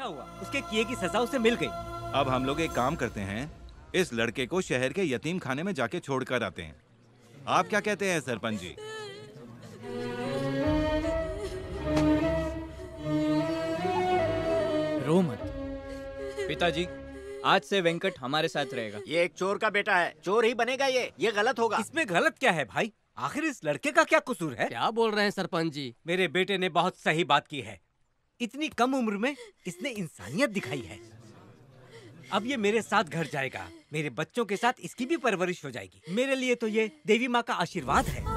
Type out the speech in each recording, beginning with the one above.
अच्छा हुआ, उसके किए की सजा उसे मिल गई। अब हम लोग एक काम करते हैं, इस लड़के को शहर के यतीम खाने में जाके छोड़ कर आते हैं। आप क्या कहते हैं सरपंच जी? रो मत पिताजी, आज से वेंकट हमारे साथ रहेगा। ये एक चोर का बेटा है, चोर ही बनेगा। ये गलत होगा। इसमें गलत क्या है भाई? आखिर इस लड़के का क्या कसूर है? क्या बोल रहे हैं सरपंच जी? मेरे बेटे ने बहुत सही बात की है। इतनी कम उम्र में इसने इंसानियत दिखाई है। अब ये मेरे साथ घर जाएगा, मेरे बच्चों के साथ इसकी भी परवरिश हो जाएगी। मेरे लिए तो ये देवी माँ का आशीर्वाद है।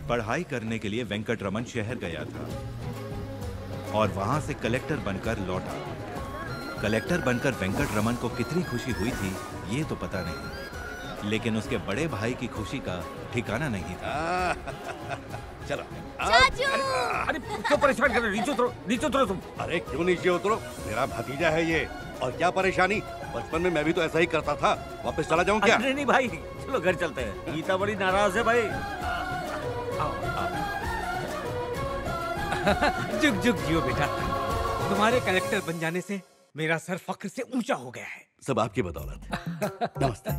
पढ़ाई करने के लिए वेंकटरमन शहर गया था और वहां से कलेक्टर बनकर लौटा। कलेक्टर बनकर वेंकटरमन को कितनी खुशी हुई थी ये तो पता नहीं, लेकिन उसके बड़े भाई की खुशी का ठिकाना नहीं था। चलो अरे क्यों परेशान कर रहे हो? नीचे उतरो तुम। अरे क्यों नीचे उतरो? मेरा भतीजा है ये। और क्या परेशानी? बचपन में मैं भी तो ऐसा ही करता था। वापस चला जाऊं क्या? नहीं भाई, चलो घर चलते हैं। गीता बड़ी नाराज है भाई। जुग जुग जियो बेटा, तुम्हारे कलेक्टर बन जाने से मेरा सर फख्र से ऊंचा हो गया है। सब आपकी बदौलत। नमस्ते।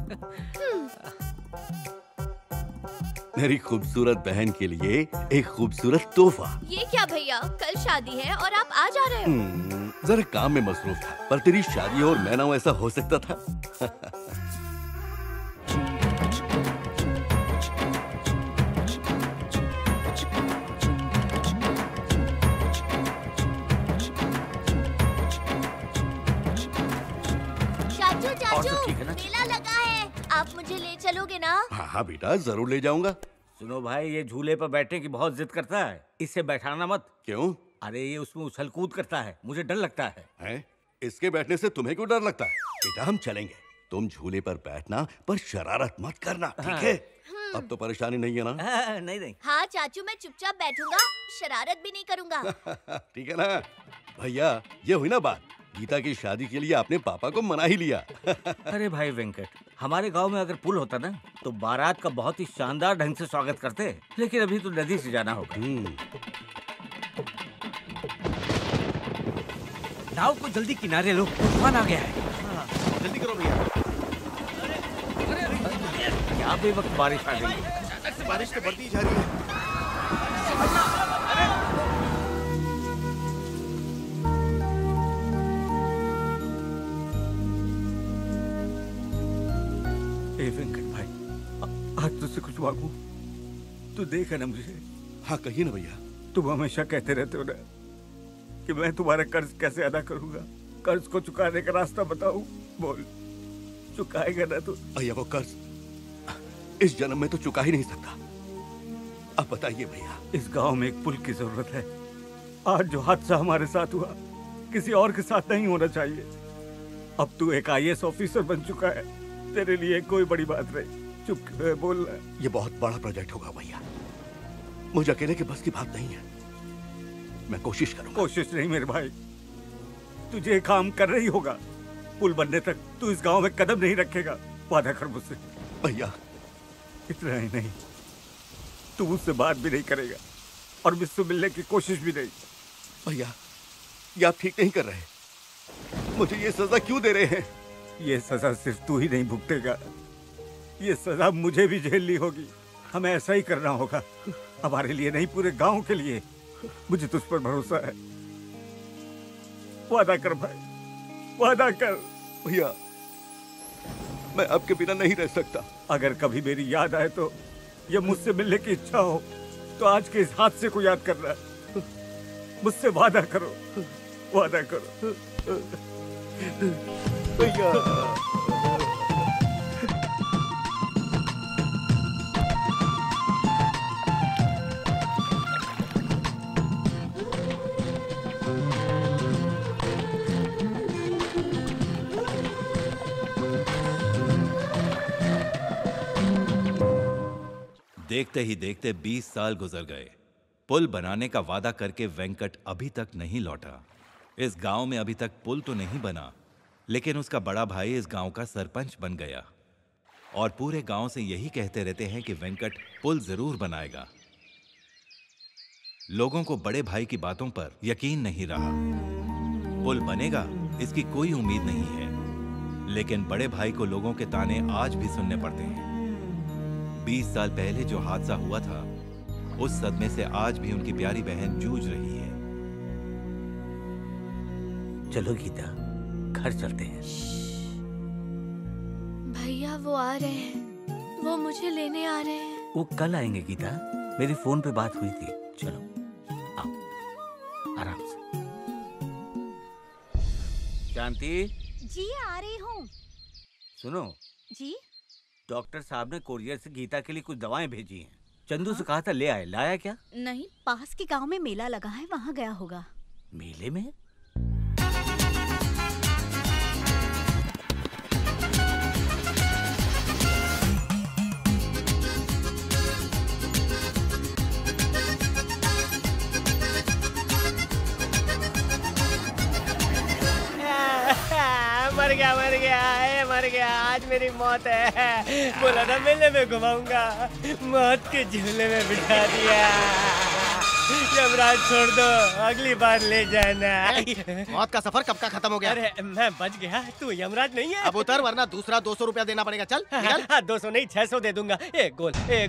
मेरी खूबसूरत बहन के लिए एक खूबसूरत तोहफा। ये क्या भैया, कल शादी है और आप आ जा रहे हो? जरा काम में मसरूफ था, पर तेरी शादी और मैं ना हूं ऐसा हो सकता था? मेला लगा है, आप मुझे ले चलोगे ना? हाँ हाँ बेटा, जरूर ले जाऊंगा। सुनो भाई, ये झूले पर बैठने की बहुत जिद करता है, इसे बैठाना मत। क्यों? अरे ये उसमें उछल कूद करता है, मुझे डर लगता है। हैं? इसके बैठने से तुम्हें क्यों डर लगता है? बेटा हम चलेंगे, तुम झूले पर बैठना पर शरारत मत करना, ठीक है? अब तो परेशानी नहीं है ना? नहीं। हाँ चाचू, मैं चुपचाप बैठूंगा, शरारत भी नहीं करूंगा। ठीक है ना भैया? ये हुई ना बात। गीता की शादी के लिए आपने पापा को मना ही लिया। अरे भाई वेंकट, हमारे गांव में अगर पुल होता ना तो बारात का बहुत ही शानदार ढंग से स्वागत करते, लेकिन अभी तो नदी से जाना होगा। नाव को जल्दी किनारे लो, तूफान आ गया है। जल्दी करो भैया। क्या बेवक्त बारिश आ गई। अचानक से बारिश तो बढ़ती जा रही है। वेंकट भाई, आज तुझसे कुछ मांगू? तू देखा ना मुझे। हाँ कहिए ना भैया। तुम हमेशा कहते रहते हो ना कि मैं तुम्हारा कर्ज कैसे अदा करूंगा, कर्ज को चुकाने का रास्ता बताऊं। बोल, चुकाएगा ना तू? भैया वो कर्ज इस जन्म में तो चुका ही नहीं सकता। अब बताइए भैया। इस गांव में एक पुल की जरूरत है। आज जो हादसा हमारे साथ हुआ किसी और के साथ नहीं होना चाहिए। अब तू एक IAS ऑफिसर बन चुका है, तेरे लिए कोई बड़ी बात नहीं। चुप बोल। ये बहुत बड़ा प्रोजेक्ट होगा भैया, मुझे अकेले के बस की बात नहीं है। मैं कोशिश करूंगा। कोशिश नहीं मेरे भाई, तुझे काम करना ही होगा। पुल बनने तक तू इस गांव में कदम नहीं रखेगा, वादा कर मुझसे। भैया इतना ही नहीं, तू मुझसे बात भी नहीं करेगा और मुझसे मिलने की कोशिश भी नहीं। भैया ये आप ठीक नहीं कर रहे। मुझे ये सजा क्यों दे रहे हैं? ये सजा सिर्फ तू ही नहीं भुगतेगा, ये सजा मुझे भी झेलनी होगी। हमें ऐसा ही करना होगा, हमारे लिए नहीं पूरे गांव के लिए। मुझे तुझ पर भरोसा है, वादा कर भाई, वादा कर। भैया मैं आपके बिना नहीं रह सकता। अगर कभी मेरी याद आए तो, या मुझसे मिलने की इच्छा हो तो आज के इस हादसे को याद करना। मुझसे वादा करो, वादा करो भैया। देखते ही देखते 20 साल गुजर गए। पुल बनाने का वादा करके वेंकट अभी तक नहीं लौटा। इस गांव में अभी तक पुल तो नहीं बना, लेकिन उसका बड़ा भाई इस गांव का सरपंच बन गया और पूरे गांव से यही कहते रहते हैं कि वेंकट पुल जरूर बनाएगा। लोगों को बड़े भाई की बातों पर यकीन नहीं रहा। पुल बनेगा इसकी कोई उम्मीद नहीं है, लेकिन बड़े भाई को लोगों के ताने आज भी सुनने पड़ते हैं। 20 साल पहले जो हादसा हुआ था, उस सदमे से आज भी उनकी प्यारी बहन जूझ रही है। चलो गीता, घर चलते हैं। भैया वो आ रहे हैं, वो मुझे लेने आ रहे हैं। वो कल आएंगे गीता, मेरी फोन पे बात हुई थी। चलो आओ, आराम से। शांति जी आ रही हूँ। सुनो जी डॉक्टर साहब ने कोरियर से गीता के लिए कुछ दवाएं भेजी हैं। चंदू से कहा था ले आए, लाया क्या? नहीं, पास के गांव में मेला लगा है, वहाँ गया होगा। मेले में? मर गया, आज मेरी मौत है। बोला था मेले में घुमाऊंगा, मौत के झूले में बिठा दिया। यमराज छोड़ दो, अगली बार ले जाना। मौत का सफर कब का खत्म हो गया? अरे मैं बच गया, तू यमराज नहीं है। अब उतर वरना दूसरा 200 रुपया देना पड़ेगा। चल निकल। 200 नहीं 600 दे दूंगा। एक गोल ये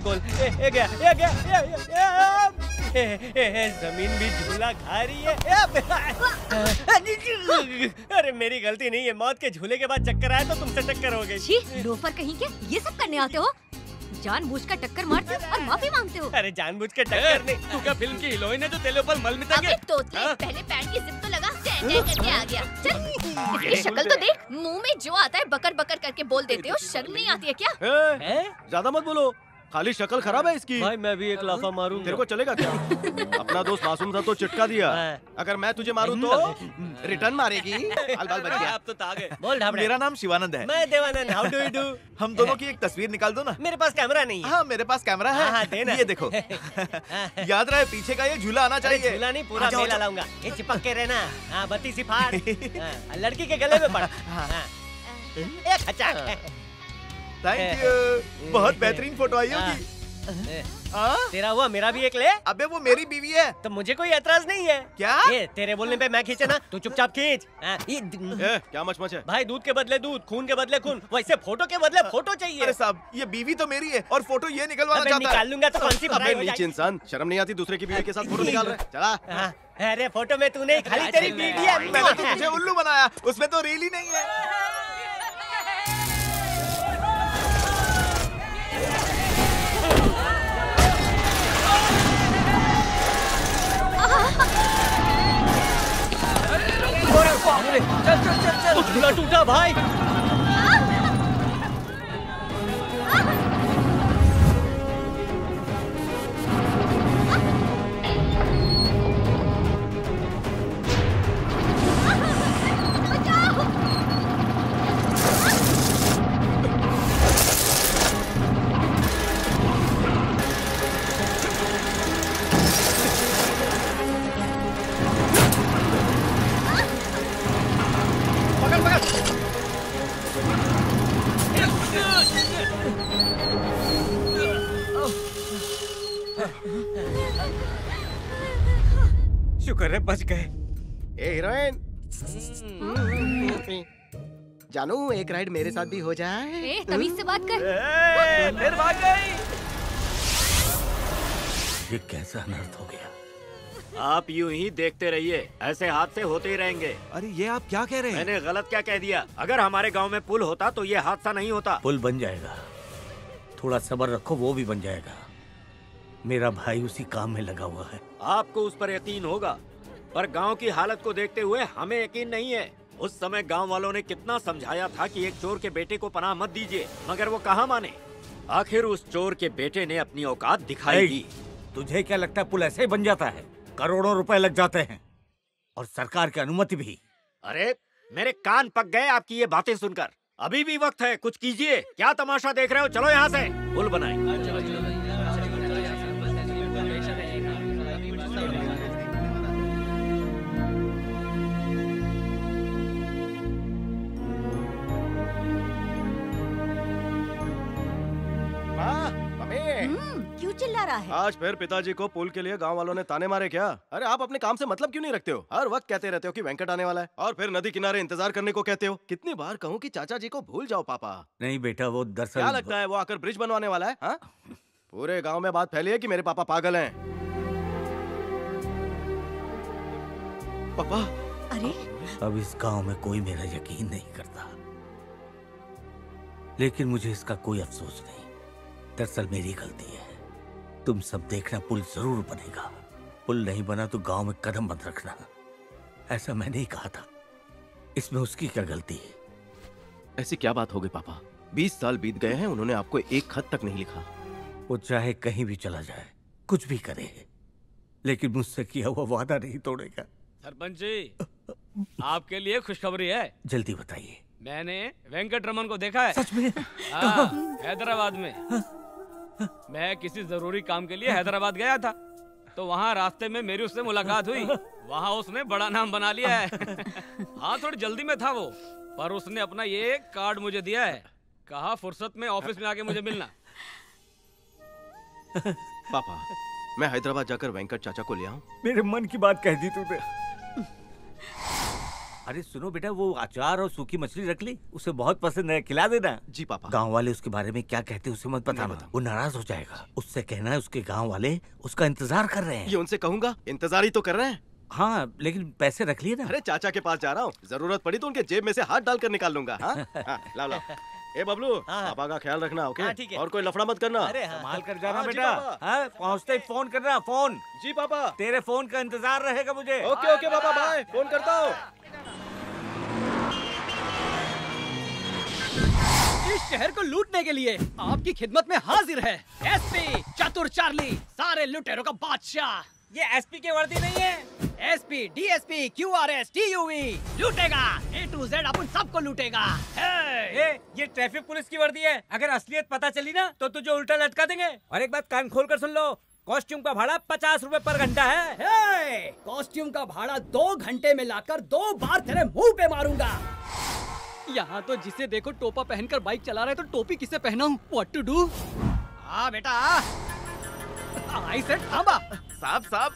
गया। जमीन भी झूला खा रही है। अरे मेरी गलती नहीं है, मौत के झूले के बाद चक्कर आया तो तुमसे टक्कर हो गई। छी, लोफर कहीं के, ये सब करने आते हो? जानबूझकर टक्कर मारते हो और माफी मांगते हो। अरे जानबूझ के टक्कर नहीं। तू क्या फिल्म की हीरोइन है जो तेरे ऊपर मल मिटेंगे? अबे तोतले, पहले पैंट की जिप तो लगा, टैं टैं करके आ गया। चल, इसकी शक्ल तो देख, मुंह में जो आता है बकर बकर करके बोल देते हो। शर्म नहीं आती है क्या? ज्यादा मत बोलो, खाली शक्ल खराब है इसकी। भाई मैं भी एक लाफा मारूं। तेरे को चलेगा क्या? अपना दोस्त मासूम था तो चिटका दिया, अगर मैं तुझे मारूं तो रिटर्न मारेगी। बाल बाल बच गया। अब तो आ गए। बोल ढाबड़े। मेरा नाम शिवानंद है। मैं Devanand. How do you do? हम दोनों की एक तस्वीर निकाल दो ना। मेरे पास कैमरा नहीं है। हाँ मेरे पास कैमरा है। हाँ, देना। ये देखो। याद रहे पीछे का ये झूला आना चाहिए। झूला नहीं, पूरा मेला लाऊंगा। ये चिपक के रहना। हाँ, बत्ती सी फाड़। लड़की के गले में पड़। एक खचाक। थैंक यू, बहुत बेहतरीन फोटो आई होगी। तेरा हुआ, मेरा भी एक ले। अबे वो मेरी बीवी है। तो मुझे कोई एतराज नहीं है। क्या? तेरे बोलने पे मैं खींचे ना, तू चुपचाप खींच। क्या मचमच है? भाई दूध के बदले दूध, खून के बदले खून, वैसे फोटो के बदले फोटो चाहिए। अरे साहब, ये बीवी तो मेरी है और फोटो ये निकलवाना चाहता है। निकाल लूंगा तो कौन सी अबे नीच इंसान, शर्म नहीं आती दूसरे की बीवी के साथ फोटो निकाल रहा है? चला। अरे फोटो में तू नहीं, खाली तेरी बीवी है। मैंने तो तुझे उल्लू बनाया, उसमें तो रील ही नहीं है। चल झूला टूटा भाई। शुक्र है बच गए। ए हीरोइन, जानू एक राइड मेरे साथ भी हो जाए। तमीज से बात कर। फिर भाग गई। ये कैसा अनर्थ हो गया? आप यूं ही देखते रहिए, ऐसे हादसे होते ही रहेंगे। अरे ये आप क्या कह रहे हैं? मैंने गलत क्या कह दिया? अगर हमारे गांव में पुल होता तो ये हादसा नहीं होता। पुल बन जाएगा, थोड़ा सब्र रखो, वो भी बन जाएगा। मेरा भाई उसी काम में लगा हुआ है। आपको उस पर यकीन होगा, पर गांव की हालत को देखते हुए हमें यकीन नहीं है। उस समय गांव वालों ने कितना समझाया था कि एक चोर के बेटे को पनाह मत दीजिए, मगर वो कहाँ माने। आखिर उस चोर के बेटे ने अपनी औकात दिखाई दी। तुझे क्या लगता है पुल ऐसे ही बन जाता है? करोड़ों रुपए लग जाते हैं और सरकार की अनुमति भी। अरे मेरे कान पक गए आपकी ये बातें सुनकर। अभी भी वक्त है, कुछ कीजिए। क्या तमाशा देख रहे हो? चलो यहाँ से। पुल बनाएं। क्यों चिल्ला रहा है? आज फिर पिताजी को पुल के लिए गांव वालों ने ताने मारे क्या? अरे आप अपने काम से मतलब क्यों नहीं रखते हो? हर वक्त कहते रहते हो कि वेंकट आने वाला है और फिर नदी किनारे इंतजार करने को कहते हो। कितनी बार कहूँ कि चाचा जी को भूल जाओ पापा। नहीं बेटा, वो दरअसल क्या लगता है वो आकर ब्रिज बनवाने वाला है? हाँ? पूरे गांव में बात फैली है कि मेरे पापा पागल हैं। पापा। अरे अब इस गांव में कोई मेरा यकीन नहीं करता, लेकिन मुझे इसका कोई अफसोस नहीं। दरअसल मेरी गलती है। तुम सब देखना, पुल जरूर बनेगा। पुल नहीं बना तो गांव में कदम मत रखना, ऐसा मैंने ही कहा था। इसमें उसकी क्या गलती है? ऐसी क्या बात हो गई पापा? 20 साल बीत गए हैं, उन्होंने आपको एक खत तक नहीं लिखा। वो चाहे कहीं भी चला जाए, कुछ भी करे, लेकिन मुझसे किया हुआ वादा नहीं तोड़ेगा। सरपंच जी, आपके लिए खुशखबरी है। जल्दी बताइए। मैंने वेंकट रमन को देखा है। सच में? हाँ, हैदराबाद में। मैं किसी जरूरी काम के लिए हैदराबाद गया था, तो वहाँ रास्ते में मेरी उससे मुलाकात हुई। वहाँ उसने बड़ा नाम बना लिया है। हाँ, थोड़ी जल्दी में था वो, पर उसने अपना ये कार्ड मुझे दिया है। कहा फुर्सत में ऑफिस में आके मुझे मिलना। पापा, मैं हैदराबाद जाकर वेंकट चाचा को ले आऊं? मेरे मन की बात कह दी तूने। अरे सुनो बेटा, वो अचार और सूखी मछली रख ली, उसे बहुत पसंद है, खिला देना। जी पापा। गांव वाले उसके बारे में क्या कहते हैं उसे मत बताना, वो नाराज हो जाएगा। उससे कहना है उसके गांव वाले उसका इंतजार कर रहे हैं। ये उनसे कहूंगा, इंतजार ही तो कर रहे हैं। हाँ, लेकिन पैसे रख लिए ना। अरे चाचा के पास जा रहा हूँ, जरूरत पड़ी तो उनके जेब में से हाथ डालकर निकाल लूंगा। हाँ? हाँ, लाओ लाओ। ए बबलू, पापा का ख्याल रखना, ओके? ठीक है। और कोई लफड़ा मत करना। अरे संभाल कर जाना जी बेटा। पापा। हाँ, पहुँचते ही फोन करना। फोन। जी पापा। तेरे फोन का इंतजार रहेगा मुझे। ओके ओके पापा, बाय। फोन करता हूँ। इस शहर को लूटने के लिए आपकी खिदमत में हाजिर है एसपी चतुर चार्ली, सारे लुटेरों का बादशाह। ये एसपी की वर्दी नहीं है। एसपी, डीएसपी, क्यूआरएस, टीयूवी लूटेगा, A to Z अपन सबको लूटेगा। ये ट्रैफिक पुलिस की वर्दी है। अगर असलियत पता चली ना तो तुझे उल्टा लटका देंगे। और एक बात कान खोल कर सुन लो, कॉस्ट्यूम का भाड़ा 50 रुपए पर घंटा है। कॉस्ट्यूम का भाड़ा 2 घंटे में लाकर 2 बार तेरे मुंह पे मारूंगा। यहाँ तो जिसे देखो टोपा पहनकर बाइक चला रहे, तो टोपी किसे पहनाऊं? What to do? हाँ बेटा, आई सेड थांबा। साहब,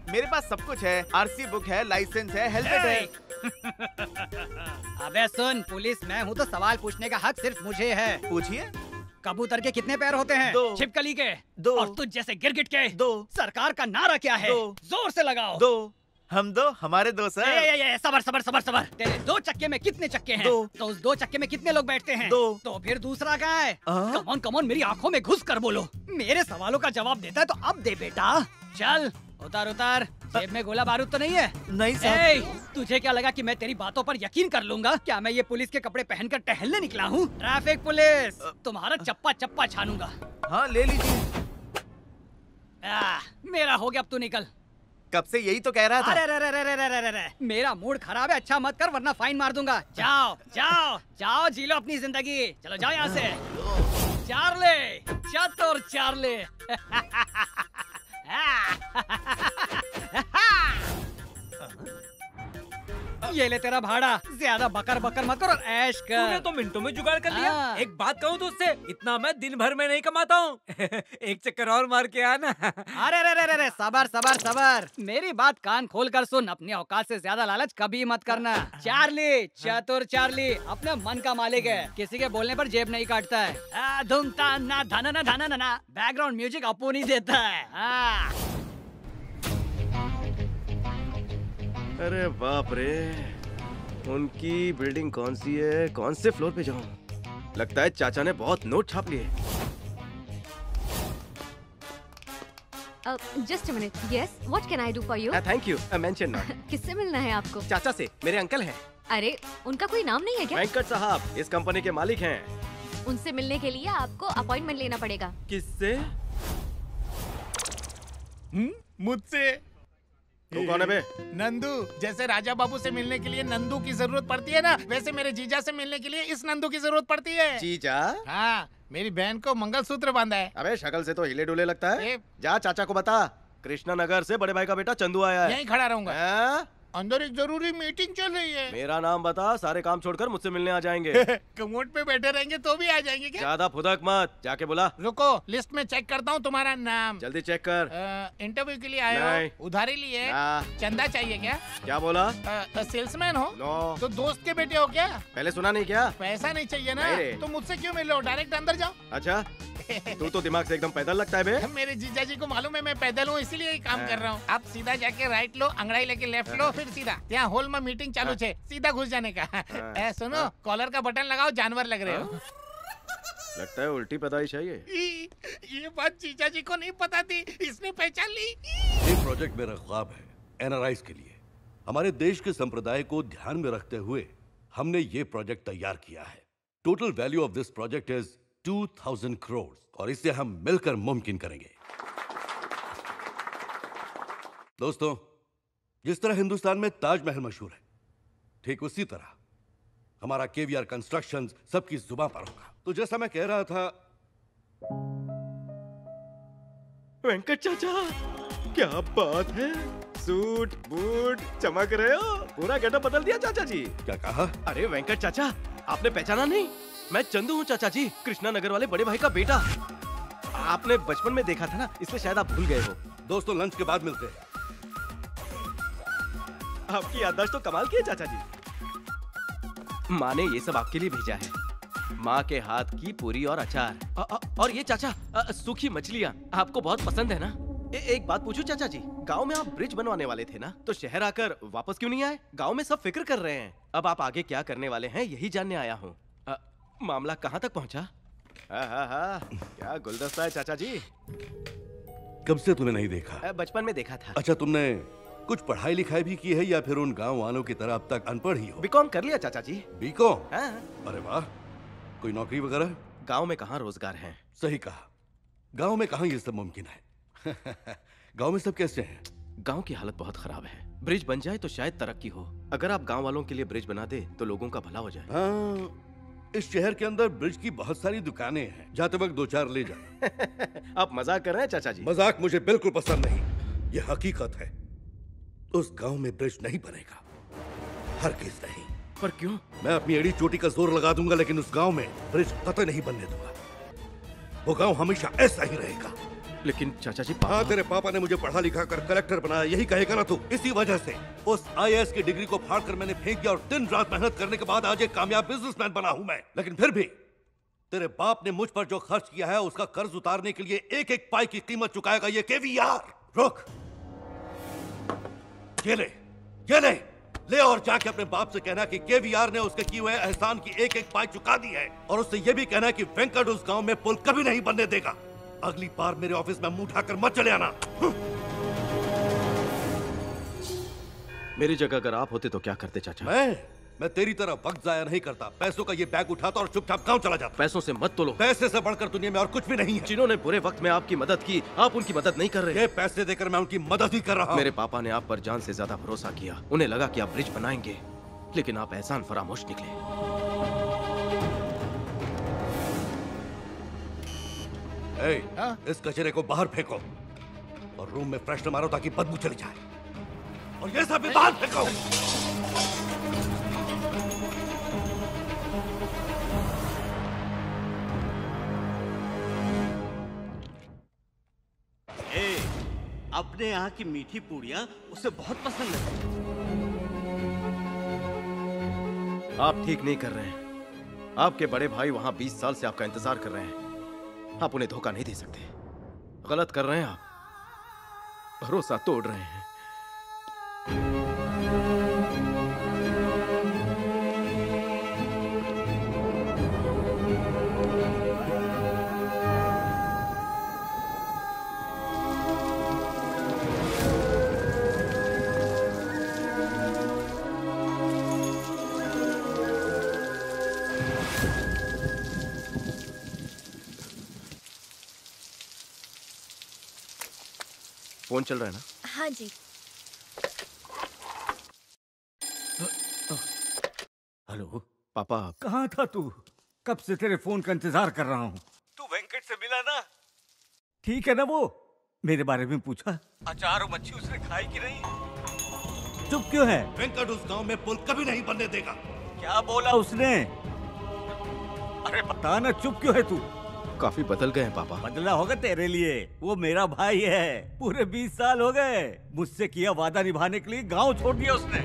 मेरे पास सब कुछ है। आरसी बुक है, लाइसेंस है, हेलमेट है। अबे सुन, पुलिस मैं हूँ तो सवाल पूछने का हक सिर्फ मुझे है। पूछिए। कबूतर के कितने पैर होते हैं? 2। छिपकली के? 2। और तुझ जैसे गिरगिट के? 2। सरकार का नारा क्या है? 2। जोर से लगाओ। 2। हम 2, हमारे 2 सर। सबर सबर सबर सबर। तेरे 2 चक्के में कितने चक्के हैं? 2। तो उस 2 चक्के में कितने लोग बैठते हैं? 2। तो फिर दूसरा कहाँ है? कमॉन कमॉन, मेरी आंखों में घुस कर बोलो। मेरे सवालों का जवाब देता है तो अब दे बेटा। चल उतार उतार। जेब में गोला बारूद तो नहीं है? नहीं साहब। तुझे क्या लगा कि मैं तेरी बातों पर यकीन कर लूंगा? क्या मैं ये पुलिस के कपड़े पहनकर टहलने निकला हूँ? ट्रैफिक पुलिस, तुम्हारा चप्पा चप्पा छानूंगा। हाँ ले लीजिए। मेरा हो गया, अब तू निकल। कब से यही तो कह रहा था। अरे मेरा मूड खराब है, अच्छा मत कर वरना फाइन मार दूंगा। जाओ जाओ जाओ, जी लो अपनी जिंदगी। चलो जाओ यहाँ से। चार्ली, चतुर चार्ली। ये ले तेरा भाड़ा, ज्यादा बकर बकर मत कर और ऐश कर। तूने तो मिनटों में जुगाड़ कर लिया। एक बात कहूँ तुझसे, इतना मैं दिन भर में नहीं कमाता हूँ। एक चक्कर और मार के आना। अरे सबर सबर सबर, मेरी बात कान खोल कर सुन। अपनी औकात से ज्यादा लालच कभी मत करना। चार्ली, चतुर चार्ली अपने मन का मालिक है, किसी के बोलने पर जेब नहीं काटता है। धुम तान ना धना ना धना ना, बैकग्राउंड म्यूजिक अपू नहीं देता है। अरे बाप रे, उनकी बिल्डिंग कौन सी है? कौन से फ्लोर पे जाऊं? लगता है चाचा ने बहुत नोट छाप लिए। Just a minute. Yes, what can I do for you? Thank you. Mention not. किससे मिलना है आपको? चाचा से, मेरे अंकल हैं। अरे उनका कोई नाम नहीं है क्या? वेंकट साहब इस कंपनी के मालिक हैं। उनसे मिलने के लिए आपको अपॉइंटमेंट लेना पड़ेगा। किससे? मुझसे। तू कौन है बे? नंदू। जैसे राजा बाबू से मिलने के लिए नंदू की जरूरत पड़ती है ना, वैसे मेरे जीजा से मिलने के लिए इस नंदू की जरूरत पड़ती है। जीजा? हाँ, मेरी बहन को मंगलसूत्र बांधा है। अबे शक्ल से तो हिले डुले लगता है। जा चाचा को बता, कृष्णा नगर से बड़े भाई का बेटा चंदू आया है। यहीं खड़ा रहूंगा। अंदर एक जरूरी मीटिंग चल रही है। मेरा नाम बता, सारे काम छोड़कर मुझसे मिलने आ जाएंगे। कमोड पे बैठे रहेंगे तो भी आ जाएंगे क्या? ज्यादा फुदक मत, जाके बुला। रुको, लिस्ट में चेक करता हूँ तुम्हारा नाम। जल्दी चेक कर। इंटरव्यू के लिए आए नहीं। हो? उधारी लिए? चंदा चाहिए क्या? क्या बोला? सेल्समैन हो? नो। तो दोस्त के बेटे हो क्या? पहले सुना नहीं क्या? पैसा नहीं चाहिए ना? तो मुझसे क्यों मिल रहे हो? डायरेक्ट अंदर जाओ। अच्छा, तू तो दिमाग से एकदम पैदल लगता है बे। मेरे जीजा जी को मालूम है मैं पैदल हूँ, इसीलिए ही काम कर रहा हूँ। आप सीधा जाके राइट लो, अंगड़ाई लेके लेफ्ट लो, फिर सीधा। यहाँ हॉल में मीटिंग चालू है, सीधा घुस जाने का। सुनो, कॉलर का बटन लगाओ, जानवर लग रहे हो। लगता है उल्टी पैदाइश है ये। ये बात जीजा जी को नहीं पता थी, इसने पहचान ली। ये प्रोजेक्ट मेरा ख्वाब है एनआरआईज के लिए। हमारे देश के संप्रदाय को ध्यान में रखते हुए हमने ये प्रोजेक्ट तैयार किया है। Total value of this project is 2000 crore और इसे हम मिलकर मुमकिन करेंगे। दोस्तों, जिस तरह हिंदुस्तान में ताजमहल मशहूर है, ठीक उसी तरह हमारा केवीआर कंस्ट्रक्शंस सबकी जुबान पर होगा। तो जैसा मैं कह रहा था, वेंकट चाचा, क्या बात है, सूट बूट चमक रहे हो, पूरा गेटअप बदल दिया चाचा जी। क्या कहा? अरे वेंकट चाचा, आपने पहचाना नहीं? मैं चंदू हूँ चाचा जी, कृष्णा नगर वाले बड़े भाई का बेटा। आपने बचपन में देखा था ना, इसलिए शायद आप भूल गए हो। दोस्तों, लंच के बाद मिलते हैं। आपकी याददाश्त तो कमाल की है चाचा जी। माँ ने ये सब आपके लिए भेजा है, माँ के हाथ की पूरी और अचार। और ये चाचा, सूखी मछलियाँ आपको बहुत पसंद है ना? एक बात पूछूं चाचा जी, गांव में आप ब्रिज बनवाने वाले थे ना, तो शहर आकर वापस क्यों नहीं आए? गांव में सब फिक्र कर रहे हैं। अब आप आगे क्या करने वाले हैं, यही जानने आया हूँ। मामला कहाँ तक पहुँचा? क्या गुलदस्ता है चाचा जी। कब से तूने नहीं देखा? बचपन में देखा था। अच्छा, तुमने कुछ पढ़ाई लिखाई भी की है या फिर उन गांव वालों की तरह अब तक अनपढ़ ही हो? बीकॉम कर लिया चाचा जी। बीकॉम? अरे वाह, कोई नौकरी वगैरह? गांव में कहाँ रोजगार है? सही कहा, गांव में कहाँ ये सब मुमकिन है। गांव में सब कैसे हैं? गांव की हालत बहुत खराब है। ब्रिज बन जाए तो शायद तरक्की हो। अगर आप गांव वालों के लिए ब्रिज बना दे तो लोगों का भला हो जाए। हाँ, इस शहर के अंदर ब्रिज की बहुत सारी दुकानें हैं, जाते वक्त 2-4 ले जा। आप मजाक कर रहे हैं चाचा जी? मजाक मुझे बिल्कुल पसंद नहीं, ये हकीकत है। उस गांव में ब्रिज नहीं बनेगा, हरगिज़ नहीं। पर क्यों? मैं अपनी एड़ी चोटी का जोर लगा दूंगा, लेकिन उस गांव में ब्रिज कतई नहीं बनने दूंगा। वो गांव हमेशा ऐसा ही रहेगा। लेकिन चाचा जी, हाँ, तेरे पापा ने मुझे पढ़ा लिखा कर कलेक्टर बनाया, यही कहेगा ना तू। इसी वजह से उस आईएएस की डिग्री को फाड़ कर मैंने फेंक दिया और दिन रात मेहनत करने के बाद आज एक कामयाब बिजनेसमैन बना हूं मैं। लेकिन फिर भी तेरे बाप ने मुझ पर जो खर्च किया है, उसका कर्ज उतारने के लिए एक एक पाई की कीमत चुकाएगा ये केवीआर। रुक, ये ले और जाके अपने बाप से कहना कि केवीआर ने उसके किए हुए एहसान की एक एक पाई चुका दी है, और उससे ये भी कहना कि वेंकट उस गांव में पुल कभी नहीं बनने देगा। अगली बार मेरे ऑफिस में मुंह उठाकर मत चले आना। मेरी जगह अगर आप होते तो क्या करते चाचा? मैं तेरी तरह वक्त जाया नहीं करता। पैसों का ये बैग उठाता और चुपचाप गांव चला जाता। पैसों से मत तोलो। पैसे से बढ़कर दुनिया में और कुछ भी नहीं है। जिन्होंने बुरे वक्त में आपकी मदद की, आप उनकी मदद नहीं कर रहे। ये पैसे देकर मैं उनकी मदद ही कर रहा हूँ। मेरे पापा ने आप पर जान से ज्यादा भरोसा किया। उन्हें लगा कि आप ब्रिज बनाएंगे, लेकिन आप एहसान फरामोश निकले। इस कचरे को बाहर फेंको और रूम में फ्रेशनर मारो ताकि बदबू चली जाए, और ये सब भी बाहर फेंको। अपने यहाँ की मीठी पूड़ियाँ उसे बहुत पसंद है। आप ठीक नहीं कर रहे हैं। आपके बड़े भाई वहाँ 20 साल से आपका इंतजार कर रहे हैं। आप उन्हें धोखा नहीं दे सकते। गलत कर रहे हैं आप, भरोसा तोड़ रहे हैं। फोन चल रहा है ना? हाँ जी। हेलो पापा। कहाँ था तू? कब से तेरे फोन का इंतजार कर रहा हूँ। तू वेंकट से मिला ना? ठीक है ना? वो मेरे बारे में पूछा? अचार और मच्छी उसने खाई कि नहीं? चुप क्यों है? वेंकट उस गांव में पुल कभी नहीं बनने देगा। क्या बोला उसने? अरे बता ना, चुप क्यों है तू? काफी बदल गए हैं पापा। बदला होगा तेरे लिए, वो मेरा भाई है। पूरे 20 साल हो गए मुझसे किया वादा निभाने के लिए गांव छोड़ दिया उसने।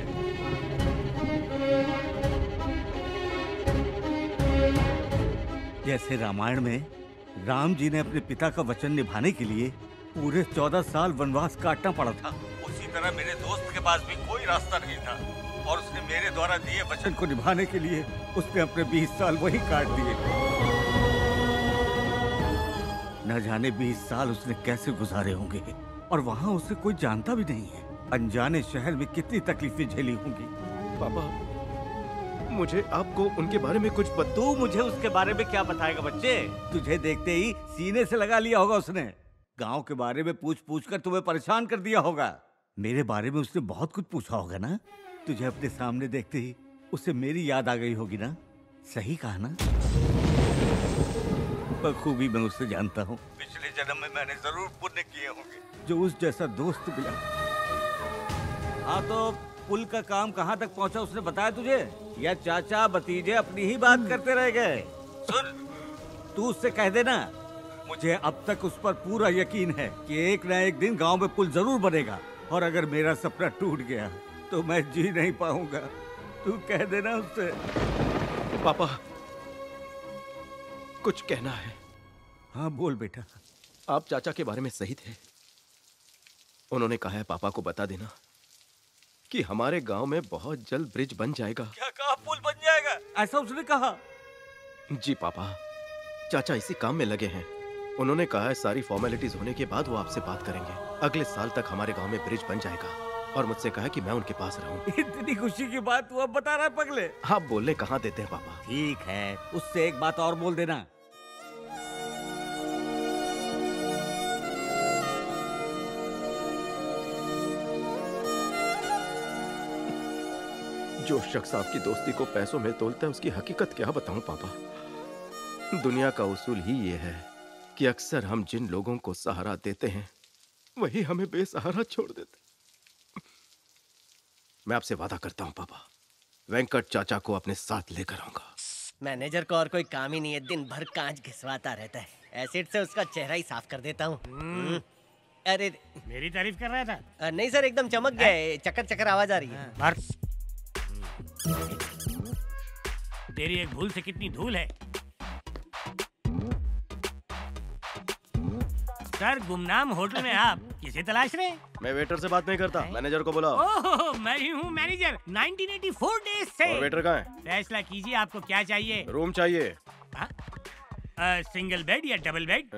जैसे रामायण में राम जी ने अपने पिता का वचन निभाने के लिए पूरे 14 साल वनवास काटना पड़ा था, उसी तरह मेरे दोस्त के पास भी कोई रास्ता नहीं था और उसने मेरे द्वारा दिए वचन को निभाने के लिए उसने अपने 20 साल वही काट दिए। न जाने 20 साल उसने कैसे गुजारे होंगे और वहाँ उसे कोई जानता भी नहीं है। अनजाने शहर में कितनी तकलीफें झेली होंगी। पापा, मुझे आपको उनके बारे में कुछ तू मुझे उसके बारे में क्या बताएगा बच्चे? तुझे देखते ही सीने से लगा लिया होगा उसने। गांव के बारे में पूछ पूछ कर तुम्हें परेशान कर दिया होगा। मेरे बारे में उसने बहुत कुछ पूछा होगा ना? तुझे अपने सामने देखते ही उसे मेरी याद आ गई होगी ना? सही कहा ना? बखूबी मैं उसे जानता हूँ। पिछले जन्म में मैंने जरूर पुण्य किए होंगे जो उस जैसा दोस्त मिला। हाँ तो पुल का काम कहाँ तक पहुँचा उसने बताया तुझे? या चाचा भतीजे अपनी ही बात करते रह गए? सुन, तू उससे कह देना मुझे अब तक उस पर पूरा यकीन है कि एक न एक दिन गांव में पुल जरूर बनेगा और अगर मेरा सपना टूट गया तो मैं जी नहीं पाऊंगा। तू कह देना उससे। पापा, कुछ कहना है? हाँ बोल बेटा। आप चाचा के बारे में सही थे। उन्होंने कहा है पापा को बता देना कि हमारे गांव में बहुत जल्द ब्रिज बन जाएगा। क्या कहा? पुल बन जाएगा? ऐसा उसने कहा? जी पापा, चाचा इसी काम में लगे हैं। उन्होंने कहा है सारी फॉर्मेलिटीज होने के बाद वो आपसे बात करेंगे। अगले साल तक हमारे गांव में ब्रिज बन जाएगा और मुझसे कहा कि मैं उनके पास रहूं। इतनी खुशी की बात तू अब बता रहा है पगले? आप बोलने कहाँ देते हैं पापा। ठीक है, उससे एक बात और बोल देना। जो शख्स आपकी दोस्ती को पैसों में तोलता है उसकी हकीकत क्या बताऊं पापा। दुनिया का उसूल ही ये है कि अक्सर हम जिन लोगों को सहारा देते हैं वही हमें बेसहारा छोड़ देते। मैं आपसे वादा करता हूं पापा, वेंकट चाचा को अपने साथ लेकर आऊंगा। मैनेजर को और कोई काम ही नहीं है, दिन भर कांच घिसवाता रहता है। एसिड से उसका चेहरा ही साफ कर देता हूँ। अरे मेरी तारीफ कर रहा था? नहीं सर, एकदम चमक गए। चकर चकर आवाज आ रही है। तेरी एक भूल से कितनी धूल है। सर, गुमनाम होटल में आप किसे तलाश रहे? मैं वेटर से बात नहीं करता, मैनेजर को बुलाओ। ओह, मैं ही हूँ मैनेजर 1984 डेज से। और वेटर कहाँ है? फैसला कीजिए, आपको क्या चाहिए? रूम चाहिए। सिंगल बेड या डबल बेड?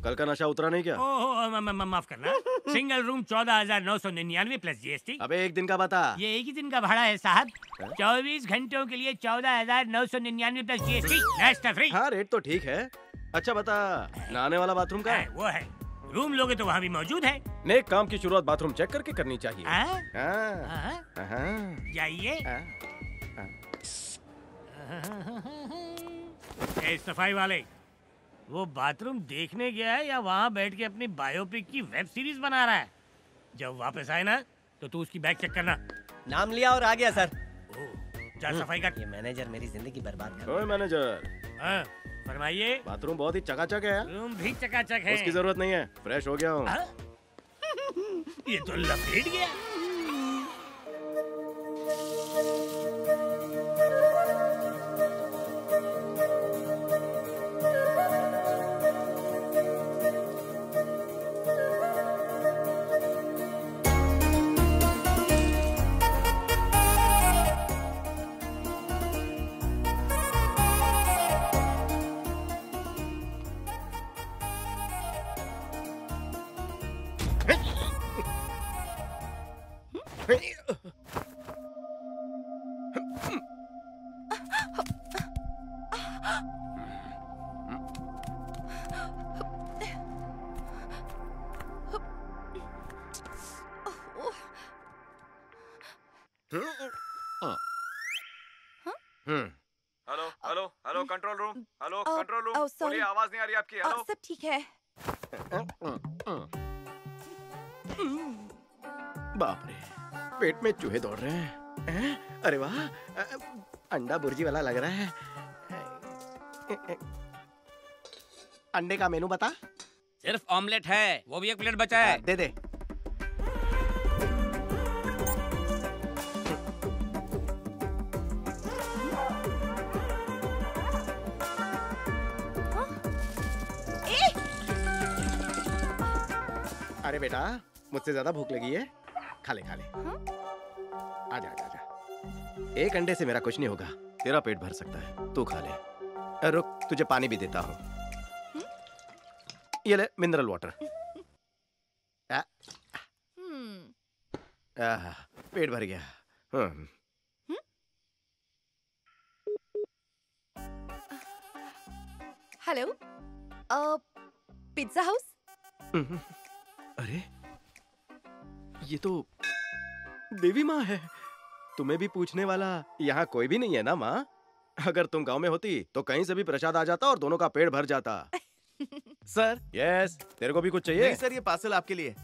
कल का नशा उतरा नहीं क्या? ओह, माफ करना। Single room 14,999 plus GST। अबे एक दिन का बता। ये एक ही दिन का भाड़ा है साहब। 24 घंटों के लिए 14,999 प्लस GST। नाश्ता फ्री। हाँ, रेट तो ठीक है। अच्छा बता, नहाने वाला बाथरूम का है? वो है। रूम लोगे तो वहाँ भी मौजूद है। नेक काम की शुरुआत बाथरूम चेक करके करनी चाहिए। जाइए। सफाई वाले, वो बाथरूम देखने गया है या वहाँ बैठ के अपनी बायोपिक की वेब सीरीज बना रहा है? जब वापस आए ना तो तू उसकी बैग चेक करना। नाम लिया और आ गया सर। जा सफाई कर। ये मैनेजर मेरी जिंदगी बर्बाद कर। ओए मैनेजर। हाँ, फरमाइए। बाथरूम बहुत ही चकाचक है। रूम भी चकाचक है। उसकी जरूरत नहीं है, फ्रेश हो गया हूँ। ये तो लपेट गया। Hello hello hello control room. Hello control room, बोलिए, आवाज नहीं आ रही आपकी। हेलो सब ठीक है। बाप रे, पेट में चूहे दौड़ रहे हैं। अरे वाह, अंडा बुर्जी वाला लग रहा है। अंडे का मेनू बता। सिर्फ ऑमलेट है, वो भी एक प्लेट बचा है। दे दे। अरे बेटा, मुझसे ज्यादा भूख लगी है, खा ले खा ले। आजा आजा आजा। एक अंडे से मेरा कुछ नहीं होगा, तेरा पेट भर सकता है, तू खा ले। रुक, तुझे पानी भी देता हूँ। ये ले मिनरल वाटर। पेट भर गया। Hello, pizza house. अरे ये तो देवी माँ है। तुम्हें भी पूछने वाला यहाँ कोई भी नहीं है ना माँ? अगर तुम गांव में होती तो कहीं से भी प्रसाद आ जाता और दोनों का पेट भर जाता। सर। यस, तेरे को भी कुछ चाहिए? नहीं सर, ये पार्सल आपके लिए।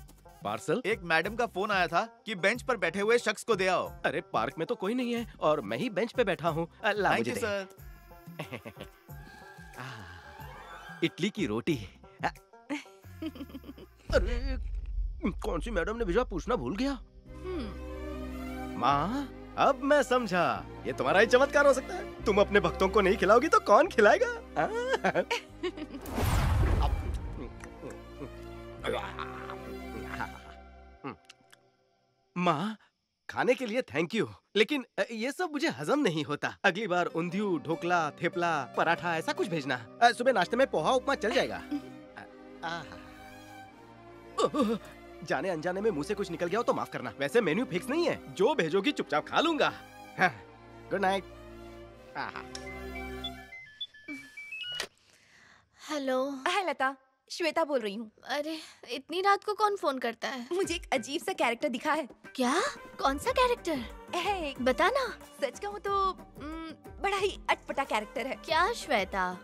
पार्सल? एक मैडम का फोन आया था कि बेंच पर बैठे हुए शख्स को दे आओ। अरे पार्क में तो कोई नहीं है और मैं ही बेंच पे बैठा हूँ। Thank you sir. इडली की रोटी। अरे कौन सी मैडम ने भेजा पूछना भूल गया। माँ, अब मैं समझा, ये तुम्हारा ही चमत्कार हो सकता है। तुम अपने भक्तों को नहीं खिलाओगी तो कौन खिलाएगा? माँ, खाने के लिए थैंक यू, लेकिन ये सब मुझे हजम नहीं होता। अगली बार ऊंधियू, ढोकला, थेपला, पराठा ऐसा कुछ भेजना। सुबह नाश्ते में पोहा उपमा चल जाएगा। जाने अनजाने में मुंह से कुछ निकल गया हो तो माफ करना। वैसे मेन्यू फिक्स नहीं है, जो भेजोगी चुपचाप खा लूंगा। Good night. हेलो। हाय लता, श्वेता बोल रही हूँ। अरे इतनी रात को कौन फोन करता है? मुझे एक अजीब सा कैरेक्टर दिखा है। क्या? कौन सा कैरेक्टर है? बताना। सच कहूँ तो बड़ा ही अटपटा कैरेक्टर है। क्या श्वेता,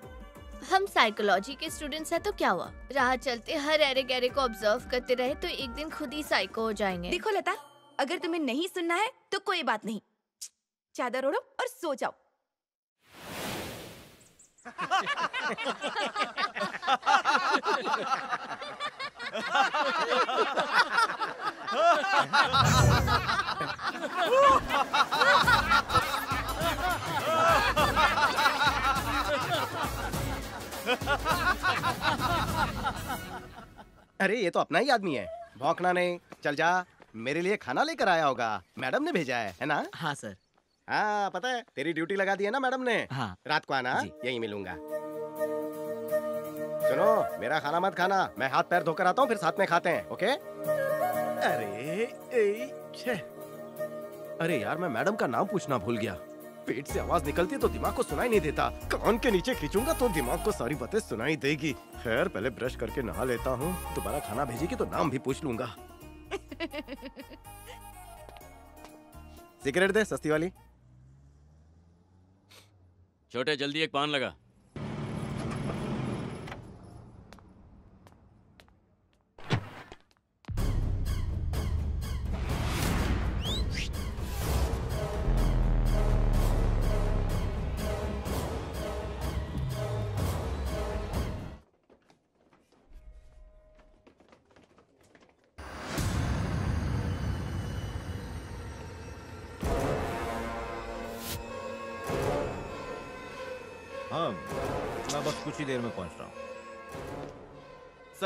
हम साइकोलॉजी के स्टूडेंट्स हैं तो क्या हुआ? राह चलते हर एरे गैरे को ऑब्जर्व करते रहे तो एक दिन खुद ही साइको हो जाएंगे। देखो लता, अगर तुम्हें नहीं सुनना है तो कोई बात नहीं, चादर ओढ़ो और सो जाओ। अरे ये तो अपना ही आदमी है, भौंकना नहीं। चल जा, मेरे लिए खाना लेकर आया होगा, मैडम ने भेजा है ना? हाँ सर। हाँ पता है, तेरी ड्यूटी लगा दी है ना मैडम ने। हाँ। रात को आना, यही मिलूंगा। सुनो, मेरा खाना मत खाना, मैं हाथ पैर धोकर आता हूँ, फिर साथ में खाते हैं, ओके? अरे यार, मैं मैडम का नाम पूछना भूल गया। पेट से आवाज निकलती है तो दिमाग को सुनाई नहीं देता, कान के नीचे खींचूंगा तो दिमाग को सारी बातें सुनाई देगी। खैर, पहले ब्रश करके नहा लेता हूँ, दोबारा खाना भेजेगी तो नाम भी पूछ लूंगा। सिगरेट दे, सस्ती वाली। छोटे, जल्दी एक पान लगा। हाँ, मैं बस कुछ ही देर में पहुंच रहा हूँ।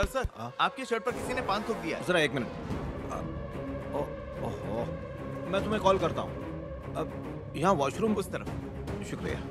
सर, आपके शर्ट पर किसी ने पान थूक दिया है। जरा एक मिनट। ओहो, मैं तुम्हें कॉल करता हूँ। अब यहाँ वॉशरूम उस तरफ। शुक्रिया।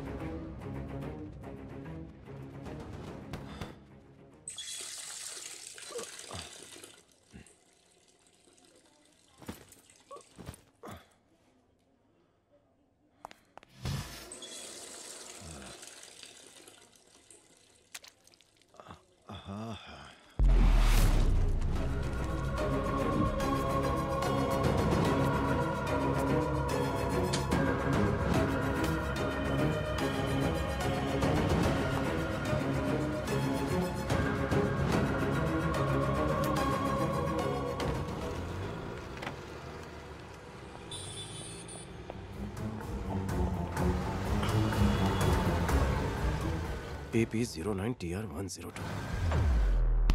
AP09TR102।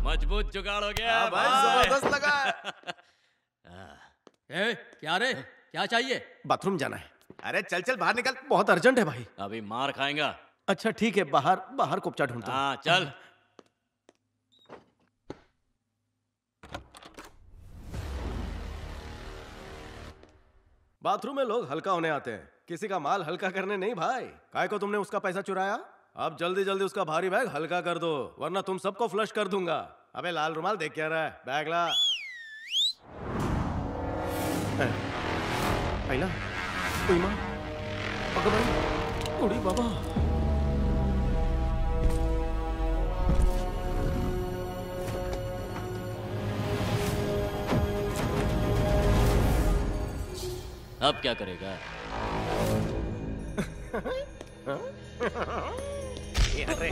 मजबूत जुगाड़ हो गया भाई, जबरदस्त लगा। क्या रे, क्या चाहिए? बाथरूम जाना है। अरे चल चल बाहर निकल, बहुत अर्जेंट है भाई। अभी मार खाएगा। अच्छा ठीक है, बाहर बाहर कोपचा ढूंढता हूं। हाँ चल। बाथरूम में लोग हल्का होने आते हैं, किसी का माल हल्का करने नहीं भाई। काय को तुमने उसका पैसा चुराया? अब जल्दी जल्दी उसका भारी बैग हल्का कर दो, वरना तुम सबको फ्लश कर दूंगा। अबे लाल रुमाल देख क्या रहा है, बैग ला। आइला, उई माँ, अगं बाई, उड़ी बाबा। अब क्या करेगा? ये हट रे।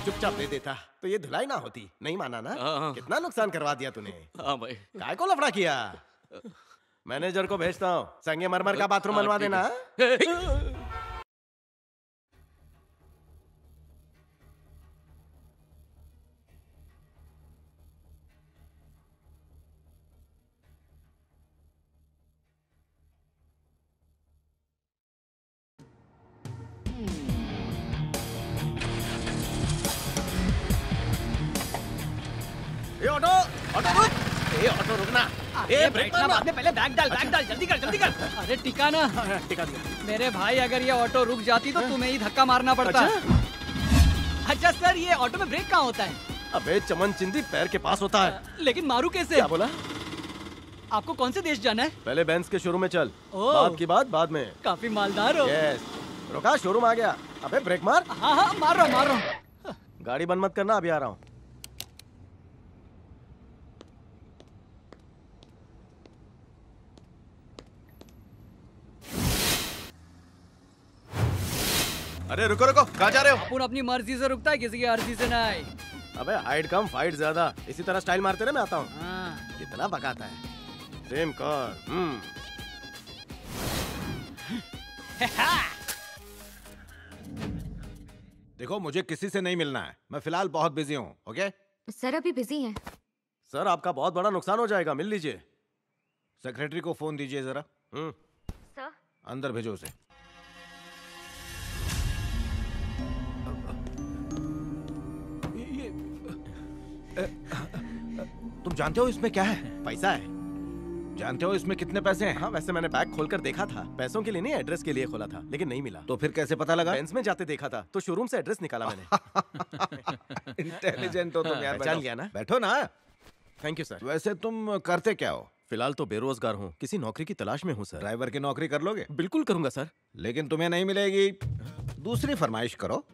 चुपचाप दे देता तो ये धुलाई ना होती। नहीं माना ना? कितना नुकसान करवा दिया तूने। हाँ भाई। काय को लफड़ा किया? मैनेजर को भेजता हूँ, संगमरमर का बाथरूम बनवा देना। ये ऑटो, ऑटो रुक। ये ऑटो रुकना। ये ब्रेक मारना। बाद में पहले बैग डाल, जल्दी कर, जल्दी कर। अरे टिका ना। टिका दिया। मेरे भाई अगर ये ऑटो रुक जाती तो तुम्हें ही धक्का मारना पड़ता। अच्छा सर, ये ऑटो में ब्रेक कहाँ होता है? अबे चमन चिंदी पैर के पास होता है। लेकिन मारू कैसे? क्या बोला? आपको कौन से देश जाना है? पहले बेंज के शोरूम में चल, ओह। बात की बात बाद में। काफी मालदार हो। यस। रुका, शोरूम आ गया। अबे ब्रेक मार। हाँ मार रहा हूँ। गाड़ी बंद मत करना, अभी आ रहा हूँ। अरे रुको रुको, कहाँ जा रहे हो? अपन अपनी मर्जी से रुकता है, किसी की अर्जी से नहीं। अबे हाइट कम फाइट ज्यादा, इसी तरह स्टाइल मारते रहे मैं आता हूँ। कितना पकाता है। सेम कर। देखो मुझे किसी से नहीं मिलना है, मैं फिलहाल बहुत बिजी हूँ। ओके सर अभी बिजी हैं। सर आपका बहुत बड़ा नुकसान हो जाएगा, मिल लीजिए। सेक्रेटरी को फोन दीजिए जरा। सर अंदर भेजो उसे। तुम जानते हो इसमें क्या है? पैसा है। जानते हो इसमें कितने पैसे हैं? हाँ वैसे मैंने बैग खोलकर देखा था, पैसों के लिए नहीं एड्रेस के लिए खोला था, लेकिन नहीं मिला। तो फिर कैसे पता लगा? बेंज में जाते देखा था तो शोरूम से एड्रेस निकाला मैंने। इंटेलिजेंट हो तुम यार। पहचान लिया ना? बैठो ना। Thank you sir. वैसे तुम करते क्या हो? फिलहाल तो बेरोजगार हूँ, किसी नौकरी की तलाश में हूँ सर। ड्राइवर की नौकरी कर लोगे? बिल्कुल करूंगा सर। लेकिन तुम्हें नहीं मिलेगी, दूसरी फरमाइश करो।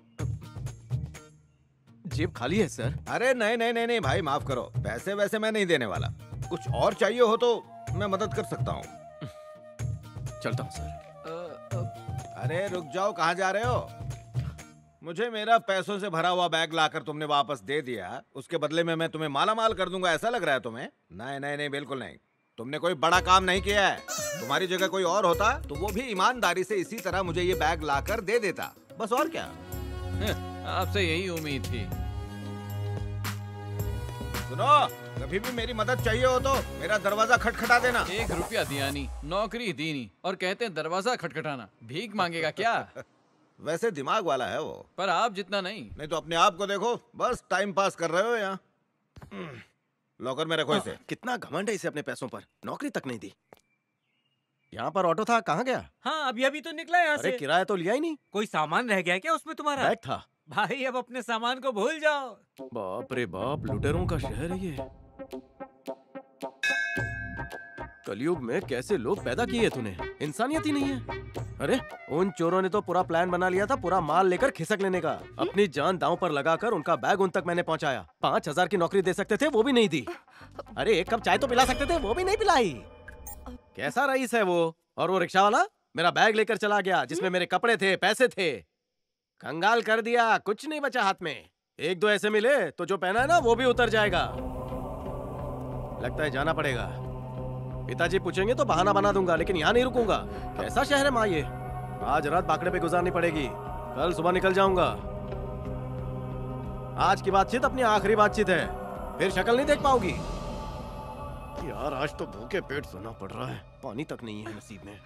जेब खाली है सर। अरे नहीं नहीं नहीं नहीं भाई, माफ करो, पैसे वैसे मैं नहीं देने वाला। कुछ और चाहिए हो तो मैं मदद कर सकता हूँ। चलता हूँ सर। अरे रुक जाओ, कहाँ जा रहे हो? मुझे मेरा पैसों से भरा हुआ बैग लाकर तुमने वापस दे दिया, उसके बदले में मैं तुम्हें माला माल कर दूंगा, ऐसा लग रहा है तुम्हें? नहीं नहीं नहीं, बिल्कुल नहीं। तुमने कोई बड़ा काम नहीं किया है। तुम्हारी जगह कोई और होता तो वो भी ईमानदारी से इसी तरह मुझे ये बैग लाकर दे देता, बस और क्या। आपसे यही उम्मीद थी। सुनो, कभी भी मेरी मदद चाहिए हो तो मेरा दरवाजा खटखटा देना। 1 रुपया दिया नहीं, नौकरी दी नहीं, और कहते हैं दरवाजा खटखटाना। भीख मांगेगा क्या? वैसे दिमाग वाला है वो, पर आप जितना नहीं। नहीं तो अपने आप को देखो, बस टाइम पास कर रहे हो यहाँ। लॉकर में रखो इसे। कितना घमंड है इसे अपने पैसों पर, नौकरी तक नहीं दी। यहाँ पर ऑटो था, कहाँ गया? हाँ, अभी तो निकला यहाँ से। अरे किराया तो लिया ही नहीं। कोई सामान रह गया क्या उसमें तुम्हारा? बैग था। भाई अब अपने सामान को भूल जाओ। बाप रे बाप, लुटेरों का शहर है ये। कलयुग में कैसे लोग पैदा किए तूने, इंसानियत ही नहीं है। अरे उन चोरों ने तो पूरा प्लान बना लिया था, पूरा माल लेकर खिसक लेने का। अपनी जान दांव पर लगाकर उनका बैग उन तक मैंने पहुंचाया। 5000 की नौकरी दे सकते थे, वो भी नहीं दी। अरे 1 कप चाय तो पिला सकते थे, वो भी नहीं पिलाई। कैसा रईस है वो? और वो रिक्शा वाला मेरा बैग लेकर चला गया, जिसमें मेरे कपड़े थे, पैसे थे। कंगाल कर दिया, कुछ नहीं बचा हाथ में। 1-2 ऐसे मिले तो जो पहना है ना वो भी उतर जाएगा। लगता है जाना पड़ेगा। पिताजी पूछेंगे तो बहाना बना दूंगा, लेकिन यहाँ नहीं रुकूंगा। कैसा शहर है माँ ये? आज रात बाकड़े पे गुजारनी पड़ेगी, कल सुबह निकल जाऊंगा। आज की बातचीत अपनी आखिरी बातचीत है, फिर शक्ल नहीं देख पाओगी। यार आज तो भूखे पेट सोना पड़ रहा है, पानी तक नहीं है नसीब में।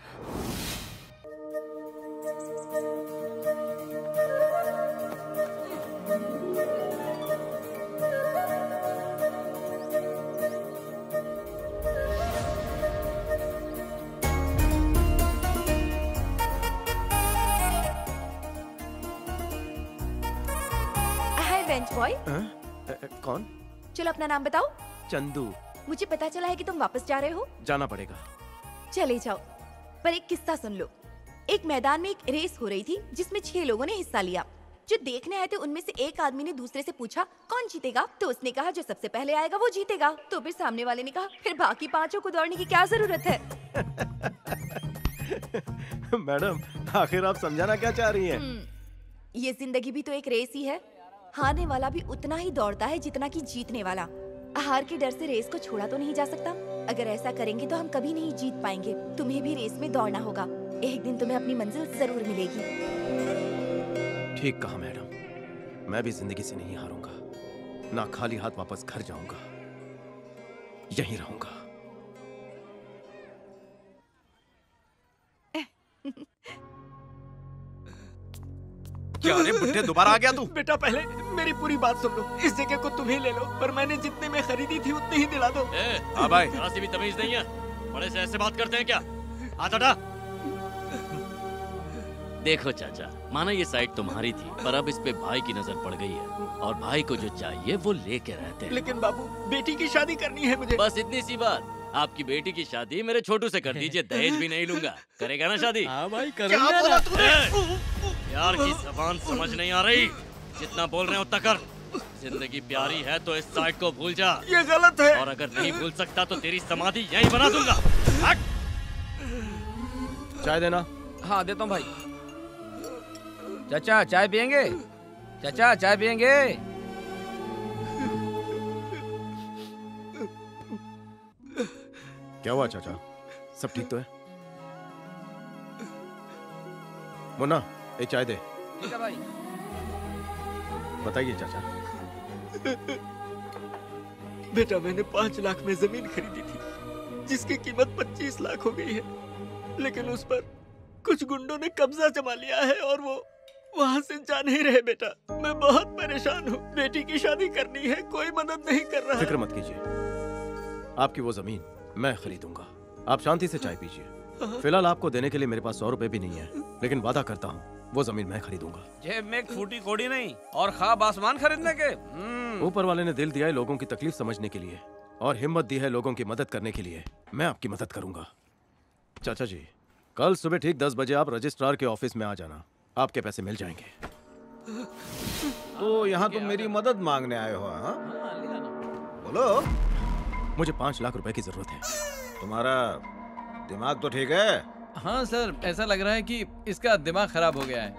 Bench boy. कौन? चलो अपना नाम बताओ। चंदू। मुझे पता चला है कि तुम वापस जा रहे हो। जाना पड़ेगा। चले जाओ, पर एक किस्सा सुन लो। एक मैदान में एक रेस हो रही थी जिसमें 6 लोगों ने हिस्सा लिया। जो देखने आए थे उनमें से एक आदमी ने दूसरे से पूछा कौन जीतेगा, तो उसने कहा जो सबसे पहले आएगा वो जीतेगा। तो फिर सामने वाले ने कहा फिर बाकी 5 को दौड़ने की क्या जरूरत है। मैडम आखिर आप समझाना क्या चाह रही हैं? ये जिंदगी भी तो एक रेस ही है। हारने वाला भी उतना ही दौड़ता है जितना कि जीतने वाला। हार के डर से रेस को छोड़ा तो नहीं जा सकता। अगर ऐसा करेंगे तो हम कभी नहीं जीत पाएंगे। तुम्हें भी रेस में दौड़ना होगा, एक दिन तुम्हें अपनी मंजिल जरूर मिलेगी। ठीक कहा मैडम, मैं भी जिंदगी से नहीं हारूंगा। ना खाली हाथ वापस घर जाऊंगा, यहीं रहूंगा। क्या रे बुड्ढे, दोबारा आ गया तू? बेटा पहले मेरी पूरी बात सुन लो। इस जगह को तुम ही ले लो, पर मैंने जितने में खरीदी थी उतने ही दिला दो। हाँ भाई, जरा सी भी तमीज नहीं है, बड़े से ऐसे बात करते हैं क्या? हाथ हटा। देखो चाचा, माना ये साइड तुम्हारी थी, पर अब इस पे भाई की नजर पड़ गई है, और भाई को जो चाहिए वो लेके रहते हैं। लेकिन बाबू, बेटी की शादी करनी है मुझे। बस इतनी सी बात। आपकी बेटी की शादी मेरे छोटू से कर दीजिए, दहेज भी नहीं लूंगा। करेगा ना शादी? हाँ भाई, क्या बोला तूने? प्यार की जबान समझ नहीं आ रही, जितना बोल रहे हो उतना कर। जिंदगी प्यारी है तो इस साइड को भूल जा। ये गलत है। और अगर नहीं भूल सकता तो तेरी समाधि यहीं बना दूंगा। चाय देना। हाँ देता हूँ भाई। चाचा चाय पियेंगे? चाचा चाय पियेंगे? क्या हुआ चाचा, सब ठीक तो है? मुन्ना एक चाय दे। ठीक है भाई। बताइए चाचा। बेटा मैंने 5 लाख में जमीन खरीदी थी, जिसकी कीमत 25 लाख हो गई है, लेकिन उस पर कुछ गुंडों ने कब्जा जमा लिया है और वो वहाँ से जा नहीं रहे। बेटा मैं बहुत परेशान हूँ, बेटी की शादी करनी है, कोई मदद नहीं कर रहा। फिक्र मत कीजिए, आपकी वो जमीन मैं खरीदूंगा। आप शांति से चाय पीजिए। फिलहाल आपको देने के लिए मेरे पास 100 रुपए भी नहीं है, लेकिन वादा करता हूँ वो जमीन मैं खरीदूंगा। जेब में एक फूटी कोड़ी नहीं और ख्वाब आसमान खरीदने के। ऊपर वाले ने दिल दिया है लोगों की तकलीफ समझने के लिए, और हिम्मत दी है लोगों की मदद करने के लिए। मैं आपकी मदद करूंगा। चाचा जी, कल सुबह ठीक 10 बजे आप रजिस्ट्रार के ऑफिस में आ जाना, आपके पैसे मिल जाएंगे। तो यहाँ तुम मेरी मदद मांगने आए हो? हाँ बोलो। मुझे 5 लाख रुपए की जरूरत है। तुम्हारा दिमाग तो ठीक है, हाँ सर, ऐसा लग रहा है कि इसका दिमाग खराब हो गया है।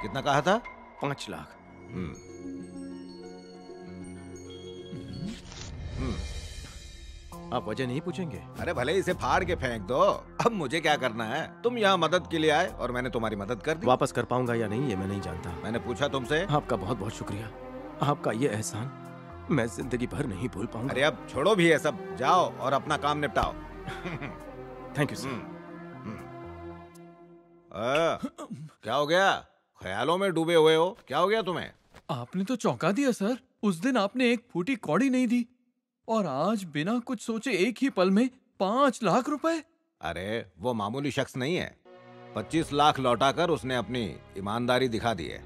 कितना कहा था? 5 लाख। आप वजह नहीं पूछेंगे? अरे भले इसे फाड़ के फेंक दो, अब मुझे क्या करना है? तुम यहाँ मदद के लिए आए और मैंने तुम्हारी मदद कर दी। वापस कर पाऊंगा या नहीं ये मैं नहीं जानता। मैंने पूछा तुमसे। आपका बहुत बहुत शुक्रिया। आपका ये एहसान मैं जिंदगी भर नहीं भूल पाऊंगा। अरे अब छोड़ो भी ये सब, जाओ और अपना काम निपटाओ। Thank you sir. क्या हो गया? ख्यालों में डूबे हुए हो? क्या हो गया तुम्हें? आपने तो चौंका दिया सर। उस दिन आपने एक फूटी कौड़ी नहीं दी और आज बिना कुछ सोचे एक ही पल में 5 लाख रुपए। अरे वो मामूली शख्स नहीं है। 25 लाख लौटाकर उसने अपनी ईमानदारी दिखा दी है।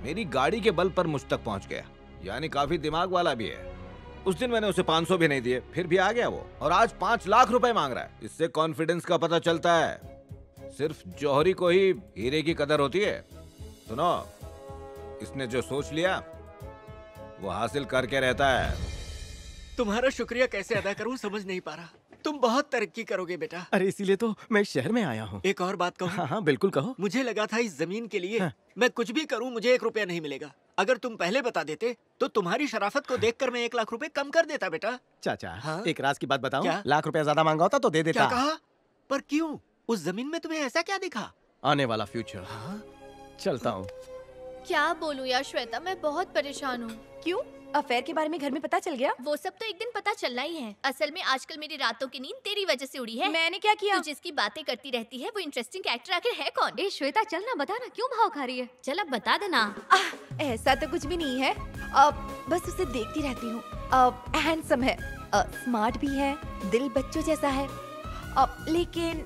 मेरी गाड़ी के बल पर मुझ तक पहुंच गया, यानी काफी दिमाग वाला भी है। उस दिन मैंने उसे 500 भी नहीं दिए, फिर भी आ गया वो, और आज 5 लाख रुपए मांग रहा है। इससे कॉन्फिडेंस का पता चलता है सिर्फ जौहरी को ही हीरे की कदर होती है। सुनो, इसने जो सोच लिया वो हासिल करके रहता है। तुम्हारा शुक्रिया कैसे अदा करूं समझ नहीं पा रहा। तुम बहुत तरक्की करोगे बेटा। अरे इसीलिए तो मैं शहर में आया हूँ। एक और बात कहूँ? हाँ हाँ बिल्कुल कहो। मुझे लगा था इस जमीन के लिए मैं कुछ भी करूँ मुझे 1 रुपया नहीं मिलेगा। अगर तुम पहले बता देते तो तुम्हारी शराफत को देखकर मैं 1 लाख रुपए कम कर देता बेटा। चाचा हाँ? एक राज की बात बताऊं? क्या? लाख रुपया ज्यादा मांगा होता तो दे देता। क्या कहा? पर क्यों? उस जमीन में तुम्हें ऐसा क्या दिखा? आने वाला फ्यूचर। चलता हूँ। क्या बोलूं यार श्वेता, मैं बहुत परेशान हूँ। क्यों? अफेयर के बारे में घर में पता चल गया? वो सब तो एक दिन पता चलना ही है। असल में आजकल मेरी रातों की नींद तेरी वजह से उड़ी है। मैंने क्या किया? तू जिसकी बातें करती रहती है वो इंटरेस्टिंग कैरेक्टर आखिर है कौन? ए श्वेता चल ना, बता ना क्यों भाव खा रही है? चल अब बता देना। ऐसा तो कुछ भी नहीं है। बस उसे देखती रहती हूँ। हैंडसम है, स्मार्ट भी है, दिल बच्चों जैसा है, लेकिन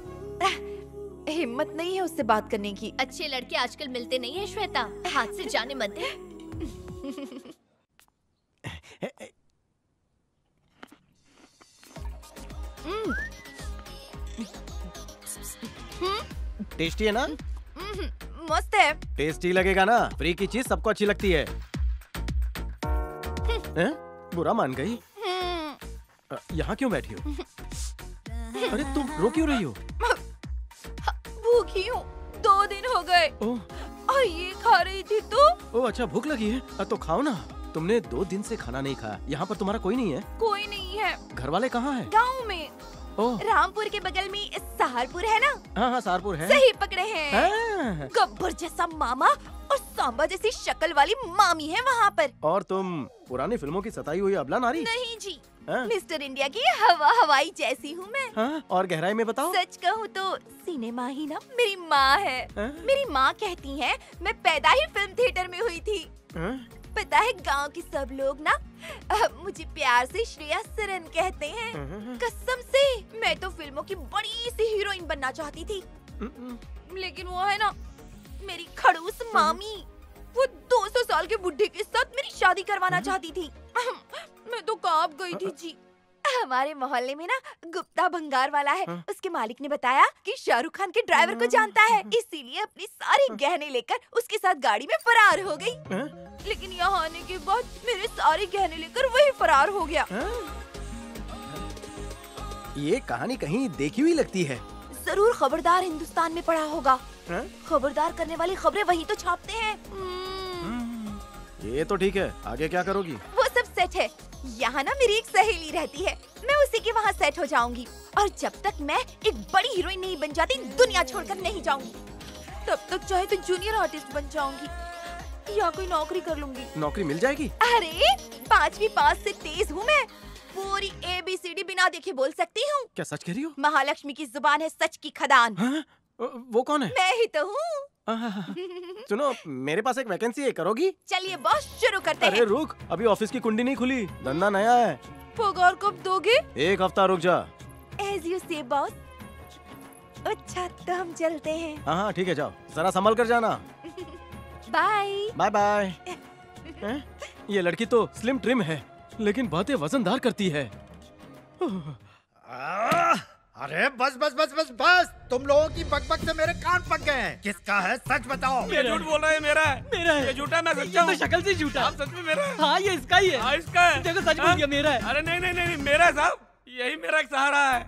हिम्मत नहीं है उससे बात करने की। अच्छे लड़के आजकल मिलते नहीं है श्वेता, हाथ से जाने मत दे। टेस्टी है ना? मस्त है। टेस्टी लगेगा ना, फ्री की चीज सबको अच्छी लगती है। बुरा मान गई। यहाँ क्यों बैठी हो? अरे तुम रो क्यों रही हो? भूखी हूँ, 2 दिन हो गए और ये खा रही थी तो। ओह अच्छा, भूख लगी है तो खाओ ना। तुमने 2 दिन से खाना नहीं खाया। यहाँ पर तुम्हारा कोई नहीं है? कोई नहीं है। घर वाले कहाँ हैं? गाँव में। रामपुर के बगल में सहारपुर है ना? हाँ हाँ सहारपुर है। सही पकड़े हैं। गब्बर जैसा मामा और सांबा जैसी शक्ल वाली मामी है वहाँ पर। और तुम पुरानी फिल्मों की सताई हुई अबला नारी? नहीं जी, मिस्टर इंडिया की हवा हवाई जैसी हूँ मैं। हाँ? और गहराई में बताओ। सच कहूँ तो सिनेमा ही ना मेरी माँ है। मेरी माँ कहती है मैं पैदा ही फिल्म थिएटर में हुई थी। पता है गांव के सब लोग ना मुझे प्यार से श्रेया सरन कहते हैं। कसम से मैं तो फिल्मों की बड़ी सी हीरोइन बनना चाहती थी, लेकिन वो है ना मेरी खड़ूस मामी, वो 200 साल के बुढ़े के साथ मेरी शादी करवाना चाहती थी। मैं तो कांप गई थी जी। हमारे मोहल्ले में ना गुप्ता भंगार वाला है, उसके मालिक ने बताया कि शाहरुख खान के ड्राइवर को जानता है, इसीलिए अपनी सारी गहने लेकर उसके साथ गाड़ी में फरार हो गई। लेकिन यहाँ आने के बाद मेरे सारे गहने लेकर वही फरार हो गया। ये कहानी कहीं देखी हुई लगती है। जरूर खबरदार हिंदुस्तान में पढ़ा होगा। खबरदार करने वाली खबरें वही तो छापते हैं। ये तो ठीक है, आगे क्या करोगी? वो सब सेट है। यहाँ ना मेरी एक सहेली रहती है, मैं उसी के वहाँ सेट हो जाऊंगी और जब तक मैं एक बड़ी हीरोइन नहीं बन जाती दुनिया छोड़कर नहीं जाऊंगी। तब तक चाहे तो जूनियर आर्टिस्ट बन जाऊंगी या कोई नौकरी कर लूंगी। नौकरी मिल जाएगी? अरे 5वीं पास से तेज हूँ मैं, पूरी ABCD बिना देखे बोल सकती हूँ। क्या सच कह रही हो? महालक्ष्मी की जुबान है सच की खदान। वो कौन है? मैं ही तो हूँ। सुनो, मेरे पास एक वैकेंसी है, करोगी? चलिए बॉस शुरू करते हैं। अरे रुक, अभी ऑफिस की कुंडी नहीं खुली, धंधा नया है। पगार कब दोगे? 1 हफ्ता रुक जा। As you say boss. अच्छा तो हम चलते हैं। हाँ हाँ ठीक है, जाओ, जरा संभल कर जाना। Bye bye bye. ये लड़की तो स्लिम ट्रिम है लेकिन बातें वजनदार करती है। अरे बस बस बस बस बस, तुम लोगों की बकबक से मेरे कान पक गए हैं। किसका है सच बताओ। ये झूठ बोल रहा है, मेरा है। मेरा है। ये झूठा, मैं सच्चा ये हूँ। तो शक्ल से झूठा। आप सच में मेरा है। हाँ ये इसका ही है। हाँ इसका है। देखो सच बोल दिया, मेरा है। अरे नहीं नहीं नहीं, मेरा है साहब, यही मेरा एक सहारा है।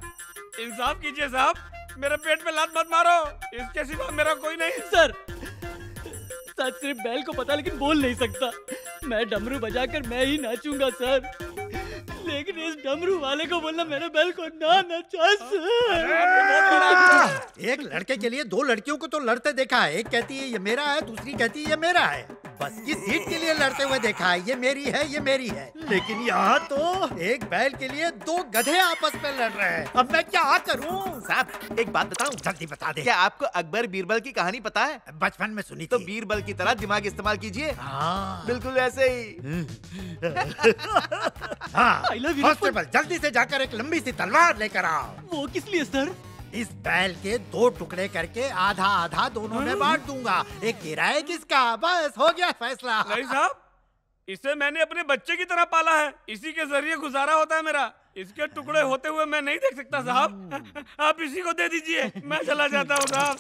इंसाफ कीजिए साहब, मेरे पेट पे लात मत मारो, इसके सिवा मेरा कोई नहीं। सर सच सिर्फ बैल को पता, लेकिन बोल नहीं सकता। मैं डमरू बजाकर मैं ही नाचूंगा सर, लेकिन इस डमरू वाले को बोलना मेरे बैल को ना नचा सर। एक लड़के के लिए दो लड़कियों को तो लड़ते देखा है। एक कहती है ये मेरा है, दूसरी कहती है ये मेरा है। बस की सीट के लिए लड़ते हुए देखा है, ये मेरी है, ये मेरी है। लेकिन यहाँ तो एक बैल के लिए दो गधे आपस में लड़ रहे हैं। अब मैं क्या करूँ? साहब एक बात बताऊं? जल्दी बता दे। क्या आपको अकबर बीरबल की कहानी पता है? बचपन में सुनी तो बीरबल की तरह दिमाग इस्तेमाल कीजिए। बिल्कुल ऐसे ही। कांस्टेबल जल्दी से जाकर एक लंबी सी तलवार लेकर आओ। वो किस लिए सर? इस बैल के दो टुकड़े करके आधा आधा दोनों में बांट दूंगा। एक तेरा है, किसका? बस हो गया फैसला। नहीं साहब, इसे मैंने अपने बच्चे की तरह पाला है, इसी के जरिए गुजारा होता है मेरा। इसके टुकड़े होते हुए मैं नहीं देख सकता साहब। आप इसी को दे दीजिए, मैं चला जाता हूँ साहब।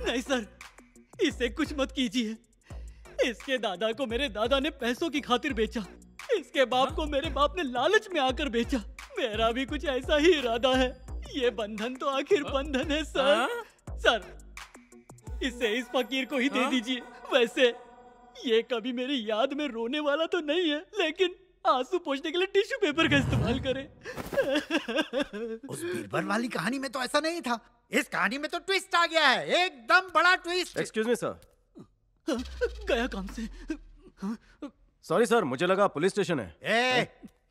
नहीं सर, इसे कुछ मत कीजिए। इसके दादा को मेरे दादा ने पैसों की खातिर बेचा, इसके बाप को मेरे बाप ने लालच में आकर बेचा। मेरा भी कुछ ऐसा ही इरादा है। ये बंधन तो आखिर बंधन है सर। सर इसे इस फकीर को ही दे दीजिए। वैसे ये कभी मेरी याद में रोने वाला तो नहीं है, लेकिन आंसू पोंछने के लिए टिश्यू पेपर का इस्तेमाल करे। उस बीरबल वाली कहानी में तो ऐसा नहीं था। इस कहानी में तो ट्विस्ट आ गया है, एकदम बड़ा ट्विस्ट। Excuse me sir. गया काम से। सॉरी सर, मुझे लगा पुलिस स्टेशन है।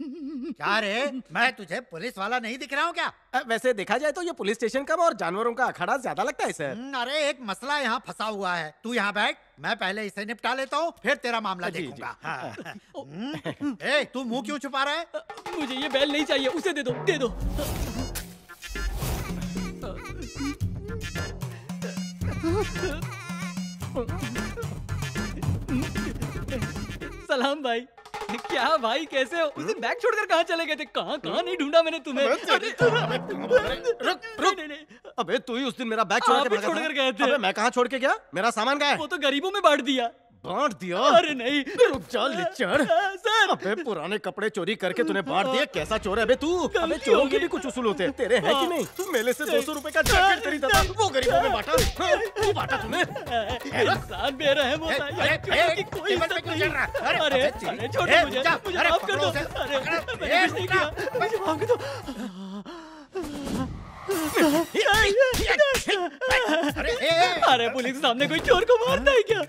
क्या रे, मैं तुझे पुलिस वाला नहीं दिख रहा हूँ क्या? वैसे देखा जाए तो ये पुलिस स्टेशन कम और जानवरों का अखाड़ा ज्यादा लगता है सर। अरे एक मसला यहाँ फंसा हुआ है, तू यहाँ बैठ, मैं पहले इसे निपटा लेता हूँ, फिर तेरा मामला देखूंगा। हाँ। तू मुंह क्यों छुपा रहा है? मुझे ये बैल नहीं चाहिए, उसे दे दो, दे दो। सलाम भाई। क्या भाई कैसे हो? उस दिन बैग छोड़कर कहाँ चले गए थे? कहाँ नहीं ढूंढा मैंने तुम्हें। रुक। अबे तू ही उस दिन मेरा बैग छोड़ कर गए थे। अबे मैं कहाँ छोड़ के गया? मेरा सामान कहाँ है? वो तो गरीबों में बांट दिया। बांट दिया? अरे नहीं, रुक जा लिच्चड़। सर अबे पुराने कपड़े चोरी करके तूने बांट दिए, कैसा चोर है बे तू? अबे चोरों के भी कुछ उसूल होते हैं, तेरे हैं कि नहीं? मेले से 200 रुपए का जैकेट खरीदा था, वो गरीबों में बांटा। वो बांटा तूने? इंसान बेरहम होता है, चोरों की कोई इज्जत नहीं। अरे छोड़ो मुझे माफ कर दो। अरे मैंने कुछ नहीं किया, मुझे माफ कर दो। अरे पुलिस के सामने कोई चोर को मारता है क्या?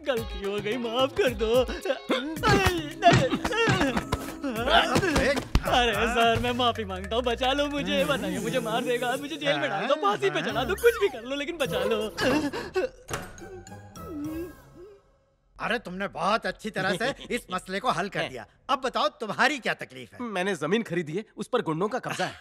गलती हो गई, माफ कर दो। अरे सर मैं माफी मांगता हूँ, बचा लो मुझे। बताइए मुझे मार देगा, मुझे जेल में डाल दो, फांसी पे चढ़ा दो, कुछ भी कर लो, लेकिन बचा लो। अरे तुमने बहुत अच्छी तरह से इस मसले को हल कर दिया। अब बताओ तुम्हारी क्या तकलीफ है? मैंने जमीन खरीदी है, उस पर गुंडों का कब्जा है।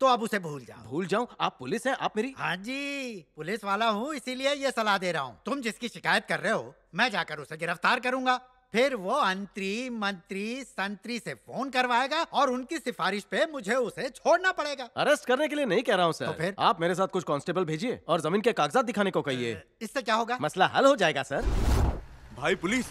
तो अब उसे भूल जाओ। भूल जाऊं? आप पुलिस हैं, आप मेरी? हाँ जी, पुलिस वाला हूँ, इसीलिए ये सलाह दे रहा हूँ। तुम जिसकी शिकायत कर रहे हो, मैं जाकर उसे गिरफ्तार करूंगा। फिर वो अंतरी मंत्री संतरी से फोन करवाएगा और उनकी सिफारिश पे मुझे उसे छोड़ना पड़ेगा। अरेस्ट करने के लिए नहीं कह रहा हूँ सर। तो फिर? आप मेरे साथ कुछ कांस्टेबल भेजिए और जमीन के कागजात दिखाने को कहिए। इससे क्या होगा? मसला हल हो जाएगा सर। भाई पुलिस।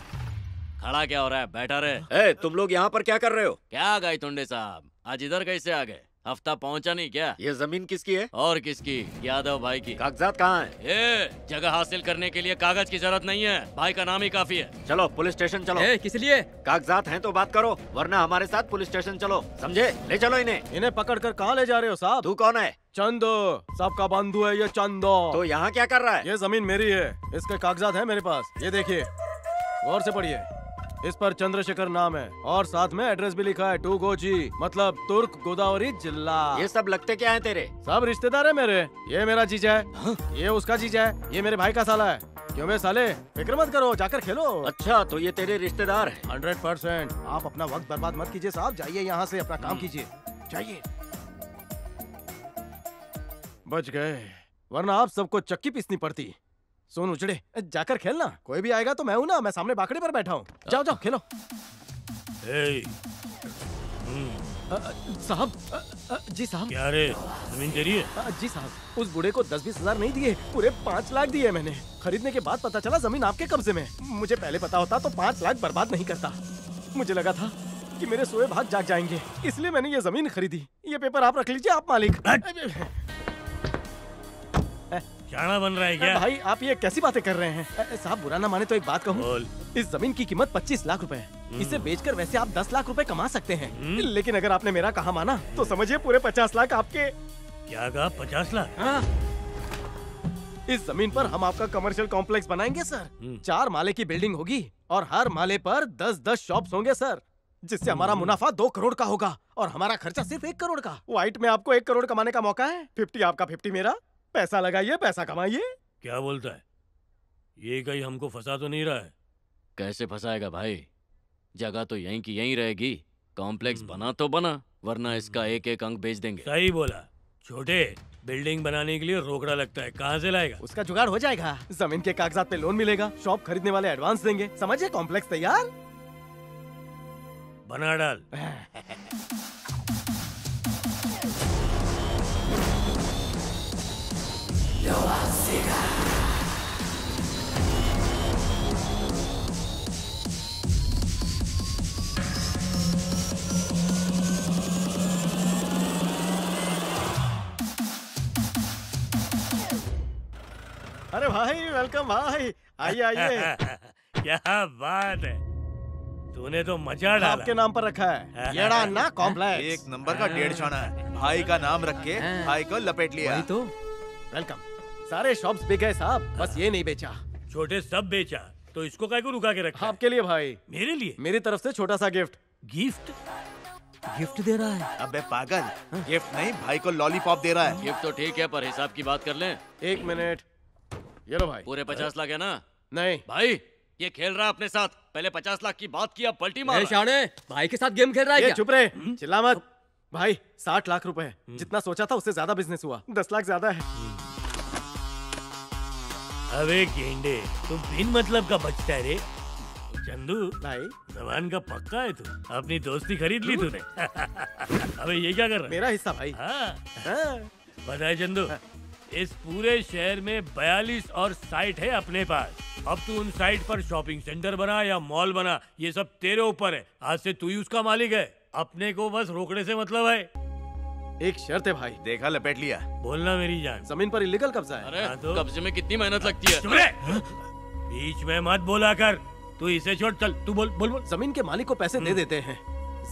खड़ा क्या हो रहा है? बैठा रहे। तुम लोग यहाँ पर क्या कर रहे हो? क्या गए टुंडे साहब, आज इधर कैसे आ गए? हफ्ता पहुंचा नहीं क्या? ये जमीन किसकी है? और किसकी? यादव भाई की। कागजात कहाँ हैं? ये जगह हासिल करने के लिए कागज की जरूरत नहीं है, भाई का नाम ही काफी है। चलो पुलिस स्टेशन चलो। किस लिए? कागजात हैं तो बात करो, वरना हमारे साथ पुलिस स्टेशन चलो, समझे? ले चलो इन्हें। इन्हें पकड़ कर कहाँ ले जा रहे हो साहब? तू कौन है? चंदो, सबका बंधु है ये चंदो। तो यहाँ क्या कर रहा है? ये जमीन मेरी है, इसके कागजात है मेरे पास, ये देखिए, गौर से पढ़िए। इस पर चंद्रशेखर नाम है और साथ में एड्रेस भी लिखा है, टूगोची, मतलब तुर्क गोदावरी जिला। ये सब लगते क्या है तेरे? सब रिश्तेदार है मेरे। ये मेरा जीजा है, ये उसका जीजा है, ये मेरे भाई का साला है। क्यों बे साले, फिक्र मत करो, जाकर खेलो। अच्छा तो ये तेरे रिश्तेदार है? 100%। आप अपना वक्त बर्बाद मत कीजिए साहब, जाइए यहाँ से, अपना काम कीजिए, जाइए। बच गए, वरना आप सबको चक्की पीसनी पड़ती। सोन उचड़े, जाकर खेलना। कोई भी आएगा तो मैं हूं ना, मैं सामने बाकड़े पर बैठा हूँ। जाओ जाओ खेलो। साहब, जी साहब। क्या रे, जमीन तेरी है? जी साहब, उस बूढ़े को 10-20 हजार नहीं दिए, पूरे 5 लाख दिए मैंने। खरीदने के बाद पता चला जमीन आपके कब्जे में। मुझे पहले पता होता तो 5 लाख बर्बाद नहीं करता। मुझे लगा था कि मेरे सोए भाग जाग जाएंगे, इसलिए मैंने ये जमीन खरीदी। ये पेपर आप रख लीजिए, आप मालिक। जाना बन रहा है क्या? भाई आप ये कैसी बातें कर रहे हैं? साहब बुरा ना माने तो एक बात कहूँ, इस जमीन की कीमत 25 लाख रुपए है। इसे बेचकर वैसे आप 10 लाख रुपए कमा सकते हैं, लेकिन अगर आपने मेरा कहा माना तो समझिए पूरे 50 लाख आपके। क्या कहा? 50 लाख? हाँ। इस जमीन पर हम आपका कमर्शियल कॉम्प्लेक्स बनाएंगे सर। 4 माले की बिल्डिंग होगी और हर माले पर 10-10 शॉप्स होंगे सर, जिससे हमारा मुनाफा 2 करोड़ का होगा और हमारा खर्चा सिर्फ 1 करोड़ का। व्हाइट में आपको 1 करोड़ कमाने का मौका है। 50 आपका, 50 मेरा। पैसा लगाइए, पैसा कमाइए। क्या बोलता है ये? कहीं हमको फंसा तो नहीं रहा है? कैसे फंसाएगा भाई, जगह तो यहीं की यहीं रहेगी। कॉम्प्लेक्स बना तो बना, वरना इसका एक एक अंक बेच देंगे। सही बोला छोटे, बिल्डिंग बनाने के लिए रोकड़ा लगता है, कहाँ से लाएगा? उसका जुगाड़ हो जाएगा। जमीन के कागजात पे लोन मिलेगा, शॉप खरीदने वाले एडवांस देंगे, समझिए कॉम्प्लेक्स तैयार। बना डाल। अरे भाई वेलकम भाई, आइए आइए। क्या बात है, तूने तो मजा डाला। आपके नाम पर रखा है येड़ा अन्ना कॉम्प्लेक्स। एक नंबर का डेढ़ छाना है। भाई का नाम रख के भाई को लपेट लिया। वही तो। वेलकम। सारे शॉप्स बिक गए साहब, बस ये नहीं बेचा। छोटे सब बेचा, तो इसको काय को रुका के रखा? आपके लिए भाई। मेरे लिए? मेरी तरफ से छोटा सा गिफ्ट। गिफ्ट? गिफ्ट दे रहा है? अबे पागल, गिफ्ट नहीं, भाई को लॉलीपॉप दे रहा है। गिफ्ट तो ठीक है, पर हिसाब की बात कर लें। 1 मिनट, ये लो भाई। पूरे 50 लाख है ना? नहीं भाई, ये खेल रहा है अपने साथ। पहले 50 लाख की बात किया, पलटी मार। शाणे, भाई के साथ गेम खेल रहा है क्या? चुप रहे, चिल्ला मत। भाई 60 लाख रुपए, जितना सोचा था उससे ज्यादा बिजनेस हुआ। 10 लाख ज्यादा है। अबे गेंडे, तू बिन मतलब का बचता है रे। चंदू भाई, जवान का पक्का है तू, अपनी दोस्ती खरीद ली तूने। अबे ये क्या कर रहा है? मेरा हिस्सा भाई। पता है चंदू, इस पूरे शहर में 42 और साइट है अपने पास। अब तू उन साइट पर शॉपिंग सेंटर बना या मॉल बना, ये सब तेरे ऊपर है। आज से तू ही उसका मालिक है। अपने को बस रोकने से मतलब है। एक शर्त है भाई। देखा, लपेट लिया। बोलना मेरी जान। जमीन पर इलीगल कब्जा है। अरे तो कब्जे में कितनी मेहनत लगती है। चुप रहे। बीच में मत बोला कर। तू इसे छोड़, चल तू बोल बोल बोल। जमीन के मालिक को पैसे दे देते हैं,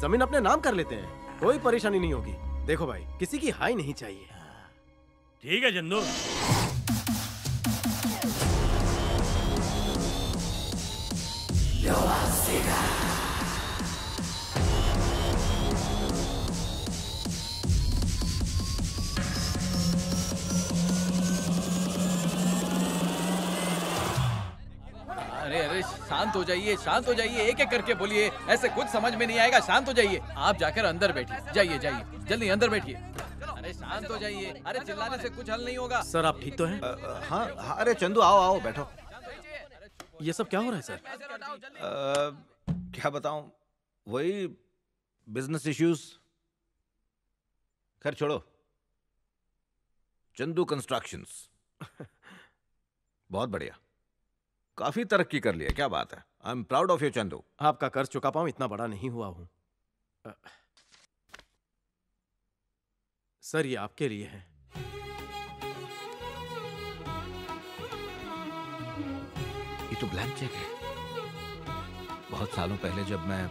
जमीन अपने नाम कर लेते हैं, कोई परेशानी नहीं होगी। देखो भाई, किसी की हाई नहीं चाहिए। ठीक है चंदू। अरे अरे शांत हो जाइए, शांत हो जाइए, एक एक करके बोलिए, ऐसे कुछ समझ में नहीं आएगा। शांत हो जाइए। आप जाकर अंदर बैठिए, जाइए जाइए, जल्दी अंदर बैठिए। अरे शांत हो जाइए, अरे चिल्लाने से कुछ हल नहीं होगा। सर आप ठीक तो हैं? हाँ, अरे चंदू आओ आओ बैठो। ये सब क्या हो रहा है सर? क्या बताऊं, वही बिजनेस इश्यूज। खैर छोड़ो। चंदू कंस्ट्रक्शंस बहुत बढ़िया, काफी तरक्की कर लिया। क्या बात है, I am proud of you Chandu. आपका कर्ज चुका पाऊं इतना बड़ा नहीं हुआ हूं। सर ये आपके लिए है। ये तो ब्लैंक चेक है। बहुत सालों पहले जब मैं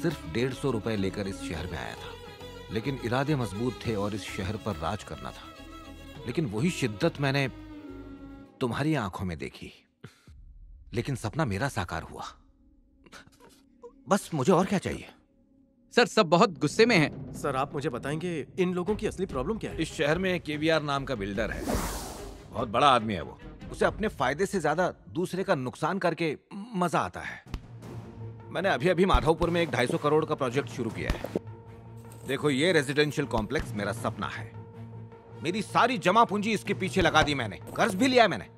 सिर्फ 150 रुपए लेकर इस शहर में आया था, लेकिन इरादे मजबूत थे और इस शहर पर राज करना था। लेकिन वही शिद्दत मैंने तुम्हारी आंखों में देखी, लेकिन सपना मेरा साकार हुआ। बस मुझे और क्या चाहिए? सर सब बहुत गुस्से में हैं। सर आप मुझे बताएंगे इन लोगों की असली प्रॉब्लम क्या है? इस शहर में केवीआर नाम का बिल्डर है, बहुत बड़ा आदमी है वो। उसे अपने फायदे से ज्यादा दूसरे का नुकसान करके मजा आता है। मैंने अभी अभी माधवपुर में एक 250 करोड़ का प्रोजेक्ट शुरू किया है। देखो, ये रेजिडेंशियल कॉम्प्लेक्स मेरा सपना है। मेरी सारी जमा पूंजी इसके पीछे लगा दी मैंने, कर्ज भी लिया मैंने।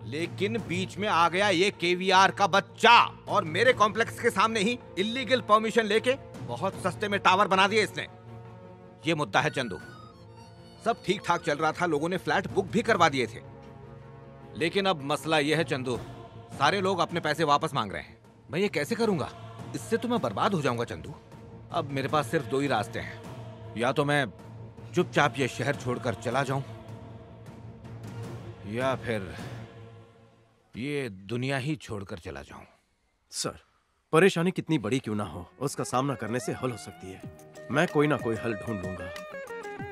लेकिन बीच में आ गया ये केवीआर का बच्चा और मेरे कॉम्प्लेक्स के सामने ही इलीगल परमिशन लेके बहुत सस्ते में टावर बना दिए इसने। ये मुद्दा है चंदू। सब ठीक ठाक चल रहा था, लोगों ने फ्लैट बुक भी करवा दिए थे, लेकिन अब मसला ये है चंदू, सारे लोग अपने पैसे वापस मांग रहे हैं। मैं ये कैसे करूंगा? इससे तो मैं बर्बाद हो जाऊंगा चंदू। अब मेरे पास सिर्फ 2 ही रास्ते हैं, या तो मैं चुपचाप ये शहर छोड़कर चला जाऊं या फिर ये दुनिया ही छोड़कर चला जाऊं। सर, परेशानी कितनी बड़ी क्यों ना हो, उसका सामना करने से हल हो सकती है। मैं कोई ना कोई हल ढूंढ लूंगा।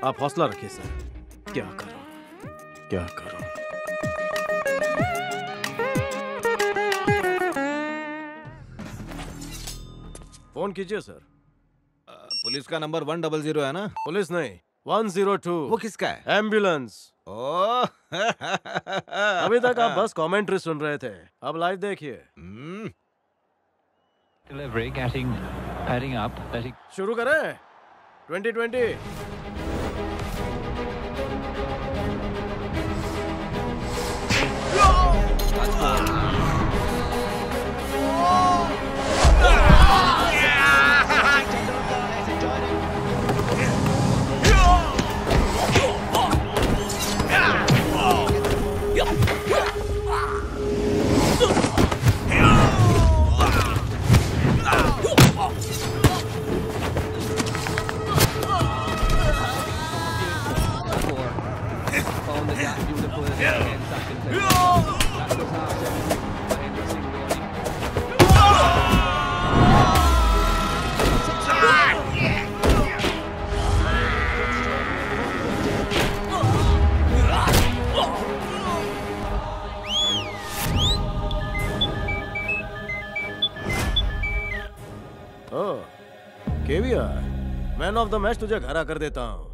आप हौसला रखिए सर। क्या करूं, क्या करूं? फोन कीजिए सर। पुलिस का नंबर 100 है ना? पुलिस नहीं, 102। वो किसका है? एम्बुलेंस। ओह अभी तक आप बस कमेंट्री सुन रहे थे, अब लाइव देखिए। Delivery heading up. शुरू करें? 2020। KVR, man of the match तुझे घर आकर देता हूं।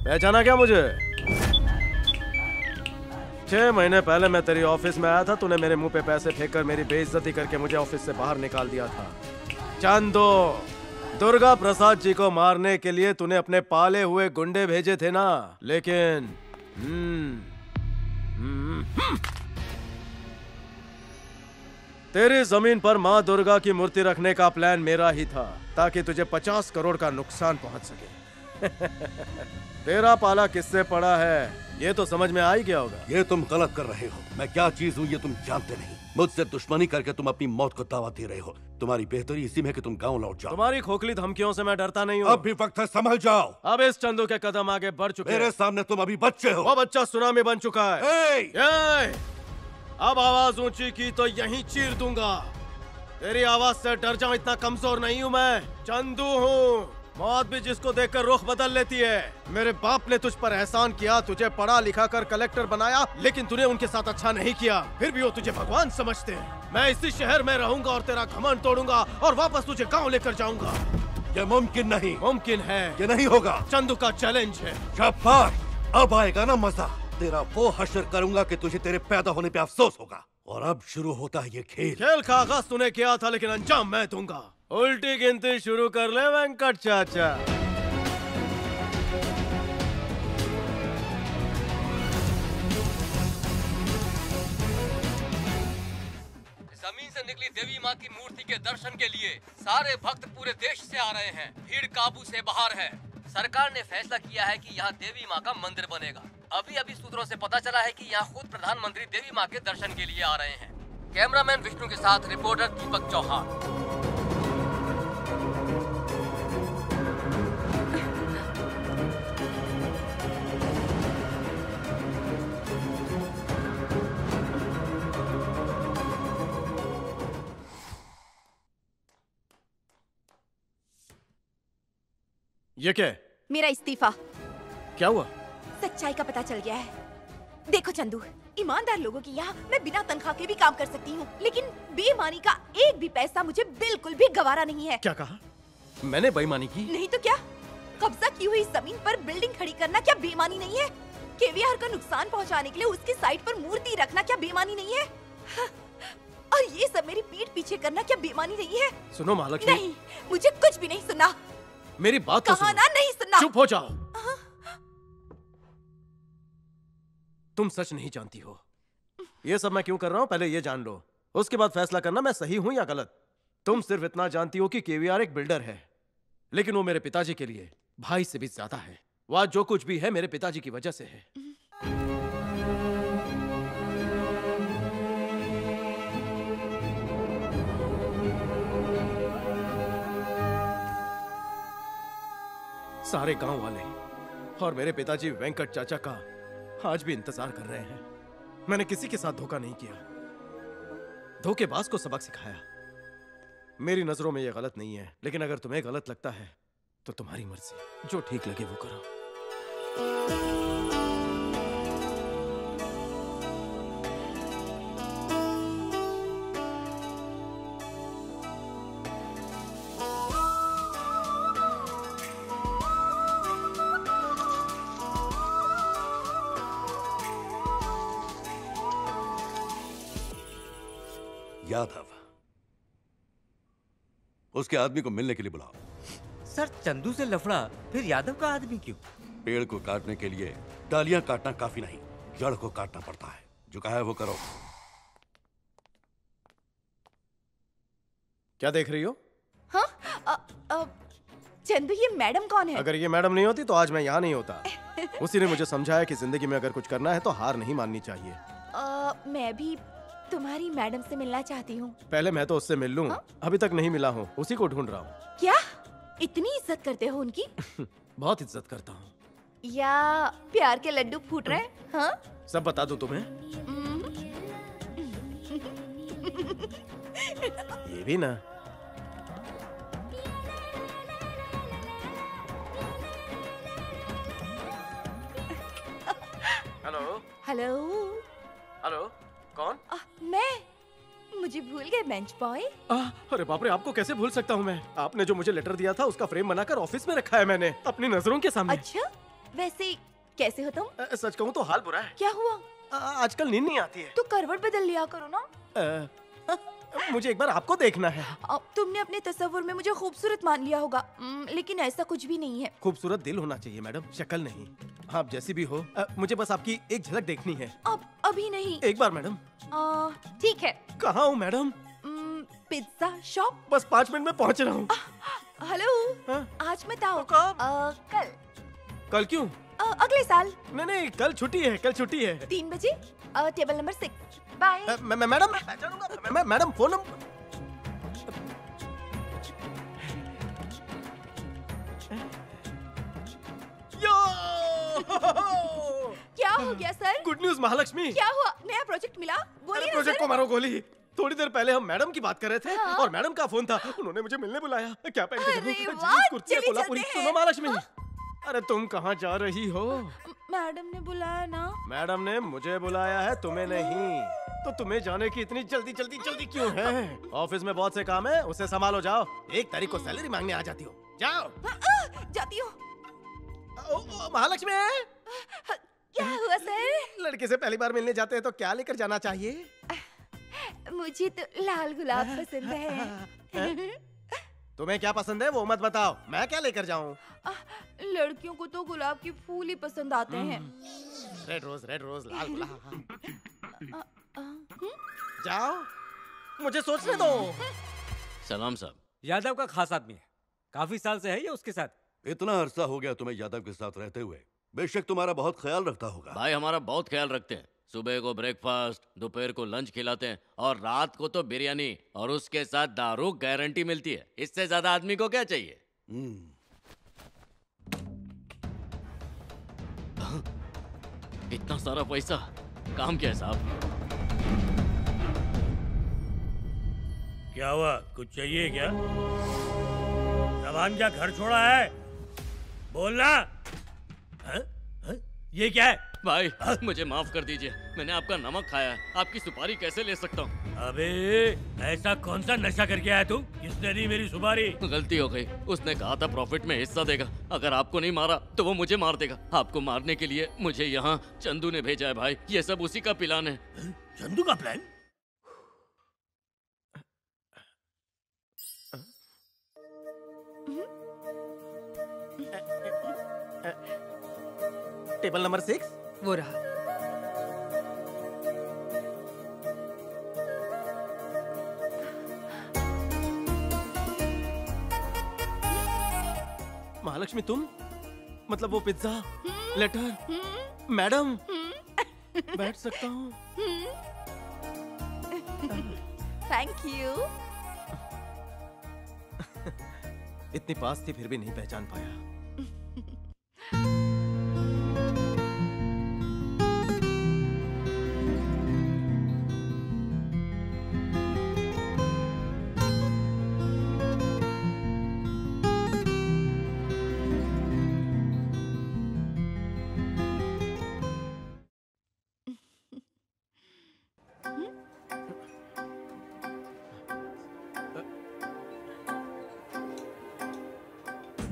पहचाना क्या मुझे? 6 महीने पहले मैं तेरी ऑफिस में आया था, तूने मेरे मुंह पे पैसे फेंककर मेरी बेइज्जती करके मुझे ऑफिस से बाहर निकाल दिया था। चंदू, दुर्गा प्रसाद जी को मारने के लिए तूने अपने पाले हुए गुंडे भेजे थे ना, लेकिन तेरी जमीन पर माँ दुर्गा की मूर्ति रखने का प्लान मेरा ही था, ताकि तुझे 50 करोड़ का नुकसान पहुंच सके। तेरा पाला किससे पड़ा है ये तो समझ में आ ही गया होगा। ये तुम गलत कर रहे हो। मैं क्या चीज हूँ ये तुम जानते नहीं। मुझसे दुश्मनी करके तुम अपनी मौत को दावा दे रहे हो। तुम्हारी बेहतरी इसी में कि तुम गांव लौट जाओ। तुम्हारी खोखली धमकियों से मैं डरता नहीं हूँ। अब भी वक्त है, संभल जाओ। अब इस चंदू के कदम आगे बढ़ चुके हैं। मेरे सामने तुम अभी बच्चे हो। वो बच्चा सुनामी बन चुका है। ए! अब आवाज ऊंची की तो यहीं चीर दूंगा। तेरी आवाज से डर जाऊं इतना कमजोर नहीं हूँ मैं। चंदू हूँ। मौत भी जिसको देखकर रुख बदल लेती है। मेरे बाप ने तुझ पर एहसान किया, तुझे पढ़ा लिखा कर कलेक्टर बनाया, लेकिन तूने उनके साथ अच्छा नहीं किया। फिर भी वो तुझे भगवान समझते हैं। मैं इसी शहर में रहूंगा और तेरा घमंड तोड़ूंगा और वापस तुझे गांव लेकर जाऊंगा। ये मुमकिन नहीं। मुमकिन है। ये नहीं होगा। चंदू का चैलेंज है। शाबाश, अब आएगा ना मजा। तेरा वो हश्र करूंगा कि तुझे तेरे पैदा होने पे अफसोस होगा। और अब शुरू होता है ये खेल। खेल का आगाज तूने किया था, लेकिन अंजाम मैं दूंगा। उल्टी गिनती शुरू कर ले वेंकट चाचा। जमीन से निकली देवी माँ की मूर्ति के दर्शन के लिए सारे भक्त पूरे देश से आ रहे हैं। भीड़ काबू से बाहर है। सरकार ने फैसला किया है कि यहाँ देवी माँ का मंदिर बनेगा। अभी सूत्रों से पता चला है कि यहाँ खुद प्रधानमंत्री देवी माँ के दर्शन के लिए आ रहे हैं। कैमरामैन विष्णु के साथ रिपोर्टर दीपक चौहान। ये क्या है? मेरा इस्तीफा। क्या हुआ? सच्चाई का पता चल गया है। देखो चंदू, ईमानदार लोगों की यहाँ मैं बिना तनख्वाह के भी काम कर सकती हूँ, लेकिन बेईमानी का एक भी पैसा मुझे बिल्कुल भी गवारा नहीं है। क्या कहा? मैंने बेईमानी की? नहीं तो क्या? कब्जा की हुई जमीन पर बिल्डिंग खड़ी करना क्या बेईमानी नहीं है? केवीआर का नुकसान पहुँचाने के लिए उसकी साइट पर मूर्ति रखना क्या बेईमानी नहीं है? और ये सब मेरी पीठ पीछे करना क्या बेईमानी नहीं है? सुनो महालक्ष्मी। नहीं, मुझे कुछ भी नहीं सुनना। मेरी बात तो कहा सुनो। ना नहीं सुनना। चुप हो जाओ। तुम सच नहीं जानती हो। ये सब मैं क्यों कर रहा हूँ पहले ये जान लो, उसके बाद फैसला करना मैं सही हूं या गलत। तुम सिर्फ इतना जानती हो कि केवीआर एक बिल्डर है, लेकिन वो मेरे पिताजी के लिए भाई से भी ज्यादा है। वह जो कुछ भी है मेरे पिताजी की वजह से है। सारे गांव वाले और मेरे पिताजी वेंकट चाचा का आज भी इंतजार कर रहे हैं। मैंने किसी के साथ धोखा नहीं किया, धोखेबाज को सबक सिखाया। मेरी नजरों में यह गलत नहीं है, लेकिन अगर तुम्हें गलत लगता है तो तुम्हारी मर्जी, जो ठीक लगे वो करो। यादव, उसके आदमी को मिलने के लिए बुलाओ। सर, चंदू से लफड़ा, फिर यादव का आदमी क्यों? पेड़ को काटने के लिए डालियां काटना काफी नहीं, जड़ को काटना पड़ता है। जो कहा है वो करो। क्या देख रही हो? हाँ, चंदू, ये मैडम कौन है? अगर ये मैडम नहीं होती तो आज मैं यहाँ नहीं होता। उसी ने मुझे समझाया कि जिंदगी में अगर कुछ करना है तो हार नहीं माननी चाहिए। मैं भी तुम्हारी मैडम से मिलना चाहती हूँ। पहले मैं तो उससे मिल लूं। अभी तक नहीं मिला हूँ, उसी को ढूंढ रहा हूँ। क्या इतनी इज्जत करते हो उनकी? बहुत इज्जत करता हूँ। या प्यार के लड्डू फूट रहे? हाँ? सब बता दूं तुम्हें? ये भी ना। हेलो हेलो हेलो, कौन? मुझे भूल गए बेंच बॉय? अरे बाप रे, आपको कैसे भूल सकता हूँ मैं? आपने जो मुझे लेटर दिया था उसका फ्रेम बनाकर ऑफिस में रखा है मैंने, अपनी नजरों के सामने। अच्छा, वैसे कैसे हो तुम? सच कहूँ तो हाल बुरा है। क्या हुआ? आजकल नींद नहीं आती है। तो करवट बदल लिया करो ना। मुझे एक बार आपको देखना है। तुमने अपने तस्वुर में मुझे खूबसूरत मान लिया होगा, लेकिन ऐसा कुछ भी नहीं है। खूबसूरत दिल होना चाहिए मैडम, शक्ल नहीं। आप जैसी भी हो, मुझे बस आपकी एक झलक देखनी है। अभी नहीं। एक बार मैडम। ठीक है। कहाँ हूँ मैडम? Pizza shop. बस 5 मिनट में पहुँच रहा हूँ। हेलो, आज मत आओ। कल। कल क्यों? अगले साल। नहीं, कल छुट्टी है, कल छुट्टी है। 3 बजे, table number 6। Bye. Madam phone number. क्या हो गया सर? Good news Mahalakshmi. क्या हुआ? नया प्रोजेक्ट मिला? बोलिए। प्रोजेक्ट को मारो गोली। थोड़ी देर पहले हम मैडम की बात कर रहे थे। हाँ? और मैडम का फोन था, उन्होंने मुझे मिलने बुलाया। क्या पहन के अरे जाऊं? वाह, जीन्स, कुर्ती, चलिए कोल्हापुरी। चलते हैं। सुनो महालक्ष्मी। अरे तुम कहाँ जा रही हो? मैडम ने बुलाया ना। मैडम ने मुझे बुलाया है, तुम्हें नहीं। तो तुम्हें जाने की इतनी जल्दी क्यों है? ऑफिस में बहुत से काम है, उसे संभालो। जाओ। 1 तारीख को सैलरी मांगने आ जाती हो। जाओ। जाती हूँ। महालक्ष्मी, क्या हुआ सर? लड़के से पहली बार मिलने जाते हैं तो क्या लेकर जाना चाहिए? मुझे तो लाल गुलाब पसंद है। तुम्हें क्या पसंद है वो मत बताओ, मैं क्या लेकर जाऊं? लड़कियों को तो गुलाब के फूल ही पसंद आते हैं। रेड रोज, लाल गुलाब। जाओ, मुझे सोचने दो। सलाम साहब। यादव का खास आदमी है, काफी साल से है ये उसके साथ। इतना अरसा हो गया तुम्हें यादव के साथ रहते हुए, बेशक तुम्हारा बहुत ख्याल रखता होगा। भाई हमारा बहुत ख्याल रखते हैं। सुबह को ब्रेकफास्ट, दोपहर को लंच खिलाते हैं और रात को तो बिरयानी और उसके साथ दारू गारंटी मिलती है। इससे ज्यादा आदमी को क्या चाहिए? इतना सारा पैसा काम क्या है साहब? क्या हुआ, कुछ चाहिए क्या? जवान क्या घर छोड़ा है? बोलना। ये क्या है? भाई मुझे माफ कर दीजिए, मैंने आपका नमक खाया है, आपकी सुपारी कैसे ले सकता हूँ? अबे ऐसा कौन सा नशा करके आया तू? किसने दी मेरी सुपारी? गलती हो गई, उसने कहा था प्रॉफिट में हिस्सा देगा, अगर आपको नहीं मारा तो वो मुझे मार देगा। आपको मारने के लिए मुझे यहाँ चंदू ने भेजा है भाई, ये सब उसी का प्लान है। चंदू का प्लान? टेबल नंबर 6 वो रहा। महालक्ष्मी तुम, मतलब वो पिज्जा, लेटर, मैडम, बैठ सकता हूँ? Thank you. इतनी पास थी फिर भी नहीं पहचान पाया।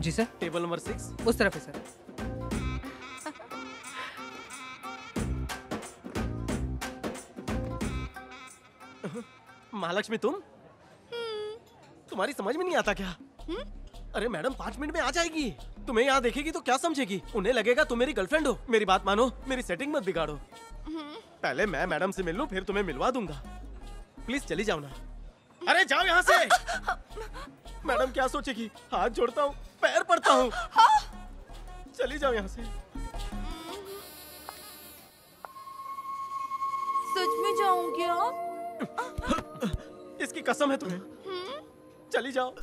जी सर। टेबल नंबर 6 उस तरफ है सर। महालक्ष्मी तुम, तुम्हारी समझ में नहीं आता क्या? अरे मैडम 5 मिनट में आ जाएगी। तुम्हें यहाँ देखेगी तो क्या समझेगी? उन्हें लगेगा तुम मेरी गर्लफ्रेंड हो। मेरी बात मानो, मेरी सेटिंग मत बिगाड़ो। पहले मैं मैडम से मिल लूं, फिर तुम्हें मिलवा दूंगा। प्लीज चली जाओ ना। अरे जाओ यहाँ से। मैडम क्या सोचेगी? हाथ जोड़ता हूँ, पैर पड़ता हूँ। चली जाओ यहाँ से। सच में जाऊं क्या? इसकी कसम है तुम्हें। चली जाओ,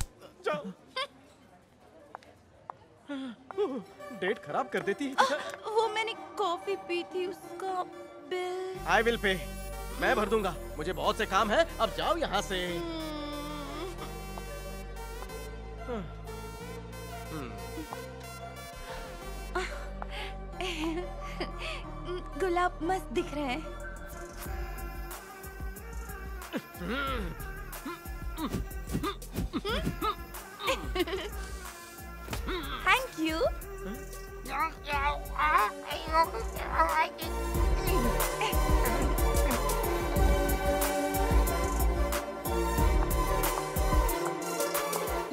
जाओ। डेट खराब कर देती। वो मैंने कॉफी पी थी, उसका बिल। I will pay. मैं भर दूंगा। मुझे बहुत से काम है, अब जाओ यहाँ से। गुलाब मस्त दिख रहे हैं। Thank you.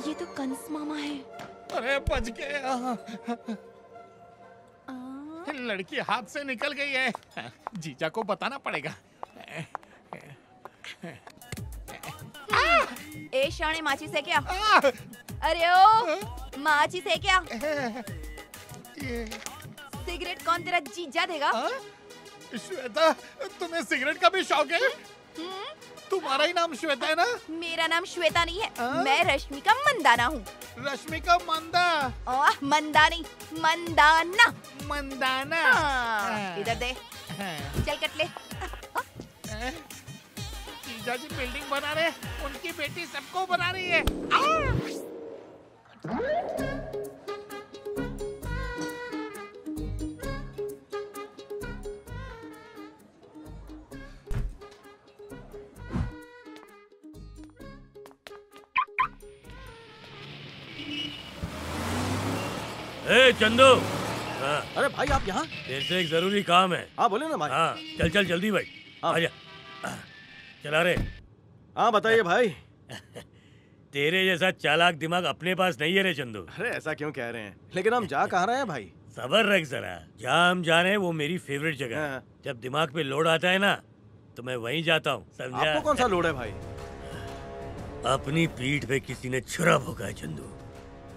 ये तो कंस मामा है। अरे बच गया। लड़की हाथ से निकल गई है। जीजा को बताना पड़ेगा। ए शाणे माचिस है क्या? अरे ओ माचिस है क्या? सिगरेट कौन तेरा जीजा देगा? श्वेता, तुम्हें सिगरेट का भी शौक है? तुम्हारा ही नाम श्वेता है ना? मेरा नाम श्वेता नहीं है। मैं रश्मिका मंदाना हूँ। रश्मिका मंदा? मंदा नहीं, मंदाना। मंदाना। इधर दे। चल कट ले। जीजा जी बिल्डिंग बना रहे, उनकी बेटी सबको बना रही है। ए चंदू। हाँ। अरे भाई आप यहाँ? तेरे से एक जरूरी काम है। हाँ बोले ना भाई। हाँ चल चल जल्दी भाई। आजा। चला रे। हाँ बताइए भाई। तेरे जैसा चालाक दिमाग अपने पास नहीं है रे चंदू। अरे ऐसा क्यों कह रहे हैं? लेकिन हम जा कहाँ रहे हैं भाई? सबर रख जरा। जहाँ हम जा रहे हैं वो मेरी फेवरेट जगह है। जब दिमाग पे लोड आता है ना तो मैं वहीं जाता हूँ, समझा? आपको कौन सा लोड है भाई? अपनी पीठ पे किसी ने छुरा भोंका है चंदू।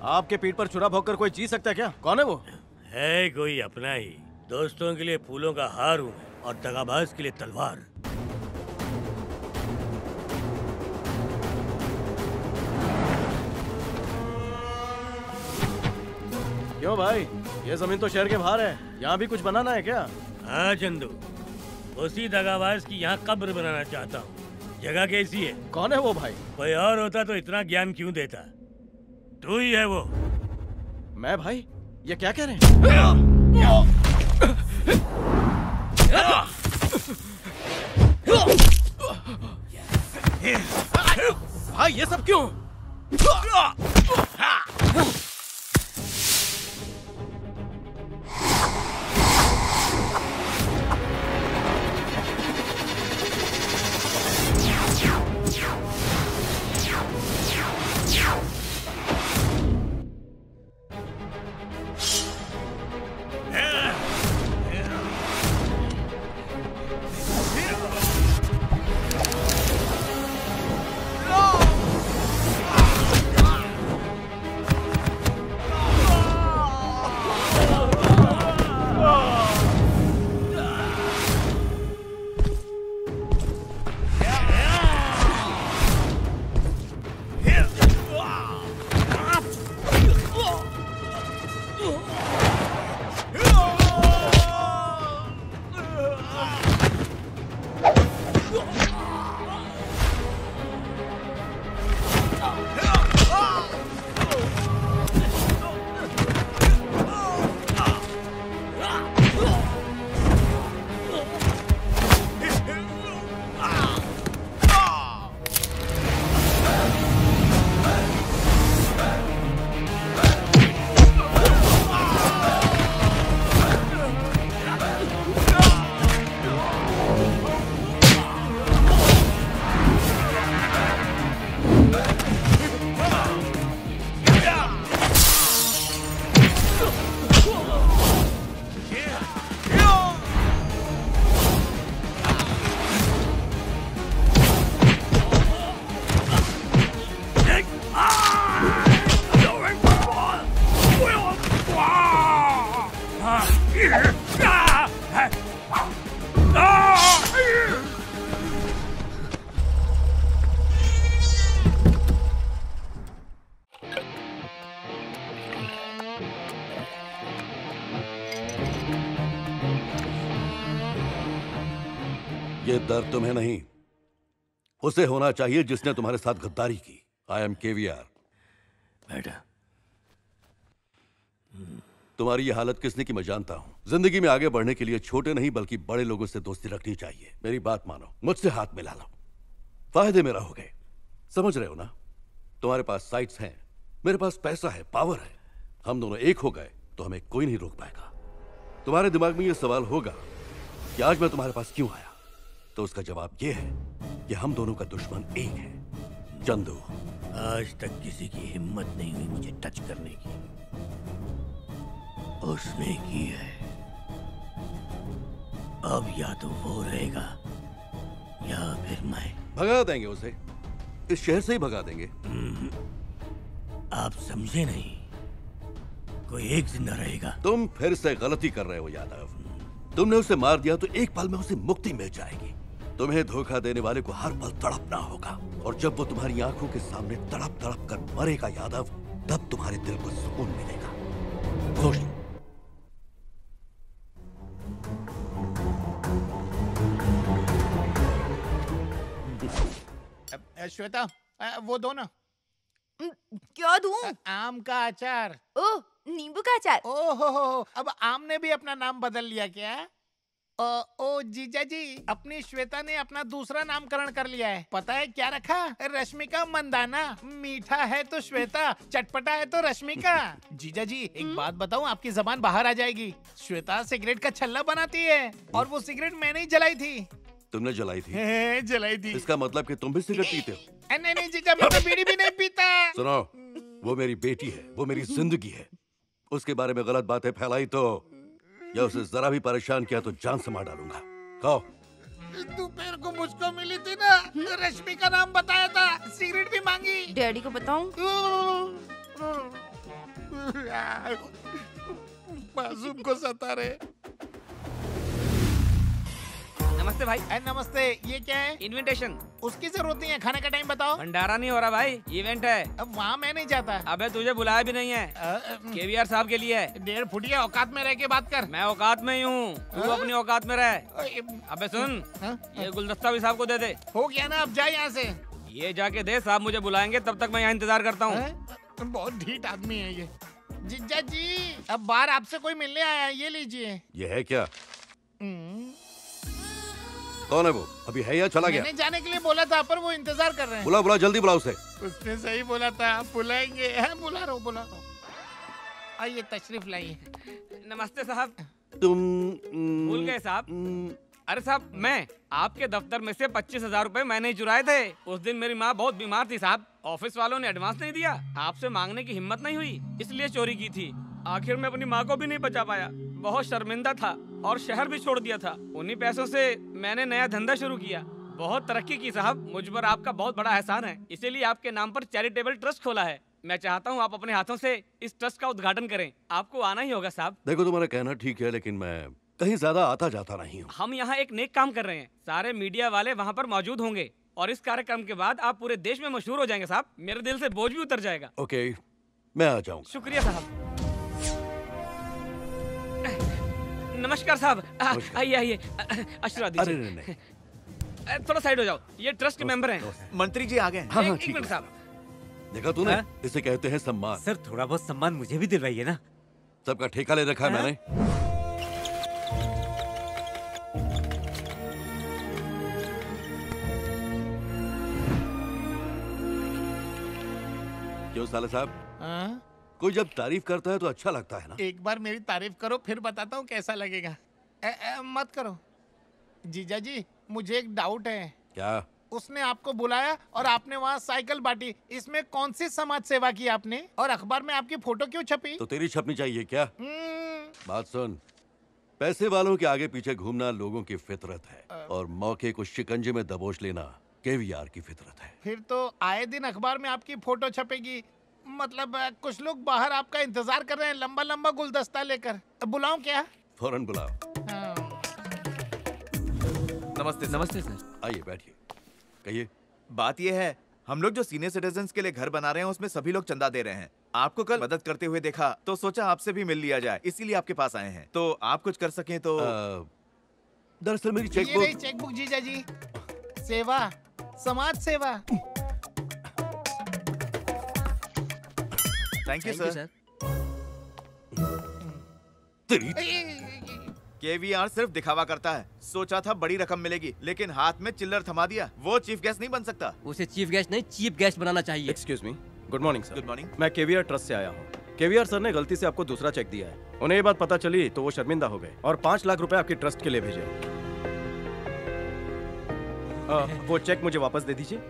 आपके पीठ पर छुरा भोंक कर कोई जी सकता है क्या? कौन है वो? है कोई अपना ही। दोस्तों के लिए फूलों का हार हूँ और दगाबाज के लिए तलवार। क्यों भाई, ये जमीन तो शहर के बाहर है, यहाँ भी कुछ बनाना है क्या? हाँ चंदू, उसी दगाबाज की यहाँ कब्र बनाना चाहता हूँ। जगह कैसी है? कौन है वो भाई? कोई और होता तो इतना ज्ञान क्यों देता? तू ही है वो। मैं भाई? ये क्या कह रहे हैं? भाई ये सब क्यों? ये दर्द तुम्हें नहीं, उसे होना चाहिए जिसने तुम्हारे साथ गद्दारी की। I am KVR. मैडम, तुम्हारी ये हालत किसने की मैं जानता हूं। जिंदगी में आगे बढ़ने के लिए छोटे नहीं बल्कि बड़े लोगों से दोस्ती रखनी चाहिए। मेरी बात मानो, मुझसे हाथ मिला लो, फायदे में रहोगे। समझ रहे हो ना? तुम्हारे पास साइट्स हैं, मेरे पास पैसा है, पावर है। हम दोनों एक हो गए तो हमें कोई नहीं रोक पाएगा। तुम्हारे दिमाग में ये सवाल होगा कि आज मैं तुम्हारे पास क्यों आया, तो उसका जवाब ये है कि हम दोनों का दुश्मन एक है, चंदू। आज तक किसी की हिम्मत नहीं हुई मुझे टच करने की, उसने की है। अब या तो वो रहेगा या फिर मैं। भगा देंगे उसे, इस शहर से ही भगा देंगे। आप समझे नहीं, कोई एक जिंदा रहेगा। तुम फिर से गलती कर रहे हो यादव। तुमने उसे मार दिया तो एक पल में उसे मुक्ति मिल जाएगी। तुम्हें धोखा देने वाले को हर पल तड़पना होगा, और जब वो तुम्हारी आंखों के सामने तड़प तड़प कर मरेगा यादव, तब तुम्हारे दिल को सुकून मिलेगा। खुश। श्वेता, वो दो ना। क्या दूं? आम का अचार। ओह, नींबू का अचार। ओहो, अब आम ने भी अपना नाम बदल लिया क्या? ओ जीजा जी, अपनी श्वेता ने अपना दूसरा नामकरण कर लिया है। पता है क्या रखा? रश्मिका मंदाना। मीठा है तो श्वेता, चटपटा है तो रश्मिका। जीजा जी, एक बात बताऊं, आपकी जबान बाहर आ जाएगी। श्वेता सिगरेट का छल्ला बनाती है, और वो सिगरेट मैंने ही जलाई थी। तुमने जलाई थी? जलाई थी। इसका मतलब कि तुम भी सिगरेट पीते हो? नहीं जीजा, मैं तो बीड़ी भी नहीं पीता। सुनो, वो मेरी बेटी है, वो मेरी जिंदगी है। उसके बारे में गलत बातें फैलाई तो, या उसे जरा भी परेशान किया तो जान से मार डालूंगा। कहो। दोपहर को मुझको मिली थी ना, रश्मि का नाम बताया था, सिगरेट भी मांगी। डैडी को बताऊं? मासूम को सता रहे। नमस्ते भाई। नमस्ते, ये क्या है? इनविटेशन। उसकी जरूरत नहीं है, खाने का टाइम बताओ। भंडारा नहीं हो रहा भाई, इवेंट है। अब वहाँ मैं नहीं जाता। अबे तुझे बुलाया भी नहीं है, केवीआर साहब के लिए है। 1.5 फुटिया औकात में रह के बात कर। मैं औकात में ही हूँ, तू अपनी औकात में रह। अबे सुन, ये गुलदस्ता भी साहब को दे दे। हो गया ना, अब जा यहाँ से। ये जाके दे, साहब मुझे बुलाएंगे, तब तक मैं यहाँ इंतजार करता हूँ। बहुत ढीठ आदमी है ये। जीजा जी, अब बाहर आपसे कोई मिलने आया है, ये लीजिए। ये है क्या? कौन है वो? अभी है या चला गया? मैंने जाने के लिए बोला था, पर वो इंतजार कर रहे हैं। बुला बुला, जल्दी बुला उसे। उसने सही बोला था, बुलाएंगे। बुला रहा हूँ, बुला रहा हूँ। आइए, तशरीफ लाइए। नमस्ते साहब। तुम भूल गए साहब? अरे साहब, मैं आपके दफ्तर में से 25,000 रुपए मैंने ही चुराए थे। उस दिन मेरी माँ बहुत बीमार थी साहब, ऑफिस वालों ने एडवांस नहीं दिया, आपसे मांगने की हिम्मत नहीं हुई, इसलिए चोरी की थी। आखिर में अपनी माँ को भी नहीं बचा पाया, बहुत शर्मिंदा था और शहर भी छोड़ दिया था। उन्हीं पैसों से मैंने नया धंधा शुरू किया, बहुत तरक्की की साहब। मुझ पर आपका बहुत बड़ा एहसान है, इसीलिए आपके नाम पर चैरिटेबल ट्रस्ट खोला है। मैं चाहता हूँ आप अपने हाथों से इस ट्रस्ट का उद्घाटन करें। आपको आना ही होगा साहब। देखो, तुम्हारा कहना ठीक है, लेकिन मैं कहीं ज्यादा आता जाता नहीं हूँ। हम यहाँ एक नेक काम कर रहे हैं, सारे मीडिया वाले वहाँ पर मौजूद होंगे, और इस कार्यक्रम के बाद आप पूरे देश में मशहूर हो जाएंगे साहब। मेरे दिल से बोझ भी उतर जाएगा। ओके, मैं आ जाऊंगा। शुक्रिया साहब। नमस्कार साहब। आइए आइए, आशीर्वाद अरे दीजिए। नहीं, थोड़ा साइड हो जाओ, ये ट्रस्ट के मेंबर हैं। मंत्री जी आ गए। एक मिनट साहब। देखा तूने, इसे कहते हैं सम्मान। सर थोड़ा बहुत सम्मान मुझे भी दिलवाइए ना। सबका ठेका ले रखा है मैंने। क्यों साले साहब, कोई जब तारीफ करता है तो अच्छा लगता है ना। एक बार मेरी तारीफ करो, फिर बताता हूँ कैसा लगेगा। मत करो जीजा जी, मुझे एक डाउट है। क्या? उसने आपको बुलाया और आपने वहाँ साइकिल बांटी, इसमें कौन सी समाज सेवा की आपने? और अखबार में आपकी फोटो क्यों छपी? तो तेरी छपनी चाहिए क्या? बात सुन, पैसे वालों के आगे पीछे घूमना लोगों की फितरत है और मौके को शिकंजे में दबोच लेना केवीआर की फितरत है। फिर तो आए दिन अखबार में आपकी फोटो छपेगी। मतलब कुछ लोग बाहर आपका इंतजार कर रहे हैं लंबा लंबा गुलदस्ता लेकर। बुलाऊं क्या? फौरन बुलाओ। नमस्ते सर। नमस्ते सर। आइए बैठिए, कहिए। बात यह है, हम लोग जो सीनियर सिटीजन्स के लिए घर बना रहे हैं उसमें सभी लोग चंदा दे रहे हैं। आपको कल मदद करते हुए देखा तो सोचा आपसे भी मिल लिया जाए, इसीलिए आपके पास आए हैं। तो आप कुछ कर सकें तो। दरअसल मेरी ये रही चेकबुक जीजा जी। सेवा, समाज सेवा। Thank you sir. केवीआर सिर्फ दिखावा करता है। सोचा था बड़ी रकम मिलेगी, लेकिन हाथ में चिल्लर थमा दिया। वो चीफ गेस्ट नहीं बन सकता। उसे चीफ गेस्ट नहीं, चीफ गेस्ट बनाना चाहिए। Excuse me, good morning sir. Good morning. मैं केवीआर ट्रस्ट से आया हूँ। केवीआर सर ने गलती से आपको दूसरा चेक दिया है। उन्हें ये बात पता चली तो वो शर्मिंदा हो गए और 5 लाख रुपए आपकी ट्रस्ट के लिए भेजे। वो चेक मुझे वापस दे दीजिए।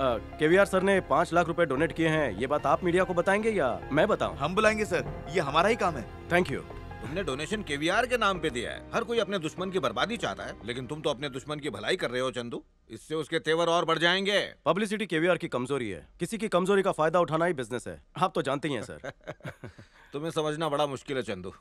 केवीआर सर ने 5 लाख रुपए डोनेट किए हैं, ये बात आप मीडिया को बताएंगे या मैं बताऊं? हम बुलाएंगे सर, ये हमारा ही काम है। Thank you. तुमने डोनेशन केवीआर के नाम पे दिया है। हर कोई अपने दुश्मन की बर्बादी चाहता है, लेकिन तुम तो अपने दुश्मन की भलाई कर रहे हो चंदू। इससे उसके तेवर और बढ़ जाएंगे। पब्लिसिटी केवीआर की कमजोरी है, किसी की कमजोरी का फायदा उठाना ही बिजनेस है, आप तो जानते ही हैं सर। तुम्हें समझना बड़ा मुश्किल है चंदू।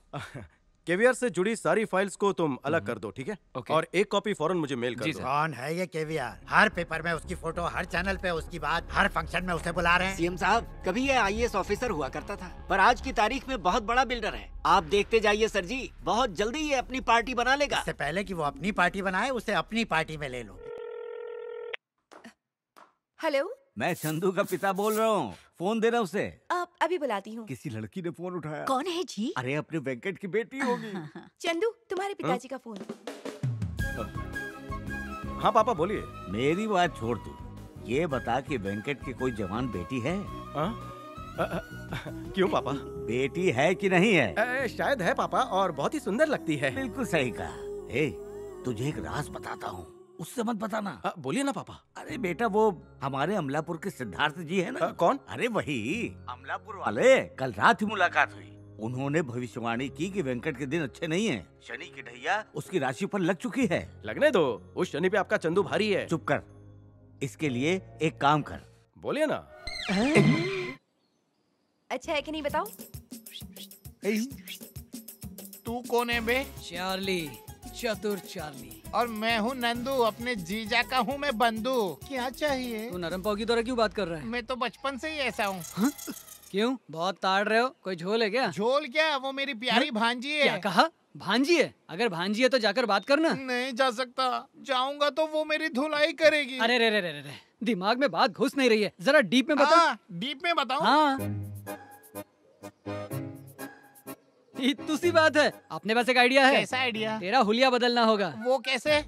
केवीआर से जुड़ी सारी फाइल्स को तुम अलग कर दो, ठीक है? और एक कॉपी फौरन मुझे मेल कर दो। कौन है ये केवीआर? हर पेपर में उसकी फोटो, हर चैनल पे उसकी बात, हर फंक्शन में उसे बुला रहे हैं। सीएम साहब, कभी ये आईएएस ऑफिसर हुआ करता था, पर आज की तारीख में बहुत बड़ा बिल्डर है। आप देखते जाइए सर जी, बहुत जल्दी ये अपनी पार्टी बना लेगा। इससे पहले कि वो अपनी पार्टी बनाए, उसे अपनी पार्टी में ले लो। हेलो, मैं चंदू का पिता बोल रहा हूँ, फोन देना उसे। अभी बुलाती हूँ। किसी लड़की ने फोन उठाया। कौन है जी? अरे अपने वेंकट की बेटी होगी। चंदू, तुम्हारे पिताजी का फोन। हाँ पापा बोलिए। मेरी बात छोड़ तू, ये बता कि वेंकट की कोई जवान बेटी है? क्यों पापा? बेटी है कि नहीं है? शायद है पापा, और बहुत ही सुंदर लगती है। बिल्कुल सही कहा। ए, तुझे एक राज बताता हूँ, उससे मत बताना। बोलिए ना पापा। अरे बेटा, वो हमारे अमलापुर के सिद्धार्थ जी है ना? कौन? अरे वही अमलापुर वाले। कल रात ही मुलाकात हुई। उन्होंने भविष्यवाणी की कि वेंकट के दिन अच्छे नहीं हैं। शनि की ढैया उसकी राशि पर लग चुकी है। लगने दो, उस शनि पे आपका चंदू भारी है। चुप कर। इसके लिए एक काम कर। बोलिए ना। अच्छा है कि नहीं बताओ? तू कौन है बे? चार्ली, चतुर चार्ली। और मैं हूँ नंदू, अपने जीजा का हूँ मैं बंधु। क्या चाहिए? तू नरम पाव की तरह क्यों बात कर रहा है? मैं तो बचपन से ही ऐसा हूँ। क्यों? बहुत ताड़ रहे हो? कोई झोल है क्या? झोल क्या, वो मेरी प्यारी भांजी है। क्या कहा? भांजी है? अगर भांजी है तो जाकर बात करना। नहीं जा सकता, जाऊंगा तो वो मेरी धुलाई करेगी। अरे रे रे रे रे, दिमाग में बात घुस नहीं रही है, जरा डीप में बताओ। डीप में बताओ? हाँ। इतनी बात है। अपने पास एक आइडिया है। कैसा आइडिया? तेरा हुलिया बदलना होगा। वो कैसे?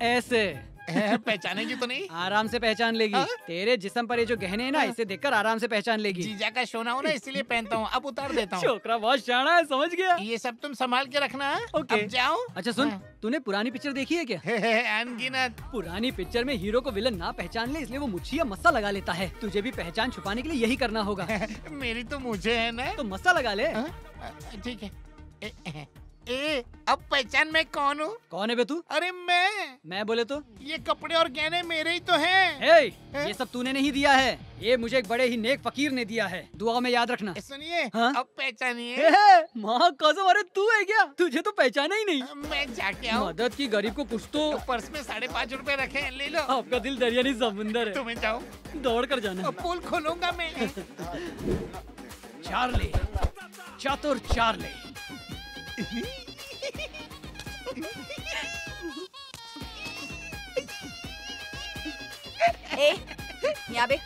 ऐसे। पहचानेगी तो नहीं? आराम से पहचान लेगी। तेरे जिस्म पर ये जो गहने हैं ना, इसे देखकर आराम से पहचान लेगी। जीजा का सोना हो ना, इसलिए पहनता हूँ। अब उतार देता हूँ। छोकरा बहुत शाना है, समझ गया। ये सब तुम संभाल के रखना है। ओके। अब जाओ। अच्छा सुन, तूने पुरानी पिक्चर देखी है क्या? अनगिनत। पुरानी पिक्चर में हीरो को विलन ना पहचान ले, इसलिए वो मुच्छी या मस्सा लगा लेता है। तुझे भी पहचान छुपाने के लिए यही करना होगा। मेरी तो मुझे है ना। तो मस्सा लगा ले। ठीक है। अब पहचान मैं कौन हूँ? कौन है बे तू? अरे मैं बोले तो? ये कपड़े और गहने मेरे ही तो हैं। ये सब तूने नहीं दिया है, ये मुझे एक बड़े ही नेक फकीर ने दिया है। दुआ में याद रखना। सुनिए, हाँ? अब पहचानिए। माँ कसम, अरे तू है क्या? तुझे तो पहचाना ही नहीं। मैं जाके आऊँ? मदद की गरीब को कुछ तो। पर्स में 5.5 रुपए रखे, ले लो। आपका दिल दरिया नहीं समुंदर है। तुम्हें जाओ, दौड़ कर जाना। पुल खोलूंगा मैं। चार्ली, चतुर चार्ली। ए, यहाँ बे,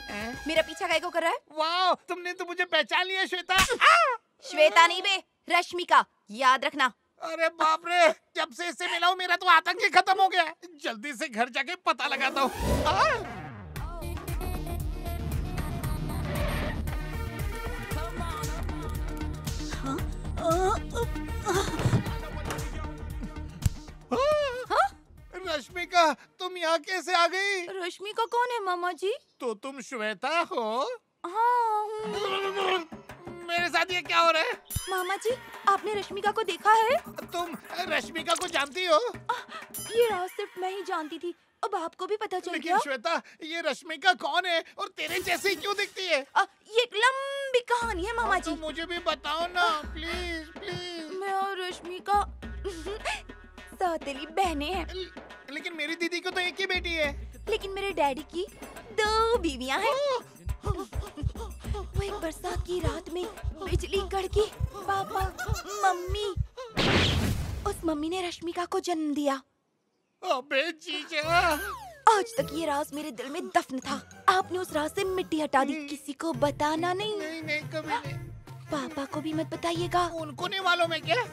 मेरा पीछा काहे को कर रहा है? वाह, तुमने तो मुझे पहचान लिया श्वेता। श्वेता नहीं बे, रश्मिका, याद रखना। अरे बाप रे, जब से इससे मिला हूँ मेरा तो आतंक ही खत्म हो गया। जल्दी से घर जाके पता लगाता हूँ। रश्मिका, तुम यहाँ कैसे आ गई? रश्मिका कौन है मामा जी? तो तुम श्वेता हो? हाँ। मेरे साथ ये क्या हो रहा है? मामा जी, आपने रश्मिका को देखा है? तुम रश्मिका को जानती हो? ये राज सिर्फ मैं ही जानती थी, अब आपको भी पता चल लेकिन गया? श्वेता, ये रश्मिका कौन है और तेरे जैसे ही क्यों दिखती है? ये एक लंबी कहानी है मामा जी। तो मुझे भी बताओ ना, प्लीज प्लीज। मैं और रश्मिका सौतेली बहनें हैं। लेकिन मेरी दीदी को तो एक ही बेटी है। लेकिन मेरे डैडी की 2 बीवियां हैं। वो एक बरसात की रात में बिजली कड़की, पापा, मम्मी, उस मम्मी ने रश्मिका को जन्म दिया। अबे जीजा, आज तक ये राज मेरे दिल में दफन था। आपने उस राज से मिट्टी हटा दी। किसी को बताना नहीं। नहीं, कभी नहीं। पापा को भी मत बताइएगा। उनको नहीं मालूम है क्या?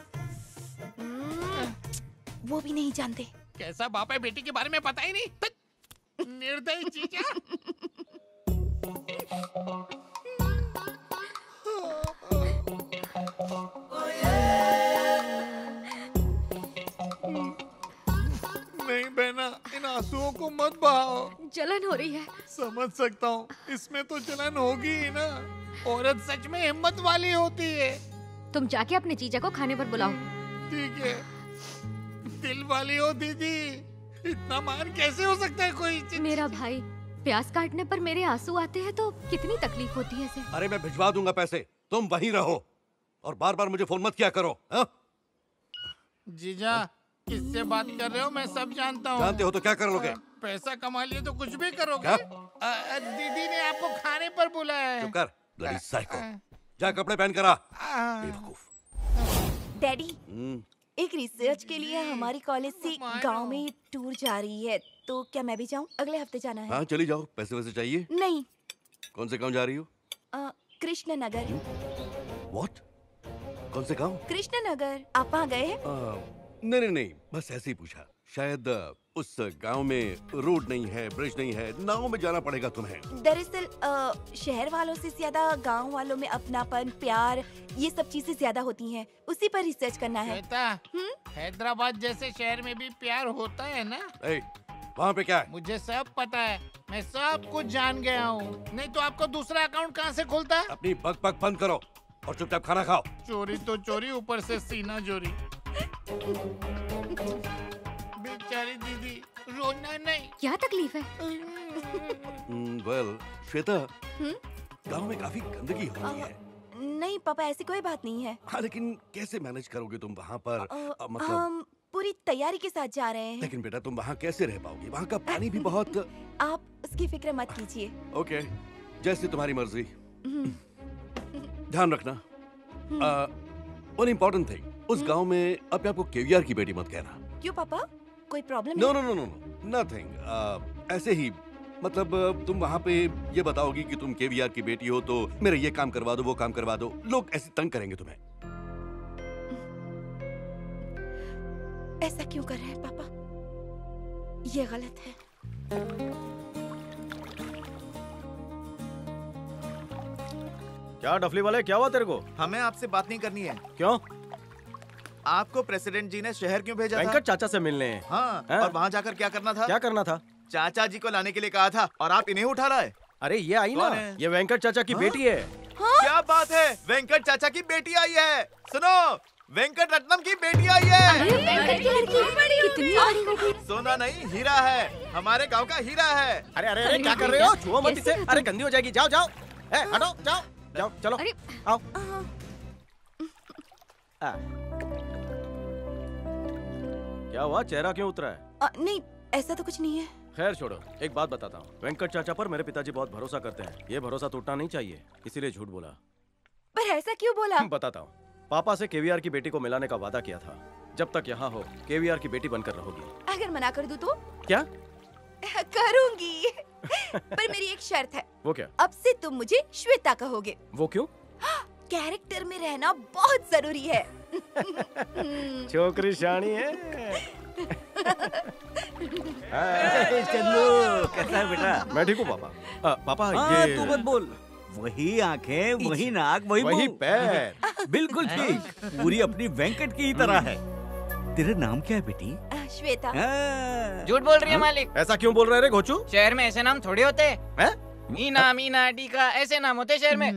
वो भी नहीं जानते। कैसा बाप है, बेटी के बारे में पता ही नहीं। निर्दयी जीजा। नहीं बहना, इन आंसुओं को मत बहाओ। जलन हो रही है। समझ सकता हूँ, इसमें तो जलन होगी ही ना। औरत सच में हिम्मत वाली होती है। तुम जाके अपने जीजा को खाने पर बुलाओ। ठीक है। दिल वाली हो दीदी, इतना मान कैसे हो सकता है कोई? मेरा भाई, प्यास काटने पर मेरे आंसू आते हैं तो कितनी तकलीफ होती है इसे। अरे मैं भिजवा दूंगा पैसे, तुम वहीं रहो और बार बार मुझे फोन मत किया करो। हा? जीजा, किससे बात कर रहे हो? मैं सब जानता हूँ। जानते हो तो क्या कर लोगे? पैसा कमा लिए तो कुछ भी करोगे। दीदी ने आपको खाने पर बुलाया है। चुप कर, ब्लडी साइको। जा कपड़े पहन कर आ। बेवकूफ। डैडी, एक रिसर्च के लिए हमारी कॉलेज से गांव में टूर जा रही है, तो क्या मैं भी जाऊं? अगले हफ्ते जाना है। हाँ चली जाओ। पैसे वैसे चाहिए? नहीं। कौन से गांव जा रही हो? कृष्ण नगर। व्हाट? कौन से गांव? कृष्ण नगर। आप वहाँ गए हैं? नहीं, बस ऐसे ही पूछा। शायद उस गांव में रोड नहीं है, ब्रिज नहीं है, नाव में जाना पड़ेगा तुम्हें। दरअसल शहर वालों से ज्यादा गांव वालों में अपनापन, प्यार, ये सब चीजें ज्यादा होती हैं। उसी पर रिसर्च करना है। हैदराबाद जैसे शहर में भी प्यार होता है ना? वहाँ पे क्या है? मुझे सब पता है, मैं सब कुछ जान गया हूँ। नहीं तो आपको दूसरा अकाउंट कहाँ से खुलता है? अपनी बक बंद करो और चुपचाप खाना खाओ। चोरी तो चोरी, ऊपर से सीना चोरी। बेचारी दीदी, रोना नहीं। क्या तकलीफ है? वेल श्वेता, गांव में काफी गंदगी हो रही है। नहीं पापा, ऐसी कोई बात नहीं है। हाँ, लेकिन कैसे मैनेज करोगे तुम वहाँ पर? मतलब हम पूरी तैयारी के साथ जा रहे हैं। लेकिन बेटा, तुम वहाँ कैसे रह पाओगी? वहाँ का पानी भी बहुत। आप उसकी फिक्र मत कीजिए। ओके, जैसे तुम्हारी मर्जी। ध्यान रखना। वन इम्पोर्टेंट थिंग, उस गांव में अपने आपको केवीआर की बेटी मत कहना। क्यों पापा, कोई प्रॉब्लम? No, nothing. ऐसे ही, मतलब तुम वहाँ पे ये बताओगी कि तुम केवीआर की बेटी हो तो मेरा ये काम करवा दो, वो काम करवा दो। लोग ऐसे तंग करेंगे तुम्हें। ऐसा क्यों कर रहे हैं पापा? ये गलत है। क्या डफली वाले, क्या हुआ तेरे को? हमें आपसे बात नहीं करनी है। क्यों? आपको प्रेसिडेंट जी ने शहर क्यों भेजा था? वेंकट चाचा से मिलने। हाँ, और वहाँ जाकर क्या करना था? क्या करना था? चाचा जी को लाने के लिए कहा था और आप इन्हें उठा रहा है। अरे ये आई ना, ये वेंकट चाचा की बेटी है। क्या बात है, वेंकट चाचा की बेटी आई है। सुनो, वेंकट रत्नम की बेटी आई है। कितनी बड़ी बेटी? सोना नहीं, हीरा है, हमारे गांव का हीरा है। अरे क्या कर रहे हो? छुओ मत इसे। अरे गंदी हो जाएगी। जाओ हटो, जाओ चलो आओ। क्या हुआ, चेहरा क्यों उतरा है? नहीं, ऐसा तो कुछ नहीं है। खैर छोड़ो, एक बात बताता हूँ। वेंकट चाचा पर मेरे पिताजी बहुत भरोसा करते हैं। ये भरोसा टूटना नहीं चाहिए, इसीलिए झूठ बोला। पर ऐसा क्यों बोला? बताता हूँ। पापा से केवीआर की बेटी को मिलाने का वादा किया था। जब तक यहाँ हो केवीआर की बेटी बनकर रहोगी। अगर मना कर दूं तो? क्या? करूंगी। पर मेरी एक शर्त है। वो क्या? अब से तुम मुझे श्वेता कहोगे। वो क्यों? कैरेक्टर में रहना बहुत जरूरी है। छोकरी शानी है। चंदू कैसा है बेटा? मैं ठीक हूँ पापा। पापा ये तू मत बोल। वही आंखें, वही नाक, वही वही मुंह। पैर। बिल्कुल ठीक, पूरी अपनी वेंकट की ही तरह है। तेरा नाम क्या है बेटी? श्वेता। झूठ बोल रही है मालिक। ऐसा क्यों बोल रहे रे घोचू? शहर में ऐसे नाम थोड़े होते हैं। मीना, मीना, डीका ऐसे नाम होते शहर में।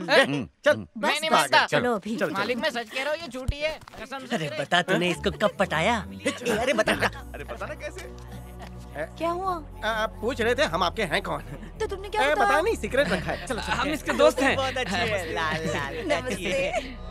चल मैं नहीं मानता। चलो अभी। मालिक मैं सच कह रहा हूँ, ये झूठी है कसम से। अरे बता तूने इसको कब पटाया? अरे बता। अरे बताना कैसे? क्या हुआ? पूछ रहे थे हम आपके हैं कौन? तो तुमने क्या बताया? बताया नहीं, सीक्रेट रखा है। चलो हम इसके दोस्त हैं। बहुत अच्छी है। लाल लाल। नमस्ते।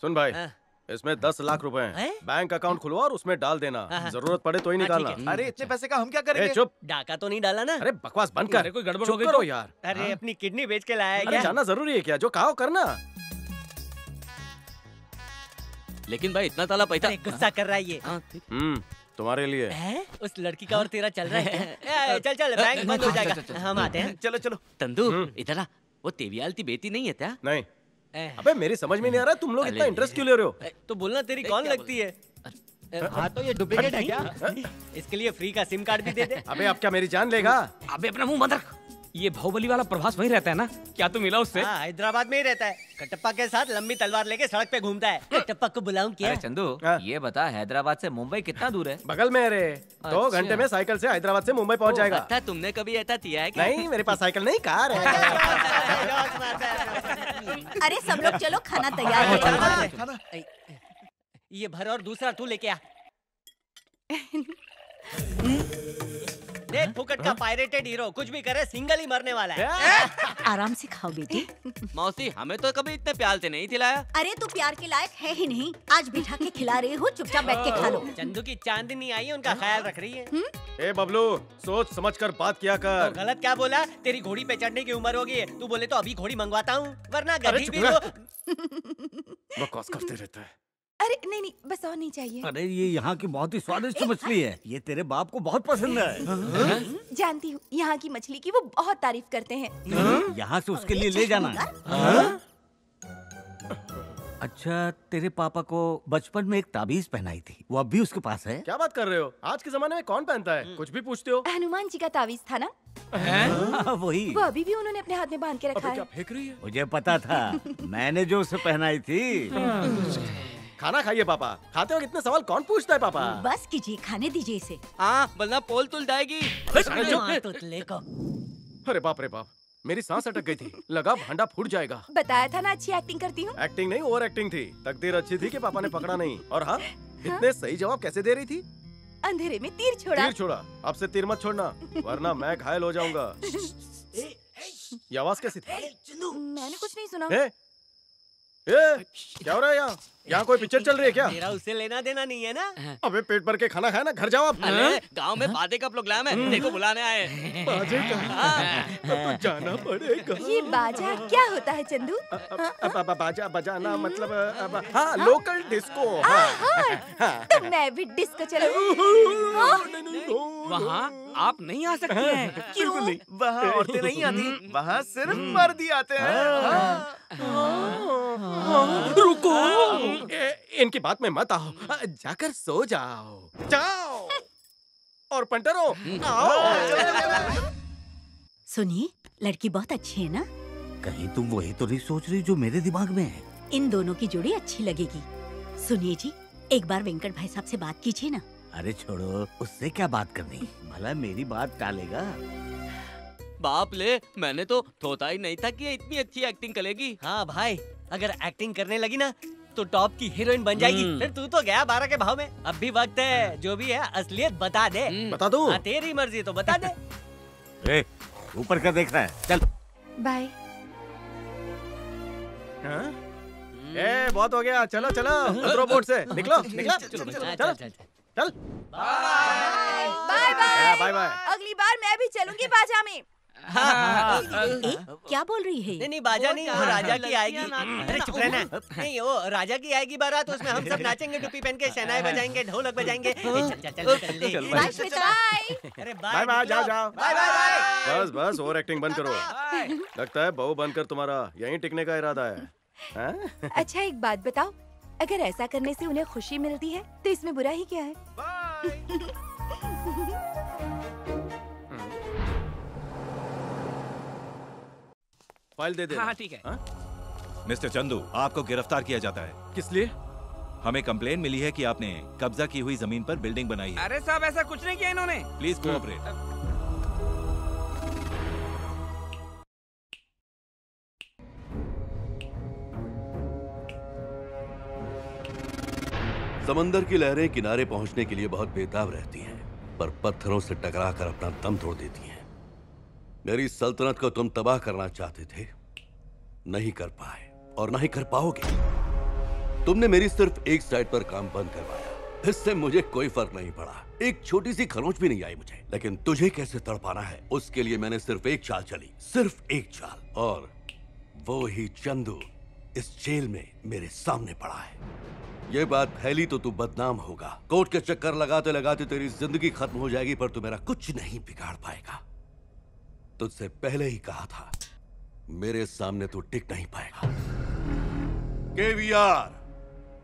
सुन भाई, इसमें 10 लाख रुपए हैं। बैंक अकाउंट खुलवा और उसमें डाल देना। जरूरत पड़े तो ही निकालना। अरे इतने पैसे का हम क्या करेंगे? चुप। डाका तो नहीं डाला ना? अरे बकवास बंद कर। अरे कोई गड़बड़ चुप हो गई करो तो? यार। अरे अपनी किडनी बेच के लाया है अरे क्या? जाना जरूरी है क्या? जो कहा करना। लेकिन भाई इतना ताला पैसा। अरे गुस्सा कर रहा है ये। तुम्हारे लिए। उस लड़की का और तेरा चल रहा है। चल चल बैंक बंद हो जाएगा। हम आते हैं। चलो चलो। तंदू इधर आ। वो तेवियालती बेटी नहीं है क्या? नहीं। अबे मेरी समझ में नहीं आ रहा तुम लोग इतना इंटरेस्ट क्यों ले रहे हो? तो बोलना तेरी कौन लगती है? हाँ तो ये डुप्लीकेट है क्या? इसके लिए फ्री का सिम कार्ड भी दे दे। अबे अब क्या मेरी जान लेगा? अबे अपना मुंह बंद रख। ये बाहुबली वाला प्रभास वहीं रहता है ना? क्या तू मिला उससे? हाँ, हैदराबाद में ही रहता है। कटप्पा के साथ लंबी तलवार लेके सड़क पे घूमता है। कटप्पा को बुलाऊं क्या? अरे चंदू ये बता हैदराबाद से मुंबई कितना दूर है? बगल में है रे। 2 घंटे में साइकिल से हैदराबाद से मुंबई पहुंच जाएगा। अच्छा तुमने कभी ऐसा किया है क्या? नहीं मेरे पास साइकिल नहीं, कार है। अरे सब लोग चलो, खाना तैयार है। ये भर और दूसरा तू लेके आ। देख फुकट का पायरेटेड हीरो कुछ भी करे सिंगल ही मरने वाला है। आराम से खाओ बेटी। मौसी हमें तो कभी इतने प्यार से नहीं खिलाया। अरे तू प्यार के लायक है ही नहीं। आज बिठा के खिला रही हूँ, चुपचाप बैठ के खा लो। चंदू की चांदनी आई है, उनका ख्याल रख रही है। ए बबलू सोच समझ कर बात किया कर। तो गलत क्या बोला? तेरी घोड़ी पे चढ़ने की उम्र होगी है। तू बोले तो अभी घोड़ी मंगवाता हूँ, वरना गधी भी तो। बकवास करते रहता है। अरे नहीं नहीं, बस और नहीं चाहिए। अरे ये यहाँ की बहुत ही स्वादिष्ट मछली है। ये तेरे बाप को बहुत पसंद है। जानती हूँ, यहाँ की मछली की वो बहुत तारीफ करते हैं। यहाँ से उसके लिए ले जाना। अच्छा तेरे पापा को बचपन में एक ताबीज पहनाई थी, वो अब भी उसके पास है? क्या बात कर रहे हो? आज के जमाने में कौन पहनता है? कुछ भी पूछते हो। हनुमान जी का ताबीज था ना? वही। वो अभी भी उन्होंने अपने हाथ में बांध के रखा है। फेंक रही है? मुझे पता था, मैंने जो उसे पहनाई थी। खाना खाइए पापा। खाते हो कितने सवाल कौन पूछता है पापा? बस कीजिए, खाने दीजिए इसे। हाँ वरना पोल तुल जाएगी। अरे बाप रे बाप, मेरी सांस अटक गई थी। लगा भांडा फूट जाएगा। बताया था ना अच्छी एक्टिंग करती हूँ। एक्टिंग नहीं ओवर एक्टिंग थी। तकदीर अच्छी थी कि पापा ने पकड़ा नहीं। और हाँ, इतने सही जवाब कैसे दे रही थी? अंधेरे में तीर छोड़ा। तीर छोड़ा। अब से तीर मत छोड़ना, वरना मैं घायल हो जाऊंगा। ये आवाज कैसी थी? मैंने कुछ नहीं सुना। क्या हो रहा है यहाँ? यहाँ कोई पिक्चर चल रही है क्या? तेरा उससे लेना देना नहीं है ना? अबे पेट भर के खाना खाया ना, घर जाओ आप। अरे गांव में बाजे का प्रोग्राम है, देखो बुलाने आए। बाजे का? अब तो जाना पड़ेगा। ये बाजा क्या होता है चंदू? बाजा बजाना मतलब हाँ लोकल डिस्को। तो मैं भी डिस्को चलूं। वहाँ आप नहीं आ सकती हैं। क्यों? नहीं, वहाँ औरतें नहीं आती, वहाँ सिर्फ मर्द ही आते हैं। रुको, इनकी बात में मत आओ, जाकर सो जाओ। जाओ और पंटरो आओ। सुनिए, लड़की बहुत अच्छी है ना? कहीं तुम वही तो नहीं सोच रही जो मेरे दिमाग में है? इन दोनों की जोड़ी अच्छी लगेगी। सुनिए जी, एक बार वेंकट भाई साहब से बात कीजिए ना। अरे छोड़ो, उससे क्या बात करनी, भला मेरी बात टालेगा। बाप ले, मैंने तो सोचा ही नहीं था कि ये इतनी अच्छी एक्टिंग करेगी। हाँ भाई, अगर एक्टिंग करने लगी ना तो टॉप की हीरोइन बन जाएगी। फिर तू तो गया 12 के भाव में, अब भी वक्त है, जो भी है असलियत बता दे। बता दूं? हाँ, तेरी मर्जी तो बता दे। ए, ऊपर का देख रहा है, चल। बाय। ए, बहुत हो गया, चलो चलो, उतरो बोट से, निकलो निकलो, चलो चल। Bye bye. Bye bye. अगली बार मैं भी चलूंगी बाजा में। क्या बोल रही है? नहीं बाजा नहीं, वो राजा की आएगी। अरे चुप रहना। नहीं, वो राजा की आएगी बारात, उसमें हम सब नाचेंगे, टोपी पहन के, शहनाई बजाएंगे, ढोलक बजाएंगे। चल बाय श्वेता। अरे बाय बाय, जाओ जाओ। Bye bye bye. बस बस, और एक्टिंग बंद करो। लगता है बहू बनकर तुम्हारा यहीं टिकने का इरादा है। अच्छा एक बात बताओ, अगर ऐसा करने से उन्हें खुशी मिलती है तो इसमें बुरा ही क्या है? फाइल दे दे। हाँ ठीक है। मिस्टर चंदू, आपको गिरफ्तार किया जाता है। किस लिए? हमें कंप्लेन मिली है कि आपने कब्जा की हुई जमीन पर बिल्डिंग बनाई है। अरे साहब, ऐसा कुछ नहीं किया इन्होंने। Please cooperate. समंदर की लहरें किनारे पहुंचने के लिए बहुत बेताब रहती हैं, पर पत्थरों से टकराकर अपना दम तोड़ देती हैं। मेरी सल्तनत को तुम तबाह करना चाहते थे, नहीं कर पाए और ना ही कर पाओगे। तुमने मेरी सिर्फ एक साइड पर काम बंद करवाया, इससे मुझे कोई फर्क नहीं पड़ा, एक छोटी सी खरोंच भी नहीं आई मुझे। लेकिन तुझे कैसे तड़पाना है, उसके लिए मैंने सिर्फ एक चाल चली, सिर्फ एक चाल, और वो ही चंदू इस जेल में मेरे सामने पड़ा है। ये बात फैली तो तू बदनाम होगा, कोर्ट के चक्कर लगाते लगाते तेरी जिंदगी खत्म हो जाएगी, पर तू मेरा कुछ नहीं बिगाड़ पाएगा। तुझसे पहले ही कहा था, मेरे सामने तू टिक नहीं पाएगा। केवीआर,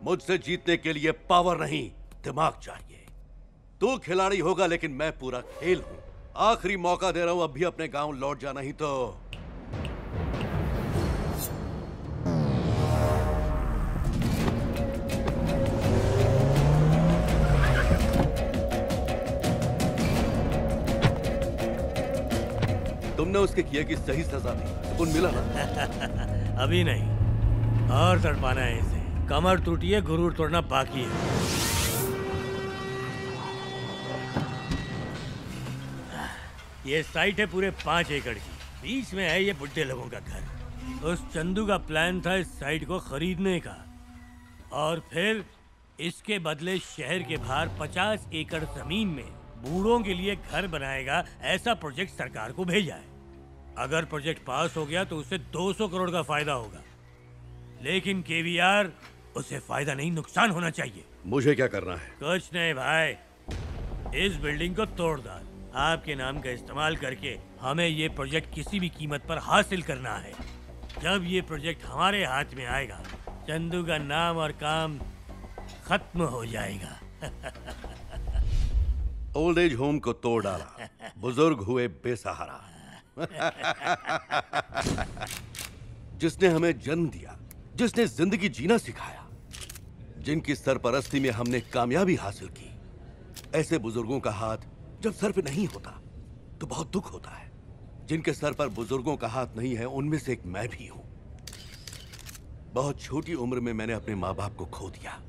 मुझसे जीतने के लिए पावर नहीं, दिमाग चाहिए। तू खिलाड़ी होगा, लेकिन मैं पूरा खेल हूं। आखिरी मौका दे रहा हूं, अब भी अपने गांव लौट जा, नहीं तो तुमने उसके किए की सही सजा दी, सुकून मिला ना? अभी नहीं, और तड़पाना है इसे। कमर टूटी है, गुरूर तोड़ना बाकी है। ये साइट है पूरे 5 एकड़ की, बीच में है ये बुड्ढे लोगों का घर। उस चंदू का प्लान था इस साइट को खरीदने का, और फिर इसके बदले शहर के बाहर 50 एकड़ जमीन में बूढ़ों के लिए घर बनाएगा, ऐसा प्रोजेक्ट सरकार को भेजा है। अगर प्रोजेक्ट पास हो गया तो उसे 200 करोड़ का फायदा होगा, लेकिन केवीआर, उसे फायदा नहीं नुकसान होना चाहिए। मुझे क्या करना है? कुछ नहीं भाई, इस बिल्डिंग को तोड़ डाल, आपके नाम का इस्तेमाल करके हमें ये प्रोजेक्ट किसी भी कीमत पर हासिल करना है। जब ये प्रोजेक्ट हमारे हाथ में आएगा, चंदू का नाम और काम खत्म हो जाएगा। ओल्ड एज होम को तोड़ डाला, बुजुर्ग हुए बेसहारा। जिसने हमें जन्म दिया, जिसने जिंदगी जीना सिखाया, जिनकी सरपरस्ती में हमने कामयाबी हासिल की, ऐसे बुजुर्गों का हाथ जब सर पे नहीं होता तो बहुत दुख होता है। जिनके सर पर बुजुर्गों का हाथ नहीं है, उनमें से एक मैं भी हूं। बहुत छोटी उम्र में मैंने अपने माँ बाप को खो दिया,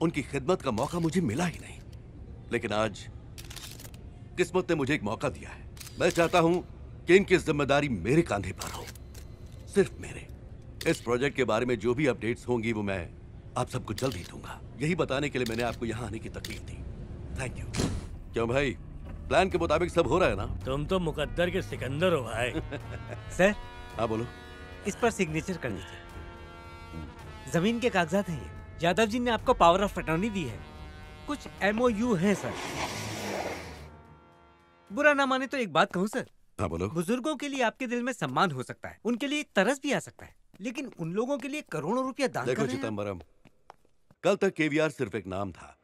उनकी खिदमत का मौका मुझे मिला ही नहीं। लेकिन आज किस्मत ने मुझे एक मौका दिया है। मैं चाहता हूं कि इनकी जिम्मेदारी मेरे कंधे पर हो, सिर्फ मेरे। इस प्रोजेक्ट के बारे में जो भी अपडेट्स होंगी वो मैं आप सबको जल्द ही दूंगा। यही बताने के लिए मैंने आपको यहाँ आने की तकलीफ दी। Thank you. क्यों भाई, प्लान के मुताबिक सब हो रहा है ना? तुम तो मुकद्दर के सिकंदर हो भाई। सर, हाँ बोलो। इस पर सिग्नेचर कर लीजिए। जमीन के कागजात हैं ये। यादव जी ने आपको पावर ऑफ अटॉर्नी दी है। कुछ MOU है सर। बुरा ना माने तो एक बात कहूँ सर। हाँ बोलो। बुजुर्गों के लिए आपके दिल में सम्मान हो सकता है, उनके लिए तरस भी आ सकता है, लेकिन उन लोगों के लिए करोड़ों रुपया दान कर देखो रहे हैं। चिदम्बरम, कल तक केवीआर सिर्फ एक नाम था,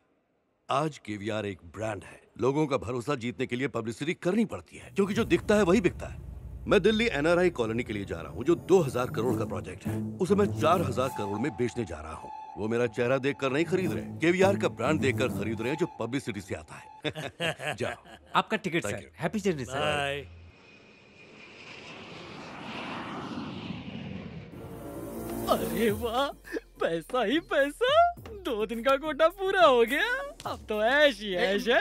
आज केवीआर एक ब्रांड है। लोगों का भरोसा जीतने के लिए पब्लिसिटी करनी पड़ती है, क्योंकि जो दिखता है वही बिकता है। मैं दिल्ली NRI कॉलोनी के लिए जा रहा हूँ, जो 2000 करोड़ का प्रोजेक्ट है, उसे मैं 4000 करोड़ में बेचने जा रहा हूँ। वो मेरा चेहरा देखकर नहीं खरीद रहे, केवीआर का ब्रांड देखकर खरीद रहे हैं जो पब्लिसिटी से आता है। जाओ। आपका ticket sir. Happy journey sir. Bye. अरे वाह, पैसा ही पैसा। 2 दिन का कोटा पूरा हो गया। अब तो ऐश ही ऐश है।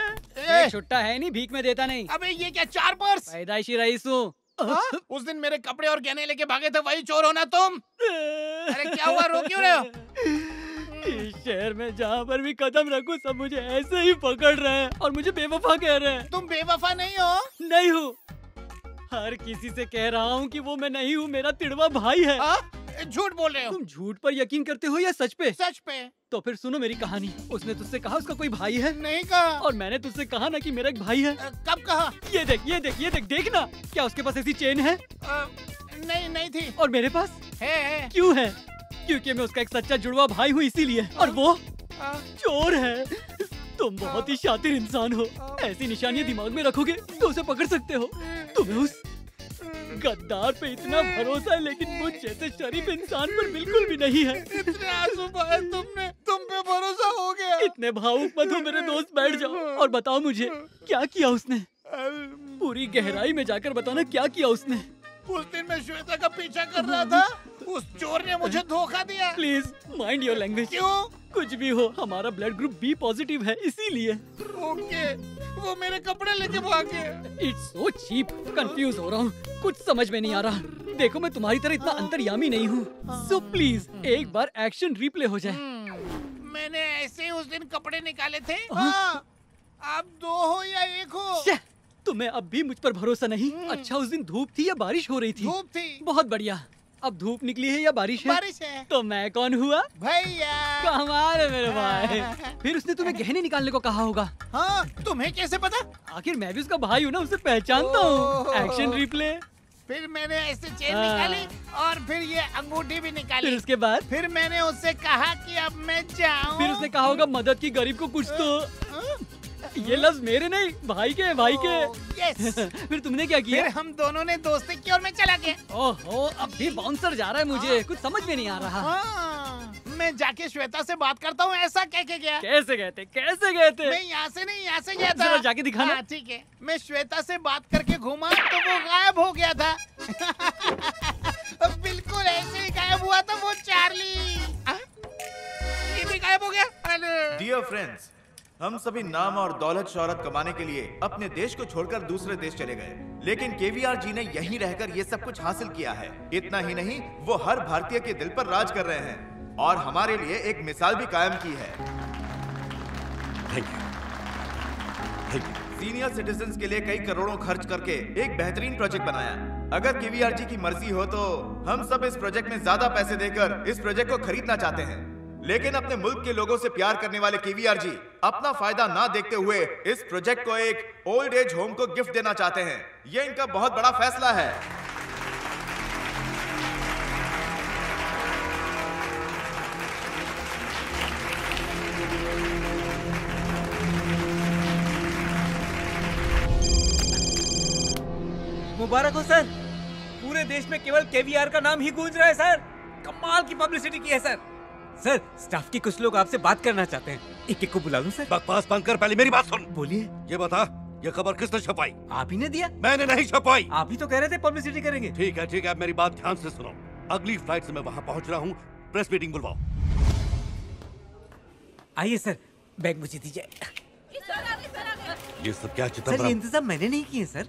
एक छुट्टा है नहीं, भीख में देता नहीं। अबे ये क्या 4 पर्स? पैदाइशी रईस हूँ। उस दिन मेरे कपड़े और गहने लेके भागे थे, वही चोर हो ना तुम? अरे क्या हुआ, रो क्यों रहे हो? इस शहर में जहाँ पर भी कदम रखूं सब मुझे ऐसे ही पकड़ रहे हैं और मुझे बेवफा कह रहे हैं। तुम बेवफा नहीं हो? नहीं हूँ। हर किसी से कह रहा हूँ कि वो मैं नहीं हूँ, मेरा तिड़वा भाई है। झूठ बोल रहे हो। तुम झूठ पर यकीन करते हो या सच पे? सच पे। तो फिर सुनो मेरी कहानी। उसने तुझसे कहा उसका कोई भाई है? नहीं कहा। और मैंने तुझसे कहा ना कि मेरा एक भाई है। कब कहा? ये देख ये देख ये देख, देखना। क्या उसके पास ऐसी चेन है? नहीं थी। और मेरे पास है। क्यों है? क्योंकि मैं उसका एक सच्चा जुड़वा भाई हूँ, इसीलिए। और वो चोर है। तुम बहुत ही शातिर इंसान हो। ऐसी निशानियाँ दिमाग में रखोगे तो उसे पकड़ सकते हो। तुम्हें उस गद्दार पे इतना भरोसा है, लेकिन मुझ जैसे शरीफ इंसान पर बिल्कुल भी नहीं है। इतने आंसू बहाए तुमने, तुम पे भरोसा हो गया। इतने भावुक मत हो मेरे दोस्त, बैठ जाओ और बताओ मुझे क्या किया उसने। पूरी गहराई में जाकर बताना क्या किया उसने। उस दिन मैं श्वेता का पीछा कर रहा था, उस चोर ने मुझे धोखा दिया। Please mind your language. क्यों? कुछ भी हो, हमारा ब्लड ग्रुप बी पॉजिटिव है, इसीलिए। ओके, वो मेरे कपड़े लेके भागे। It's so cheap. कंफ्यूज हो रहा हूँ, कुछ समझ में नहीं आ रहा। देखो मैं तुम्हारी तरह इतना अंतर्यामी नहीं हूँ, सो प्लीज एक बार एक्शन रिप्ले हो जाए। मैंने ऐसे ही उस दिन कपड़े निकाले थे। हाँ, आप 2 हो या 1 हो। तुम्हें अब भी मुझ पर भरोसा नहीं? अच्छा, उस दिन धूप थी या बारिश हो रही थी? धूप थी। बहुत बढ़िया। अब धूप निकली है या बारिश है? बारिश है। तो मैं कौन हुआ? भैया। कमाल है मेरे भाई। फिर उसने तुम्हें गहने निकालने को कहा होगा। हाँ, तुम्हें कैसे पता? आखिर मैं भी उसका भाई हूँ ना, उसे पहचानता हूँ। Action replay. फिर मैंने ऐसे चेन निकाली और फिर ये अंगूठी भी निकाली। फिर उसके बाद? फिर मैंने उससे कहा कि अब मैं जाऊँ। फिर उसने कहा होगा मदद की, गरीब को कुछ तो। ये लफ्ज मेरे नहीं, भाई के, भाई के। यस। फिर तुमने क्या किया? फिर हम दोनों ने दोस्ती की और मैं चला गया। ओहो, अब भी बाउंसर जा रहा है मुझे। कुछ समझ में नहीं आ रहा। मैं जाके श्वेता से बात करता हूँ, ऐसा कह के गया। कैसे गए थे? कैसे गए थे? मैं यहाँ से नहीं, यहाँ से गया था। जरा जाके दिखाना। हाँ, ठीक है। मैं श्वेता से बात करके घूमा तो वो गायब हो गया था। बिल्कुल ऐसे ही गायब हुआ था वो चार्ली। ये भी गायब हो गया। डियर फ्रेंड्स, हम सभी नाम और दौलत शोहरत कमाने के लिए अपने देश को छोड़कर दूसरे देश चले गए, लेकिन केवीआर जी ने यहीं रहकर ये सब कुछ हासिल किया है। इतना ही नहीं, वो हर भारतीय के दिल पर राज कर रहे हैं और हमारे लिए एक मिसाल भी कायम की है। सीनियर सिटीजन्स के लिए कई करोड़ों खर्च करके एक बेहतरीन प्रोजेक्ट बनाया। अगर केवीआर जी की मर्जी हो तो हम सब इस प्रोजेक्ट में ज्यादा पैसे देकर इस प्रोजेक्ट को खरीदना चाहते हैं, लेकिन अपने मुल्क के लोगों से प्यार करने वाले केवीआर जी अपना फायदा ना देखते हुए इस प्रोजेक्ट को एक ओल्ड एज होम को गिफ्ट देना चाहते हैं। ये इनका बहुत बड़ा फैसला है। मुबारक हो सर, पूरे देश में केवल केवीआर का नाम ही गूंज रहा है सर। कमाल की पब्लिसिटी की है सर। सर, स्टाफ के कुछ लोग आपसे बात करना चाहते हैं। एक को बुला लूं सर? बकवास बंद कर, पहले मेरी बात सुन। बोलिए। ये बता, ये खबर किसने छपाई? आप ही ने दिया। मैंने नहीं छपाई। आप ही तो कह रहे थे पब्लिसिटी करेंगे। ठीक है, अब मेरी बात ध्यान से सुनो। अगली फ्लाइट से मैं वहाँ पहुँच रहा हूँ, प्रेस मीटिंग बुलवाओ। आइए सर, बैग मुझे दीजिए। ये सब क्या सर, चिदंबरम? ये इंतजाम मैंने नहीं किए सर,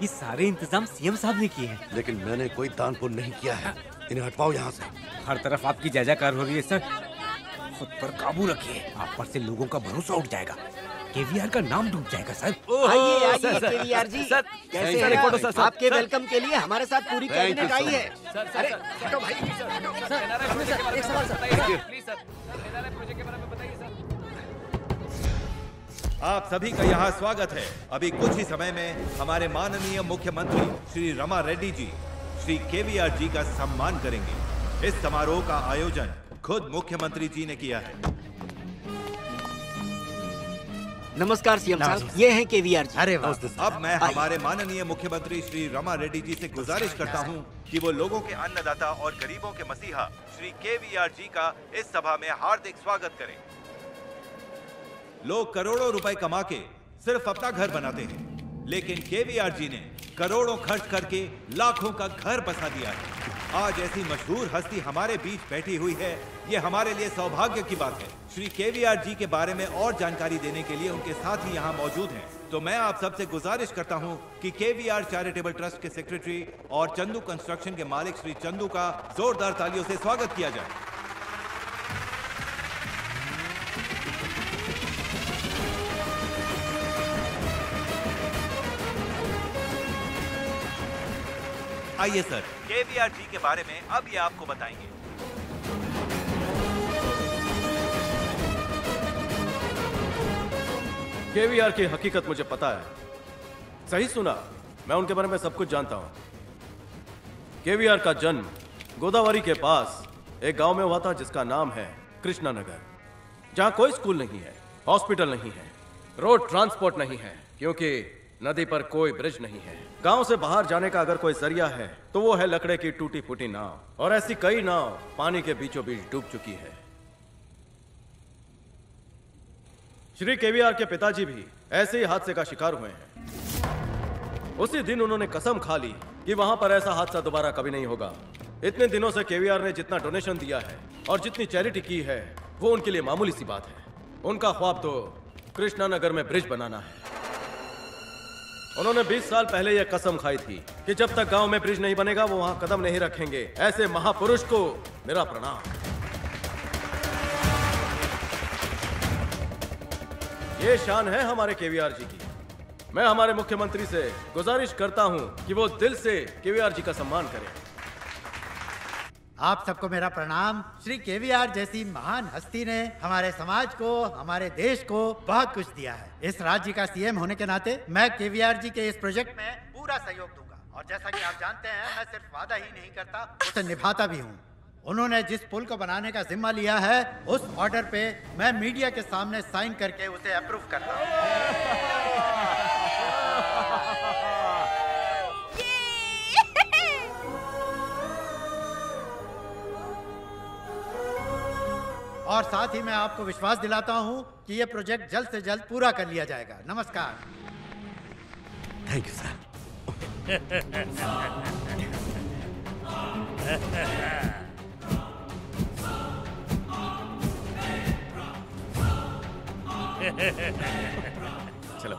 ये सारे इंतजाम सीएम साहब ने किए हैं। लेकिन मैंने कोई दान पुण्य नहीं किया है। इन्हें हटवाओ यहाँ से। हर तरफ आपकी जय जयकार हो रही है सर। खुद पर काबू रखिए, आप पर से लोगों का भरोसा उठ जाएगा। केवीआर का नाम डूब जाएगा सर। आइए आइए केवीआर जी, कैसे हैं आप? आपके वेलकम के लिए हमारे साथ पूरी कैबिनेट आई है। अरे हटो भाई, एक सवाल सर। आप सभी का यहाँ स्वागत है। अभी कुछ ही समय में हमारे माननीय मुख्यमंत्री श्री रमा रेड्डी जी श्री केवीआर जी का सम्मान करेंगे। इस समारोह का आयोजन खुद मुख्यमंत्री जी ने किया है। नमस्कार सीएम साहब, ये हैं केवीआर जी। अरे वाह। अब मैं हमारे माननीय मुख्यमंत्री श्री रमा रेड्डी जी से गुजारिश करता हूं कि वो लोगों के अन्नदाता और गरीबों के मसीहा श्री KVR जी का इस सभा में हार्दिक स्वागत करें। लोग करोड़ों रुपए कमा के सिर्फ अपना घर बनाते हैं, लेकिन KVR जी ने करोड़ों खर्च करके लाखों का घर बसा दिया है। आज ऐसी मशहूर हस्ती हमारे बीच बैठी हुई है, ये हमारे लिए सौभाग्य की बात है। श्री KVR जी के बारे में और जानकारी देने के लिए उनके साथ ही यहाँ मौजूद हैं। तो मैं आप सबसे गुजारिश करता हूँ कि KVR चैरिटेबल ट्रस्ट के सेक्रेटरी और चंदू कंस्ट्रक्शन के मालिक श्री चंदू का जोरदार तालियों से स्वागत किया जाए। आइए सर, KVR जी के बारे में अब ये आपको बताएंगे। KVR की हकीकत मुझे पता है। सही सुना, मैं उनके बारे में सब कुछ जानता हूँ। KVR का जन्म गोदावरी के पास एक गांव में हुआ था जिसका नाम है कृष्णा नगर, जहाँ कोई स्कूल नहीं है, हॉस्पिटल नहीं है, रोड ट्रांसपोर्ट नहीं है, क्योंकि नदी पर कोई ब्रिज नहीं है। गांव से बाहर जाने का अगर कोई जरिया है तो वो है लकड़े की टूटी फूटी नाव, और ऐसी कई नाव पानी के बीचों बीच डूब चुकी है। श्री KVR के पिताजी भी ऐसे ही हादसे का शिकार हुए हैं। उसी दिन उन्होंने कसम खा ली कि वहां पर ऐसा हादसा दोबारा कभी नहीं होगा। इतने दिनों से KVR ने जितना डोनेशन दिया है और जितनी चैरिटी की है वो उनके लिए मामूली सी बात है। उनका ख्वाब तो कृष्णा नगर में ब्रिज बनाना है। उन्होंने 20 साल पहले यह कसम खाई थी कि जब तक गांव में ब्रिज नहीं बनेगा वो वहां कदम नहीं रखेंगे। ऐसे महापुरुष को मेरा प्रणाम। ये शान है हमारे KVR जी की। मैं हमारे मुख्यमंत्री से गुजारिश करता हूं कि वो दिल से KVR जी का सम्मान करें। आप सबको मेरा प्रणाम। श्री KVR जैसी महान हस्ती ने हमारे समाज को, हमारे देश को बहुत कुछ दिया है। इस राज्य का CM होने के नाते मैं KVR जी के इस प्रोजेक्ट में पूरा सहयोग दूंगा, और जैसा कि आप जानते हैं मैं सिर्फ वादा ही नहीं करता, उसे निभाता भी हूँ। उन्होंने जिस पुल को बनाने का जिम्मा लिया है उस ऑर्डर पे मैं मीडिया के सामने साइन करके उसे अप्रूव करता हूँ। और साथ ही मैं आपको विश्वास दिलाता हूँ कि ये प्रोजेक्ट जल्द से जल्द पूरा कर लिया जाएगा। नमस्कार। Thank you sir. चलो।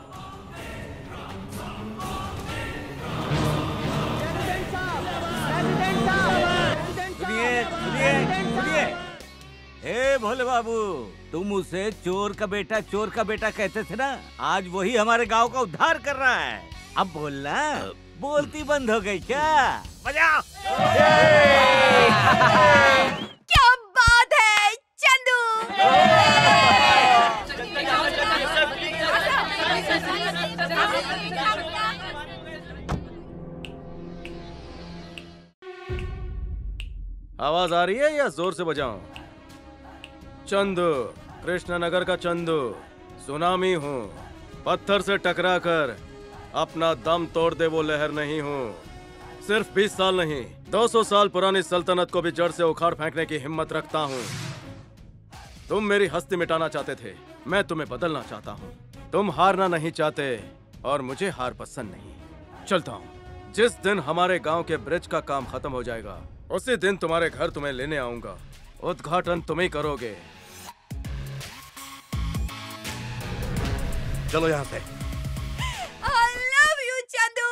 सुनिए सुनिए सुनिए, हे भोले बाबू, तुम उसे चोर का बेटा कहते थे ना, आज वही हमारे गांव का उद्धार कर रहा है। अब बोलना, बोलती बंद हो गई क्या? बजाओ। क्या बात है चंदू। आवाज आ रही है या जोर से बजाऊं? चंदू, कृष्णा नगर का चंदू, सुनामी हूँ। पत्थर से टकरा कर अपना दम तोड़ दे वो लहर नहीं हूँ। सिर्फ 20 साल नहीं, 200 साल पुरानी सल्तनत को भी जड़ से उखाड़ फेंकने की हिम्मत रखता हूँ। तुम मेरी हस्ती मिटाना चाहते थे, मैं तुम्हें बदलना चाहता हूँ। तुम हारना नहीं चाहते और मुझे हार पसंद नहीं। चलता हूँ। जिस दिन हमारे गांव के ब्रिज का काम खत्म हो जाएगा उसी दिन तुम्हारे घर तुम्हें लेने आऊंगा। उद्घाटन तुम ही करोगे। चलो यहाँ से। I love you Chandu.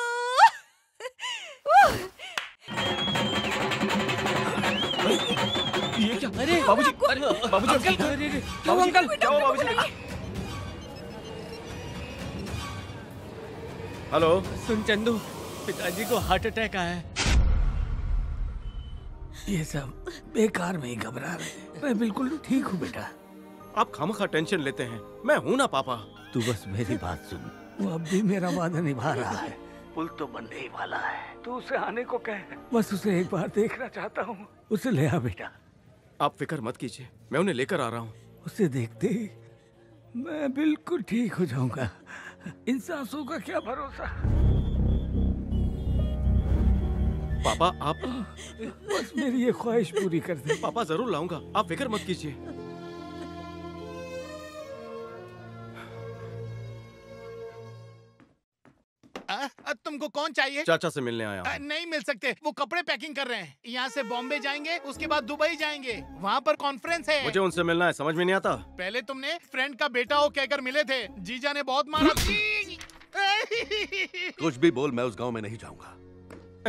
ये क्या? अरे बाबूजी, बाबूजी, क्या हुआ बाबूजी? हेलो। सुन चंदू, पिताजी को हार्ट अटैक आया है। ये सब बेकार में ही घबरा रहे। मैं बिल्कुल ठीक हूँ बेटा। आप खामखा टेंशन लेते हैं, मैं हूं ना पापा। तू बस मेरी बात सुन, वो अब भी मेरा वादा निभा रहा है। पुल तो बनने ही वाला है, तू उसे आने को कह। बस उसे एक बार देखना चाहता हूँ। उसे ले आ बेटा। आप फिक्र मत कीजिए, मैं उन्हें लेकर आ रहा हूँ। उसे देखते ही मैं बिल्कुल ठीक हो जाऊंगा। इन सांसों का क्या भरोसा। पापा आप बस मेरी ये ख्वाहिश पूरी कर दे। पापा जरूर लाऊंगा, आप फिक्र मत कीजिए। तुमको कौन चाहिए? चाचा से मिलने आया हूँ। नहीं मिल सकते, वो कपड़े पैकिंग कर रहे हैं। यहाँ से बॉम्बे जाएंगे, उसके बाद दुबई जाएंगे, वहाँ पर कॉन्फ्रेंस है। मुझे उनसे मिलना है, समझ में नहीं आता। पहले तुमने फ्रेंड का बेटा हो कहकर मिले थे, जीजा ने बहुत मारा। कुछ भी बोल, मैं उस गांव में नहीं जाऊंगा।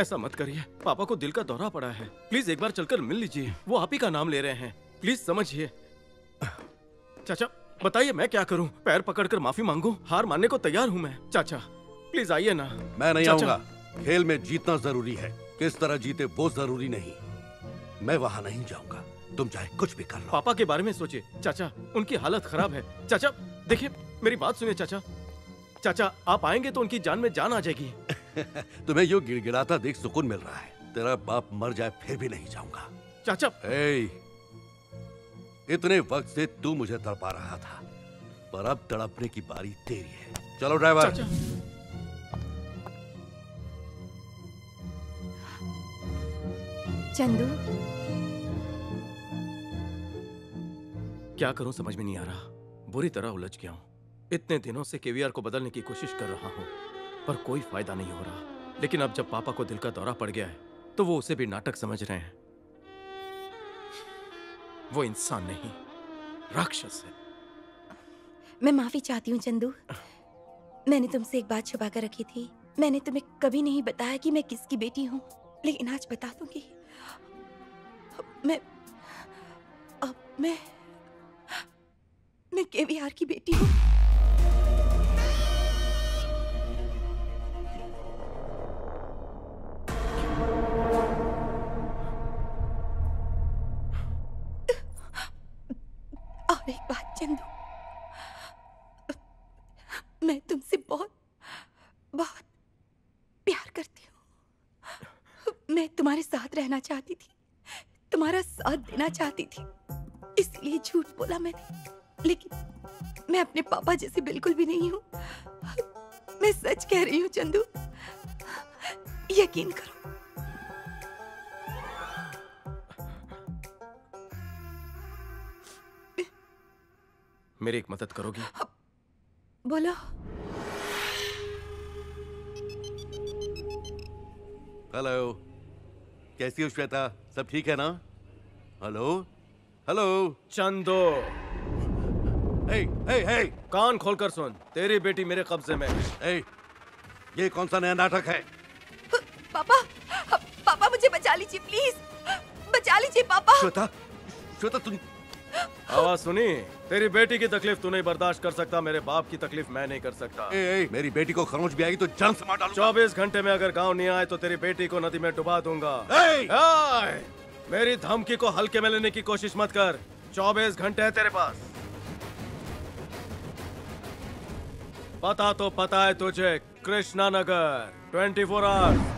ऐसा मत करिए, पापा को दिल का दौरा पड़ा है, प्लीज एक बार चलकर मिल लीजिए। वो आप ही का नाम ले रहे हैं, प्लीज समझिए। चाचा बताइए मैं क्या करूं? पैर पकड़कर माफी मांगूं? हार मानने को तैयार हूं मैं। चाचा प्लीज आइए ना। मैं नहीं आऊंगा। खेल में जीतना जरूरी है, किस तरह जीते वो जरूरी नहीं। मैं वहां नहीं जाऊंगा, तुम चाहे कुछ भी कर लो। पापा के बारे में सोचिए चाचा, उनकी हालत खराब है। चाचा देखिए मेरी बात सुनिए चाचा। चाचा आप आएंगे तो उनकी जान में जान आ जाएगी। तुम्हें यूं गिड़गिड़ाता देख सुकून मिल रहा है। तेरा बाप मर जाए फिर भी नहीं जाऊंगा। चाचा इतने वक्त से तू मुझे तड़पा रहा था, पर अब तड़पने की बारी तेरी है। चलो ड्राइवर। चंदू क्या करूं समझ में नहीं आ रहा, बुरी तरह उलझ गया हूं। इतने दिनों से केवीआर को बदलने की कोशिश कर रहा हूं, पर कोई फायदा नहीं हो रहा। लेकिन अब जब पापा को दिल का दौरा पड़ गया है, तो वो उसे भी नाटक समझ रहे हैं। वो इंसान नहीं, राक्षस है। मैं माफी चाहती हूँ चंदू, मैंने तुमसे एक बात छुपा कर रखी थी। मैंने तुम्हें कभी नहीं बताया कि मैं किसकी बेटी हूँ, लेकिन आज बता दूंगी। मैं केवीआर की बेटी हूँ। और एक बात चंदू, मैं तुमसे बहुत बहुत प्यार करती हूँ। मैं तुम्हारे साथ रहना चाहती थी, तुम्हारा साथ देना चाहती थी, इसलिए झूठ बोला मैंने। लेकिन मैं अपने पापा जैसे बिल्कुल भी नहीं हूँ। मैं सच कह रही हूँ चंदू, यकीन करो। मेरी एक मदद करोगी? बोलो। हेलो, कैसी हो श्वेता? सब ठीक है ना? हेलो हेलो चंदो। हे कान खोलकर सुन, तेरी बेटी मेरे कब्जे में। ये कौन सा नया नाटक है? पापा मुझे बचा लीजिए प्लीज, बचा लीजिए पापा। श्वेता तुम आवाज सुनी? तेरी बेटी की तकलीफ तू नहीं बर्दाश्त कर सकता, मेरे बाप की तकलीफ मैं नहीं कर सकता। मेरी बेटी को खरोंच भी आएगी तो जान से मार डालूंगा। 24 घंटे में अगर गांव नहीं आए तो तेरी बेटी को नदी में डुबा दूंगा। मेरी धमकी को हल्के में लेने की कोशिश मत कर। 24 घंटे है तेरे पास। पता तो पता है तुझे, कृष्णा नगर 24 आवर्स।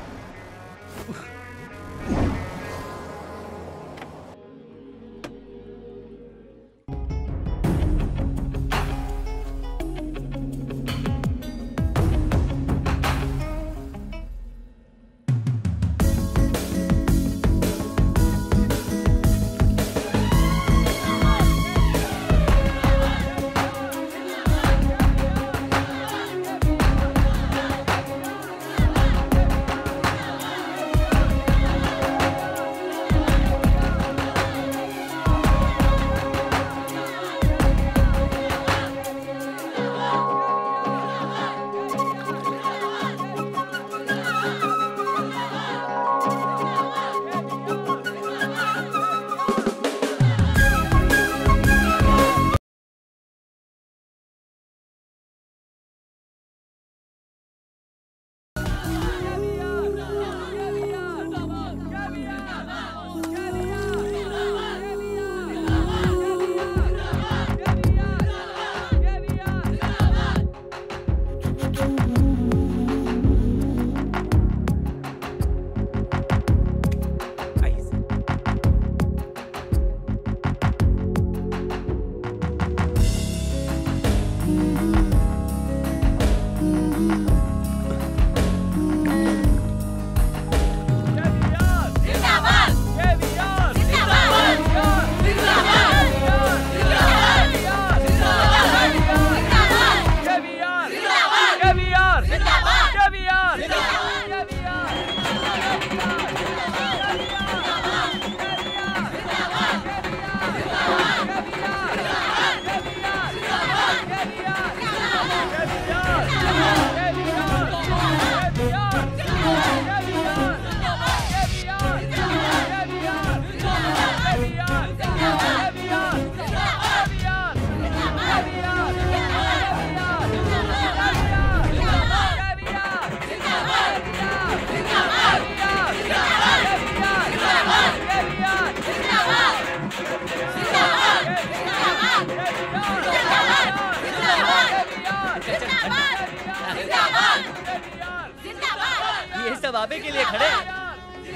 ये सब आपे के लिए खड़े हैं।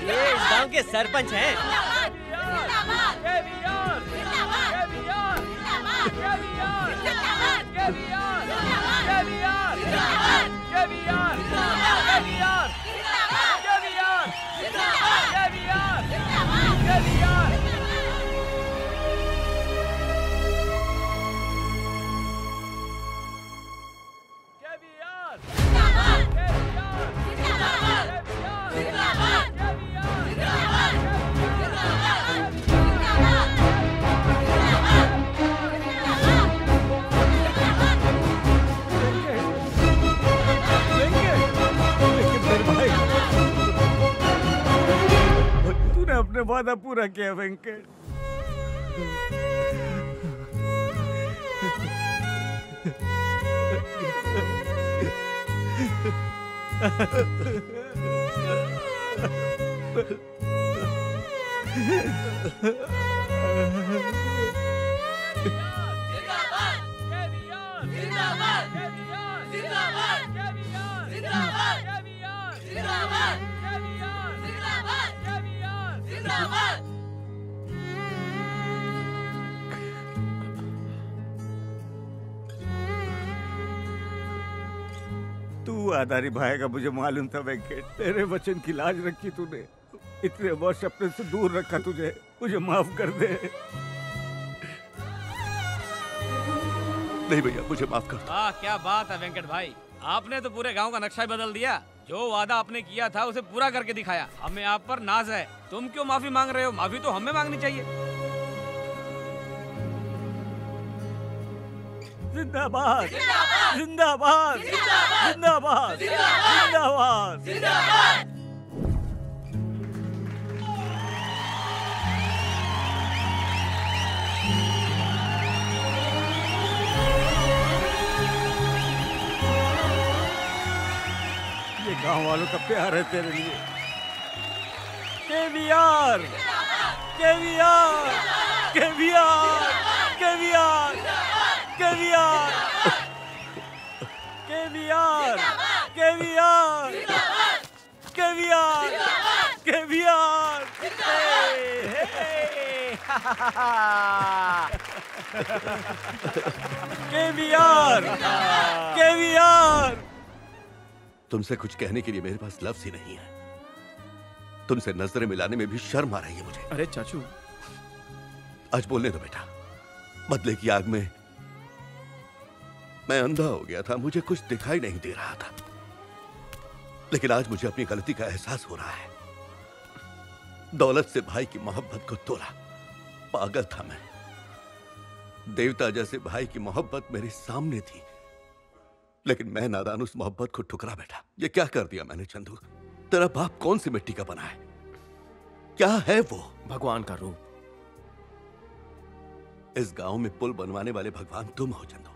ये इस गांव के सरपंच हैं। तूने अपने वादा पूरा किया वेंकट। तू वादा निभाएगा मुझे मालूम था वेंकट। तेरे वचन की लाज रखी तूने। इतने वर्ष अपने से दूर रखा तुझे। मुझे माफ कर दे। नहीं भैया, मुझे माफ कर दो। वाह, क्या बात है वेंकट भाई। आपने तो पूरे गांव का नक्शा ही बदल दिया। जो वादा आपने किया था उसे पूरा करके दिखाया। हमें आप पर नाज है। तुम क्यों माफी मांग रहे हो? माफी तो हमें मांगनी चाहिए। जिंदाबाद जिंदाबाद जिंदाबाद जिंदाबाद जिंदाबाद। ये गांव वालों का प्यार है तेरे लिए। KVR KVR KVR KVR KVR KVR KVR KVR KVR. KVR KVR. तुमसे कुछ कहने के लिए मेरे पास लफ्ज ही नहीं है। तुमसे नजरें मिलाने में भी शर्म आ रही है मुझे। अरे चाचू, आज बोलने दो बेटा। बदले की आग में मैं अंधा हो गया था। मुझे कुछ दिखाई नहीं दे रहा था, लेकिन आज मुझे अपनी गलती का एहसास हो रहा है। दौलत से भाई की मोहब्बत को तोड़ा। पागल था मैं। देवता जैसे भाई की मोहब्बत मेरे सामने थी, लेकिन मैं नादान उस मोहब्बत को ठुकरा बैठा। ये क्या कर दिया मैंने चंदू? तेरा बाप कौन सी मिट्टी का बना है? क्या है वो? भगवान का रूप। इस गांव में पुल बनवाने वाले भगवान तुम हो चंदू।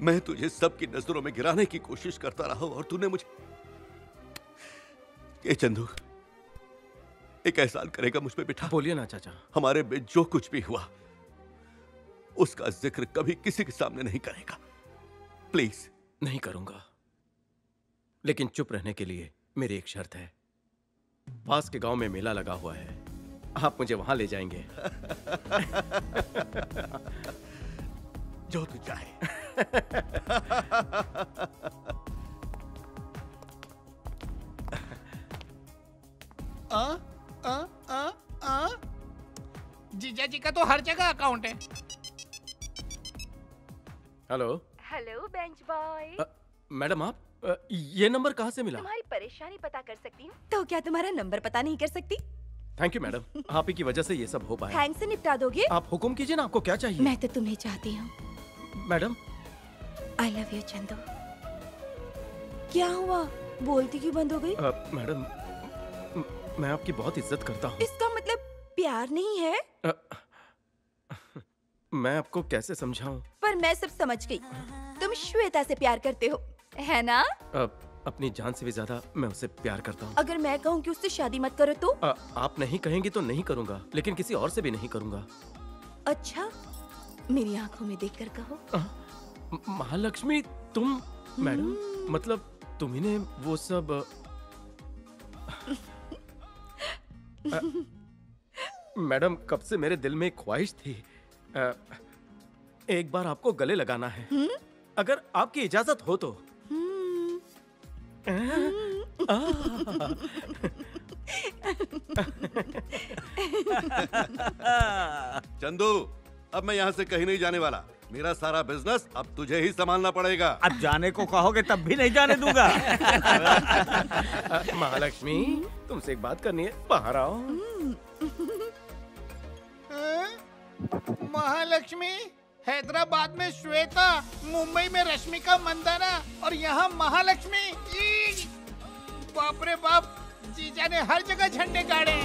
मैं तुझे सबकी नजरों में गिराने की कोशिश करता रहा और तूने मुझे। ये चंदू, एक एहसान करेगा मुझ पे बेटा? बोलिए ना चाचा। हमारे बीच जो कुछ भी हुआ उसका जिक्र कभी किसी के सामने नहीं करेगा, प्लीज। नहीं करूंगा, लेकिन चुप रहने के लिए मेरी एक शर्त है। पास के गांव में मेला लगा हुआ है, आप मुझे वहां ले जाएंगे। जो तू चाहे। जीजा जी का तो हर जगह अकाउंट है। Hello hello bench boy. Madam, आप ये नंबर कहाँ से मिला? तुम्हारी परेशानी पता कर सकती हूँ, तो क्या तुम्हारा नंबर पता नहीं कर सकती? थैंक यू मैडम, आप ही की वजह से ये सब हो पाया। थैंक्स से निपटा दोगे? आप हुक्म कीजिए ना, आपको क्या चाहिए? मैं तो तुम्हें चाहती हूँ madam. I love you Chandu. क्या हुआ? बोलती क्यों बंद हो गई? मैडम, मैं आपकी बहुत इज्जत करता हूँ। इसका मतलब प्यार नहीं है? मैं आपको कैसे समझाऊं? पर मैं सब समझ गई। तुम श्वेता से प्यार करते हो, है ना? अपनी जान से भी ज्यादा मैं उससे प्यार करता हूँ। अगर मैं कहूँ कि उससे शादी मत करो तो? आप नहीं कहेंगी तो नहीं करूँगा, लेकिन किसी और से भी नहीं करूँगा। अच्छा, मेरी आंखों में देखकर कहो। महालक्ष्मी, तुम? मैडम, मतलब तुम्हें वो सब मैडम, कब से मेरे दिल में एक ख्वाहिश थी, एक बार आपको गले लगाना है। अगर आपकी इजाजत हो तो। चंदू, अब मैं यहाँ से कहीं नहीं जाने वाला। मेरा सारा बिजनेस अब तुझे ही संभालना पड़ेगा। अब जाने को कहोगे तब भी नहीं जाने दूंगा। महालक्ष्मी, तुमसे एक बात करनी है, बाहर आओ। महालक्ष्मी, हैदराबाद में श्वेता, मुंबई में रश्मिका मंदाना और यहाँ महालक्ष्मी। बाप रे बाप, जीजा ने हर जगह झंडे गाड़े।